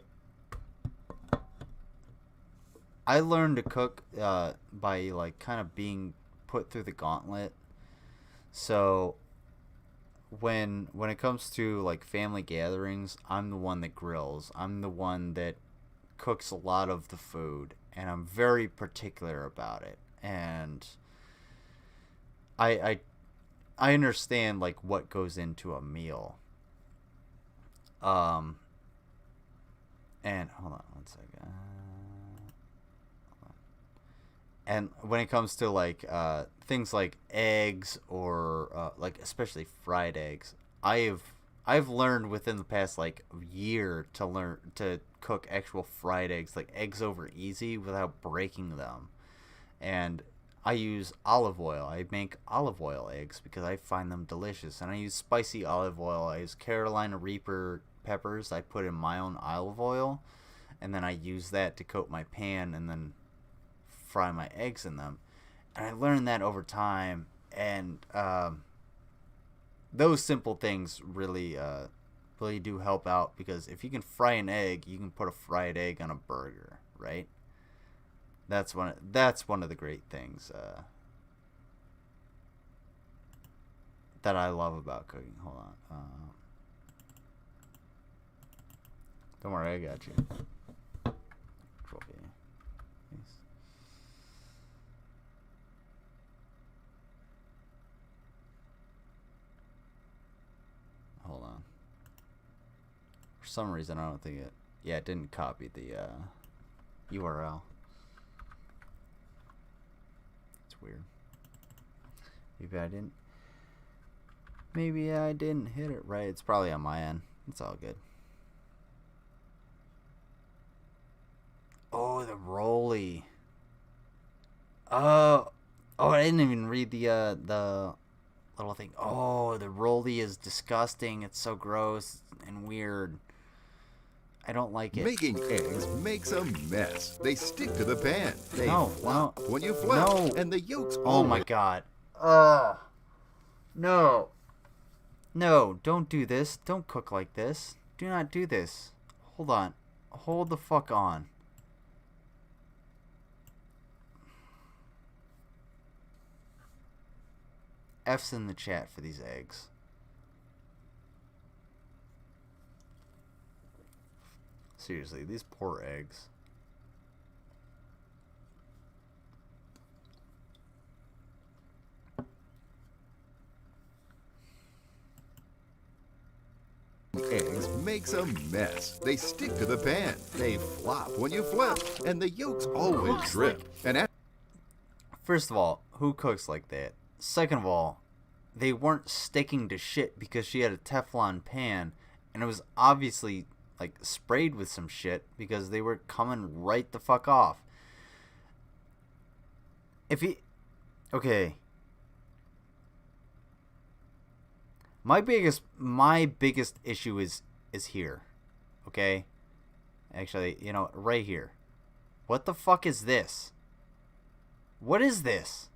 learned to cook by like kind of being put through the gauntlet. So when it comes to like family gatherings, I'm the one that grills. I'm the one that cooks a lot of the food, and I'm very particular about it. And I understand like what goes into a meal. And hold on one second. And when it comes to like things like eggs or like especially fried eggs, I've learned within the past like year to learn to cook actual fried eggs, like eggs over easy without breaking them. And I use olive oil. I make olive oil eggs because I find them delicious. And I use spicy olive oil. I use Carolina Reaper peppers. I put in my own olive oil, and then I use that to coat my pan and then fry my eggs in them. And I learned that over time, and those simple things really do help out, because if you can fry an egg, you can put a fried egg on a burger, right? That's one of the great things that I love about cooking. Hold on. Don't worry, I got you. Control V. Nice. Hold on. For some reason, I don't think it... Yeah, it didn't copy the URL. It's weird. Maybe I didn't hit it right. It's probably on my end. It's all good. Oh, the rolly. Oh, I didn't even read the little thing. Oh, the rolly is disgusting. It's so gross and weird. I don't like it.
Making eggs makes a mess. They stick to the pan. They
flop
when you flip, and the yolks.
Oh my god. No. No, don't do this. Don't cook like this. Do not do this. Hold on. Hold the fuck on. F's in the chat for these eggs. Seriously, these poor eggs.
Eggs makes a mess. They stick to the pan. They flop when you flip, and the yolks always drip.
First of all, who cooks like that? Second of all, they weren't sticking to shit because she had a Teflon pan, and it was obviously like sprayed with some shit because they were coming right the fuck off. Okay. My biggest issue is here. Okay? Actually, you know, right here. What the fuck is this? What is this?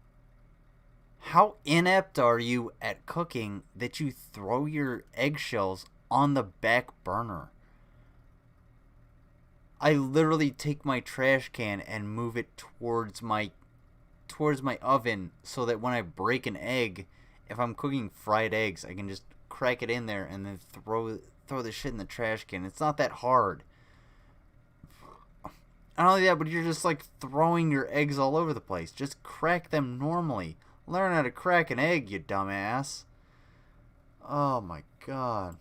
How inept are you at cooking that you throw your eggshells on the back burner? I literally take my trash can and move it towards my oven so that when I break an egg, if I'm cooking fried eggs, I can just crack it in there and then throw the shit in the trash can. It's not that hard. Not only that, but you're just like throwing your eggs all over the place. Just crack them normally. Learn how to crack an egg, you dumbass. Oh my god.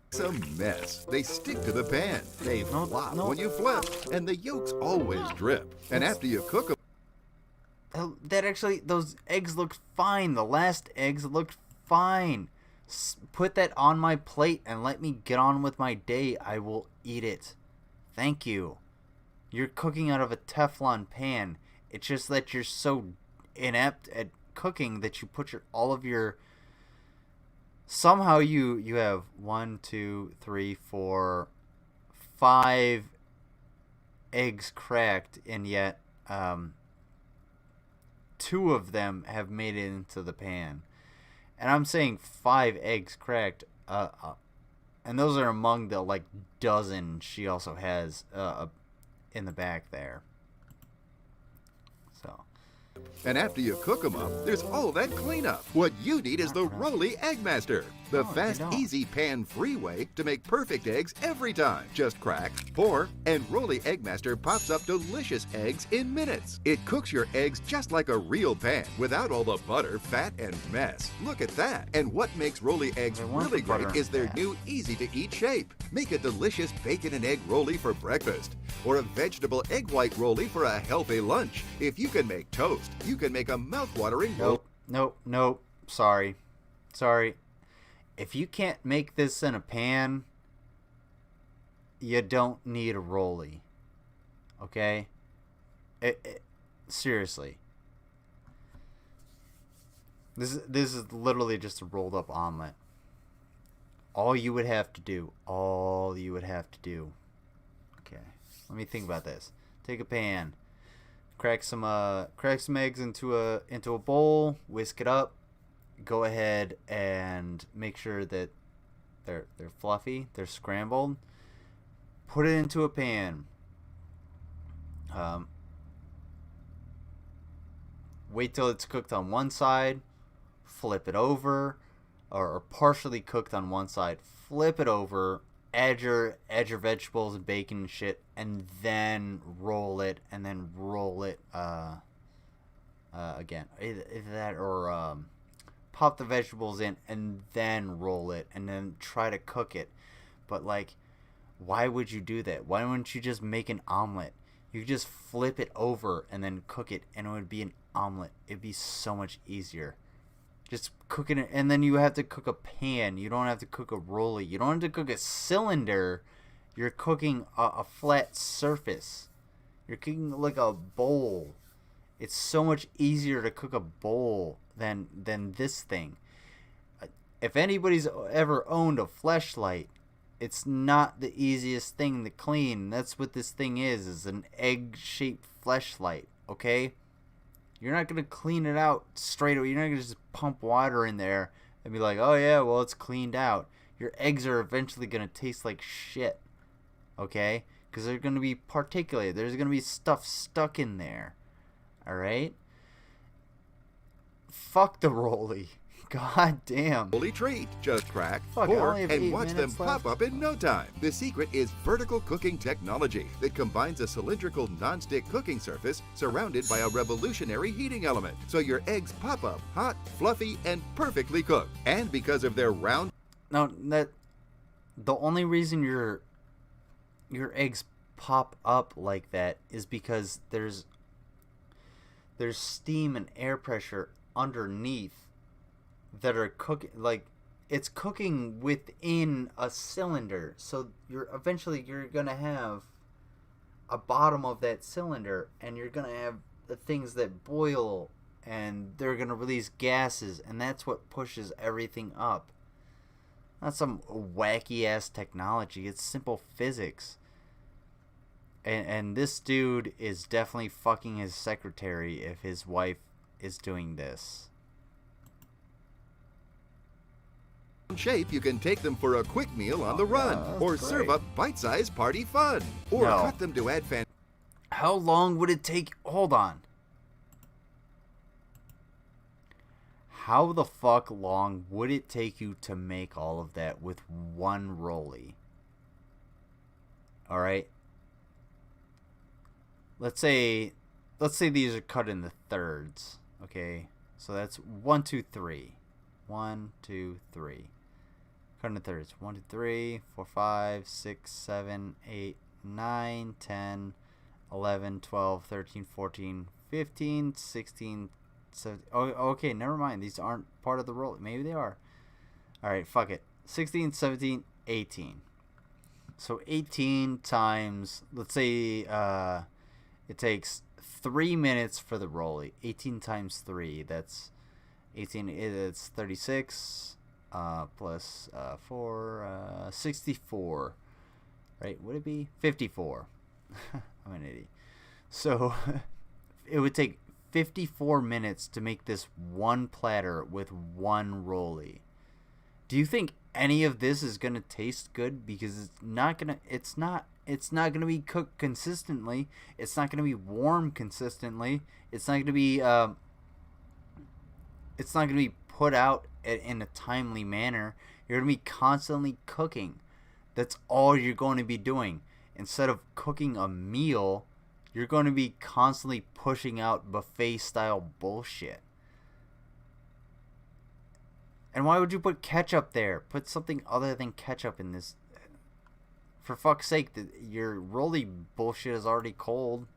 It's a mess. They stick to the pan. They flop when you flip, and the yolks always drip. And after you cook them,
those eggs look fine. The last eggs looked fine. Put that on my plate and let me get on with my day. I will eat it. Thank you. You're cooking out of a Teflon pan. It's just that you're so inept at cooking that you put somehow you have 1, 2, 3, 4, 5 eggs cracked, and yet 2 of them have made it into the pan. And I'm saying 5 eggs cracked, and those are among the like dozen she also has in the back there. So.
and after you cook them up, there's all that cleanup. What you need is the Rolly Egg Master, the fast, easy, pan-free way to make perfect eggs every time. Just crack, pour, and Rolly Egg Master pops up delicious eggs in minutes. It cooks your eggs just like a real pan, without all the butter, fat, and mess. Look at that. And what makes Rolly eggs really great is their new easy-to-eat shape. Make a delicious bacon and egg Rolly for breakfast, or a vegetable egg white Rolly for a healthy lunch. If you can make toast, you can make a mouth-watering
Nope. Sorry. If you can't make this in a pan, you don't need a Rolly. Okay? Seriously. This is literally just a rolled up omelet. All you would have to do. Okay. Let me think about this. Take a pan. Crack some eggs into a bowl, whisk it up. Go ahead and make sure that they're fluffy, they're scrambled. Put it into a pan. Wait till it's cooked on one side, flip it over, or partially cooked on one side, flip it over, add your vegetables and bacon and shit, and then roll it, again. Either that or pop the vegetables in and then roll it and then try to cook it. But like, why would you do that? Why wouldn't you just make an omelet? You could just flip it over and then cook it, and it would be an omelet. It'd be so much easier. Just cooking it, and then you have to cook a pan. You don't have to cook a rolly. You don't have to cook a cylinder. You're cooking a flat surface. You're cooking like a bowl. It's so much easier to cook a bowl than this thing. If anybody's ever owned a fleshlight, it's not the easiest thing to clean. That's what this thing is an egg-shaped fleshlight, okay? You're not going to clean it out straight away. You're not going to just pump water in there and be like, oh yeah, well, it's cleaned out. Your eggs are eventually going to taste like shit, okay? Because they're going to be particulated. There's going to be stuff stuck in there, alright? Fuck the rolly. God damn.
Rolly treat. Just crack,
Fuck,
pour,
I only have
and
8
watch them
minutes
pop up in no time. The secret is vertical cooking technology that combines a cylindrical non-stick cooking surface surrounded by a revolutionary heating element. So your eggs pop up hot, fluffy, and perfectly cooked. And because of their round...
No, the only reason your eggs pop up like that is because there's steam and air pressure underneath that are cooking. Like, it's cooking within a cylinder. So you're going to have a bottom of that cylinder, and you're going to have the things that boil, and they're going to release gases, and that's what pushes everything up. Not some wacky ass technology. It's simple physics. And this dude is definitely fucking his secretary if his wife is doing this.
Shape, you can take them for a quick meal on the run, or serve up bite-sized party fun, or cut them to add fan.
How long would it take? Hold on. How the fuck long would it take you to make all of that with one rollie? All right. Let's say these are cut into thirds. Okay, so that's 1, 2, 3. 1, 2, 3. Cut into thirds. 1, 2, 3, 4, 5, 6, 7, 8, 9, 10, 11, 12, 13, 14, 15, 16, 17. Oh, okay, never mind. These aren't part of the roll. Maybe they are. Alright, fuck it. 16, 17, 18. So 18 times, let's say it takes 3 minutes for the rollie. 18 times 3, that's 18, it's 36, plus 4, 64. Right, would it be? 54. I'm an idiot. So, it would take 54 minutes to make this one platter with one rollie. Do you think any of this is gonna taste good? Because it's not gonna be cooked consistently. It's not gonna be warm consistently. It's not gonna be put out in a timely manner. You're gonna be constantly cooking. That's all you're going to be doing. Instead of cooking a meal, you're going to be constantly pushing out buffet style bullshit. And why would you put ketchup there? Put something other than ketchup in this. For fuck's sake, your rollie bullshit is already cold.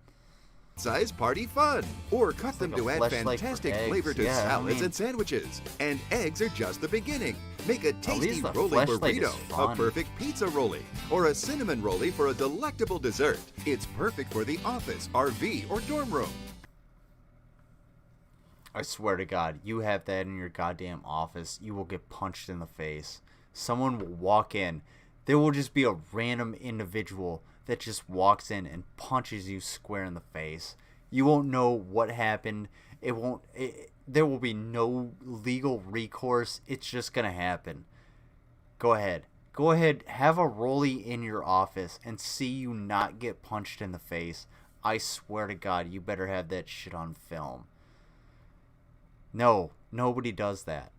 Size party fun, or cut them to add fantastic flavor to salads and sandwiches. And eggs are just the beginning. Make a tasty rollie burrito, a perfect pizza rollie, or a cinnamon rollie for a delectable dessert. It's perfect for the office, RV, or dorm room.
I swear to God, you have that in your goddamn office, you will get punched in the face. Someone will walk in. There will just be a random individual that just walks in and punches you square in the face. You won't know what happened. There will be no legal recourse. It's just gonna happen. Go ahead, have a rollie in your office and see you not get punched in the face. I swear to God, you better have that shit on film. No, nobody does that.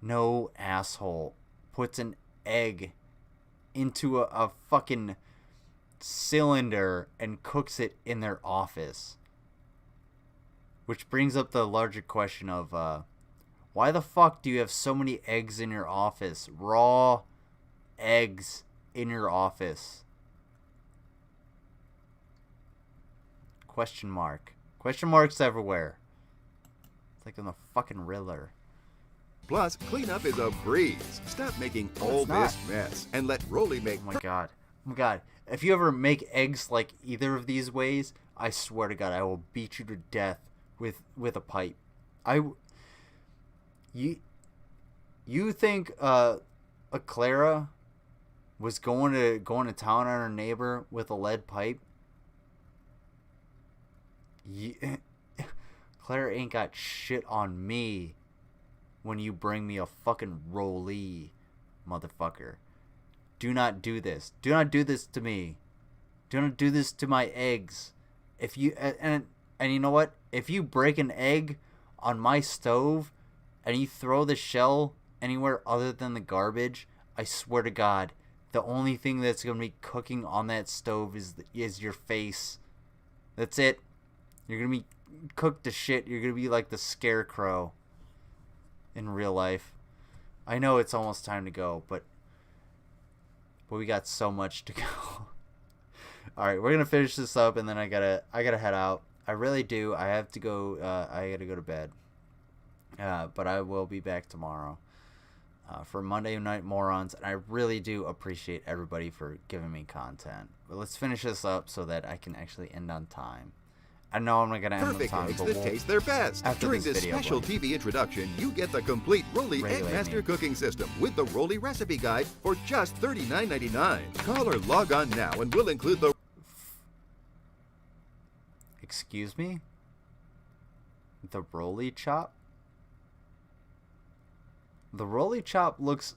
No asshole puts an egg into a fucking cylinder and cooks it in their office. Which brings up the larger question of why the fuck do you have so many eggs in your office? Raw eggs in your office. Question mark. Question marks everywhere. It's like in the fucking Riddler.
Plus, cleanup is a breeze. Stop making all this mess and let rollie make.
Oh my god. Oh my god. If you ever make eggs like either of these ways, I swear to God, I will beat you to death with a pipe. You think a Clara was going to town on her neighbor with a lead pipe? Clara ain't got shit on me when you bring me a fucking rollie, motherfucker. Do not do this. Do not do this to me. Do not do this to my eggs. If you and you know what? If you break an egg on my stove and you throw the shell anywhere other than the garbage, I swear to God, the only thing that's going to be cooking on that stove is your face. That's it. You're going to be cooked to shit. You're going to be like the Scarecrow in real life. I know it's almost time to go, but we got so much to go. All right, we're gonna finish this up, and then I gotta head out. I really do. I have to go. I gotta go to bed. But I will be back tomorrow. for Monday Night Morons, and I really do appreciate everybody for giving me content. But let's finish this up so that I can actually end on time. I know I'm not going to end on
Perfect
time,
eggs
but
that
we'll,
taste their best.
after
During
this
this
video,
special
buddy.
TV introduction, you get the complete Rolly
Regulate
Egg Master
me.
cooking system with the Rolly recipe guide for just $39.99. Call or log on now and we'll include the...
Excuse me? The Rolly Chop? The Rolly Chop looks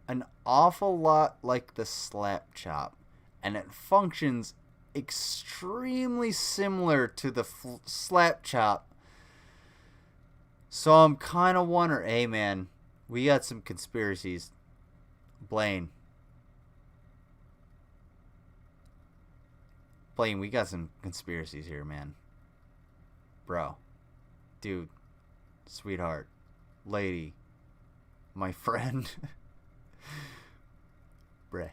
an awful lot like the Slap Chop, and it functions extremely similar to the Slap Chop. So I'm kind of wondering, hey man, we got some conspiracies. Blaine, we got some conspiracies here, man. Bro, dude, sweetheart, lady, my friend. Bruh.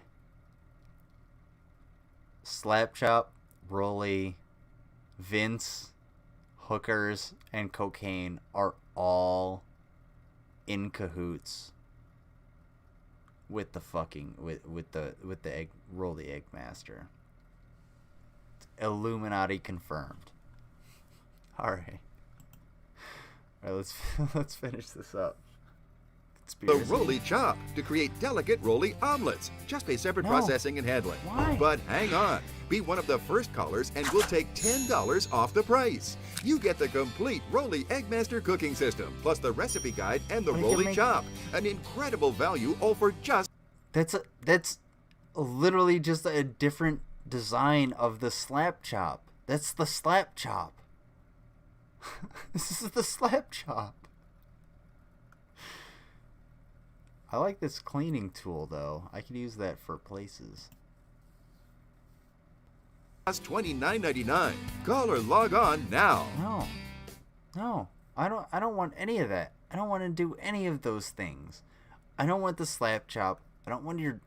Slap Chop, Rolly, Vince, hookers, and cocaine are all in cahoots with the fucking with the egg Rolly Egg Master. Illuminati confirmed. All right, let's finish this up.
The Rolly Chop to create delicate Rolly omelets. Just pay separate processing and handling.
Why?
But hang on. Be one of the first callers and we'll take $10 off the price. You get the complete Rolly Egg Master cooking system, plus the recipe guide and the Rolly Chop. An incredible value all for just...
That's literally just a different design of the Slap Chop. That's the Slap Chop. This is the Slap Chop. I like this cleaning tool, though. I could use that for places.
Just $29.99. Call or log on now.
No. I don't want any of that. I don't want to do any of those things. I don't want the Slap Chop. I don't want your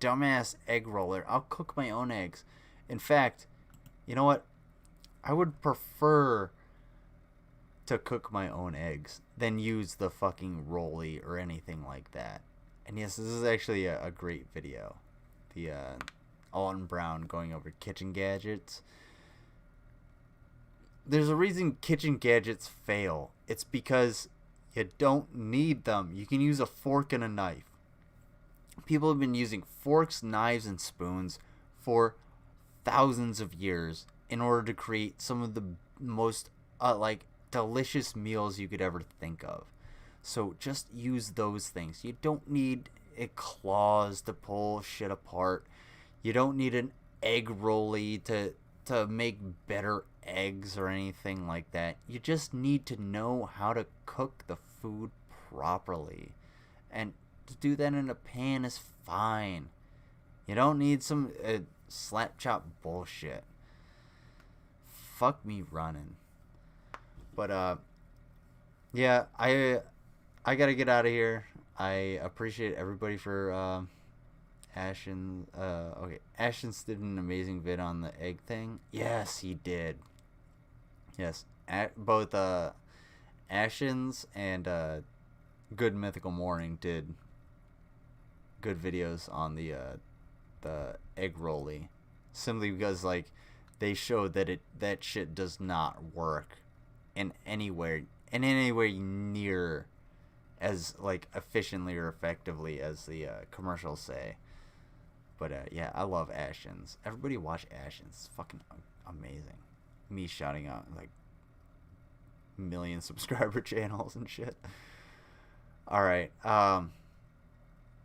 dumbass egg roller. I'll cook my own eggs. In fact, you know what? I would prefer to cook my own eggs than use the fucking Rolly or anything like that. And yes, this is actually a great video. The Alton Brown going over kitchen gadgets. There's a reason kitchen gadgets fail. It's because you don't need them. You can use a fork and a knife. People have been using forks, knives, and spoons for thousands of years in order to create some of the most delicious meals you could ever think of. So just use those things. You don't need claws to pull shit apart. You don't need an egg rolly to make better eggs or anything like that. You just need to know how to cook the food properly. And to do that in a pan is fine. You don't need some slap chop bullshit. Fuck me running. But yeah, I gotta get out of here. I appreciate everybody for Ashton. Okay, Ashton's did an amazing vid on the egg thing. Yes, he did. Yes, both Ashton's and Good Mythical Morning did good videos on the egg rolly, simply because they showed that that shit does not work in anywhere near as efficiently or effectively as the commercials say. But yeah, I love Ashton's. Everybody watch Ashton's. It's fucking amazing. Me shouting out million subscriber channels and shit. All right.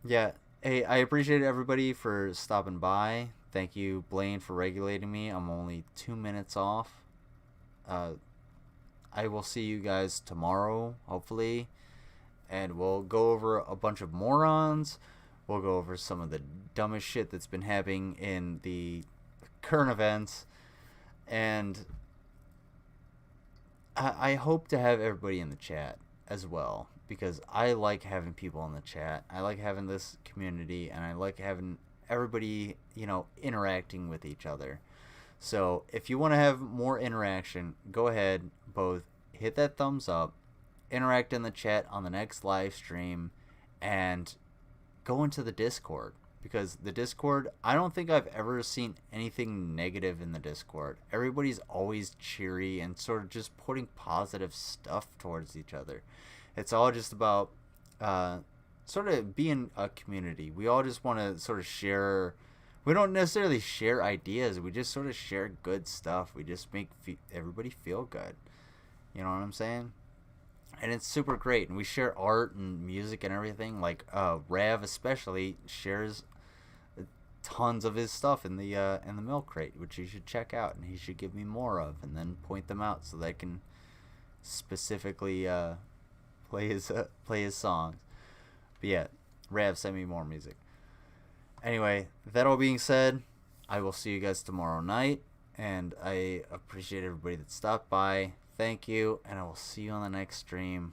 Yeah. Hey, I appreciate everybody for stopping by. Thank you, Blaine, for regulating me. I'm only 2 minutes off. I will see you guys tomorrow, hopefully. And we'll go over a bunch of morons. We'll go over some of the dumbest shit that's been happening in the current events. And I hope to have everybody in the chat as well, because I like having people in the chat. I like having this community, and I like having everybody, interacting with each other. So if you want to have more interaction, go ahead, both hit that thumbs up, interact in the chat on the next live stream, and go into the Discord, because the Discord, I don't think I've ever seen anything negative in the Discord. Everybody's always cheery and sort of just putting positive stuff towards each other. It's all just about sort of being a community. We all just want to sort of share. We don't necessarily share ideas. We just sort of share good stuff. We just make everybody feel good. You know what I'm saying? And it's super great. And we share art and music and everything. Like Rav especially shares tons of his stuff in the milk crate, which you should check out, and he should give me more of, and then point them out so that I can specifically play his songs. But yeah, Rav, send me more music. Anyway, that all being said, I will see you guys tomorrow night, and I appreciate everybody that stopped by. Thank you, and I will see you on the next stream.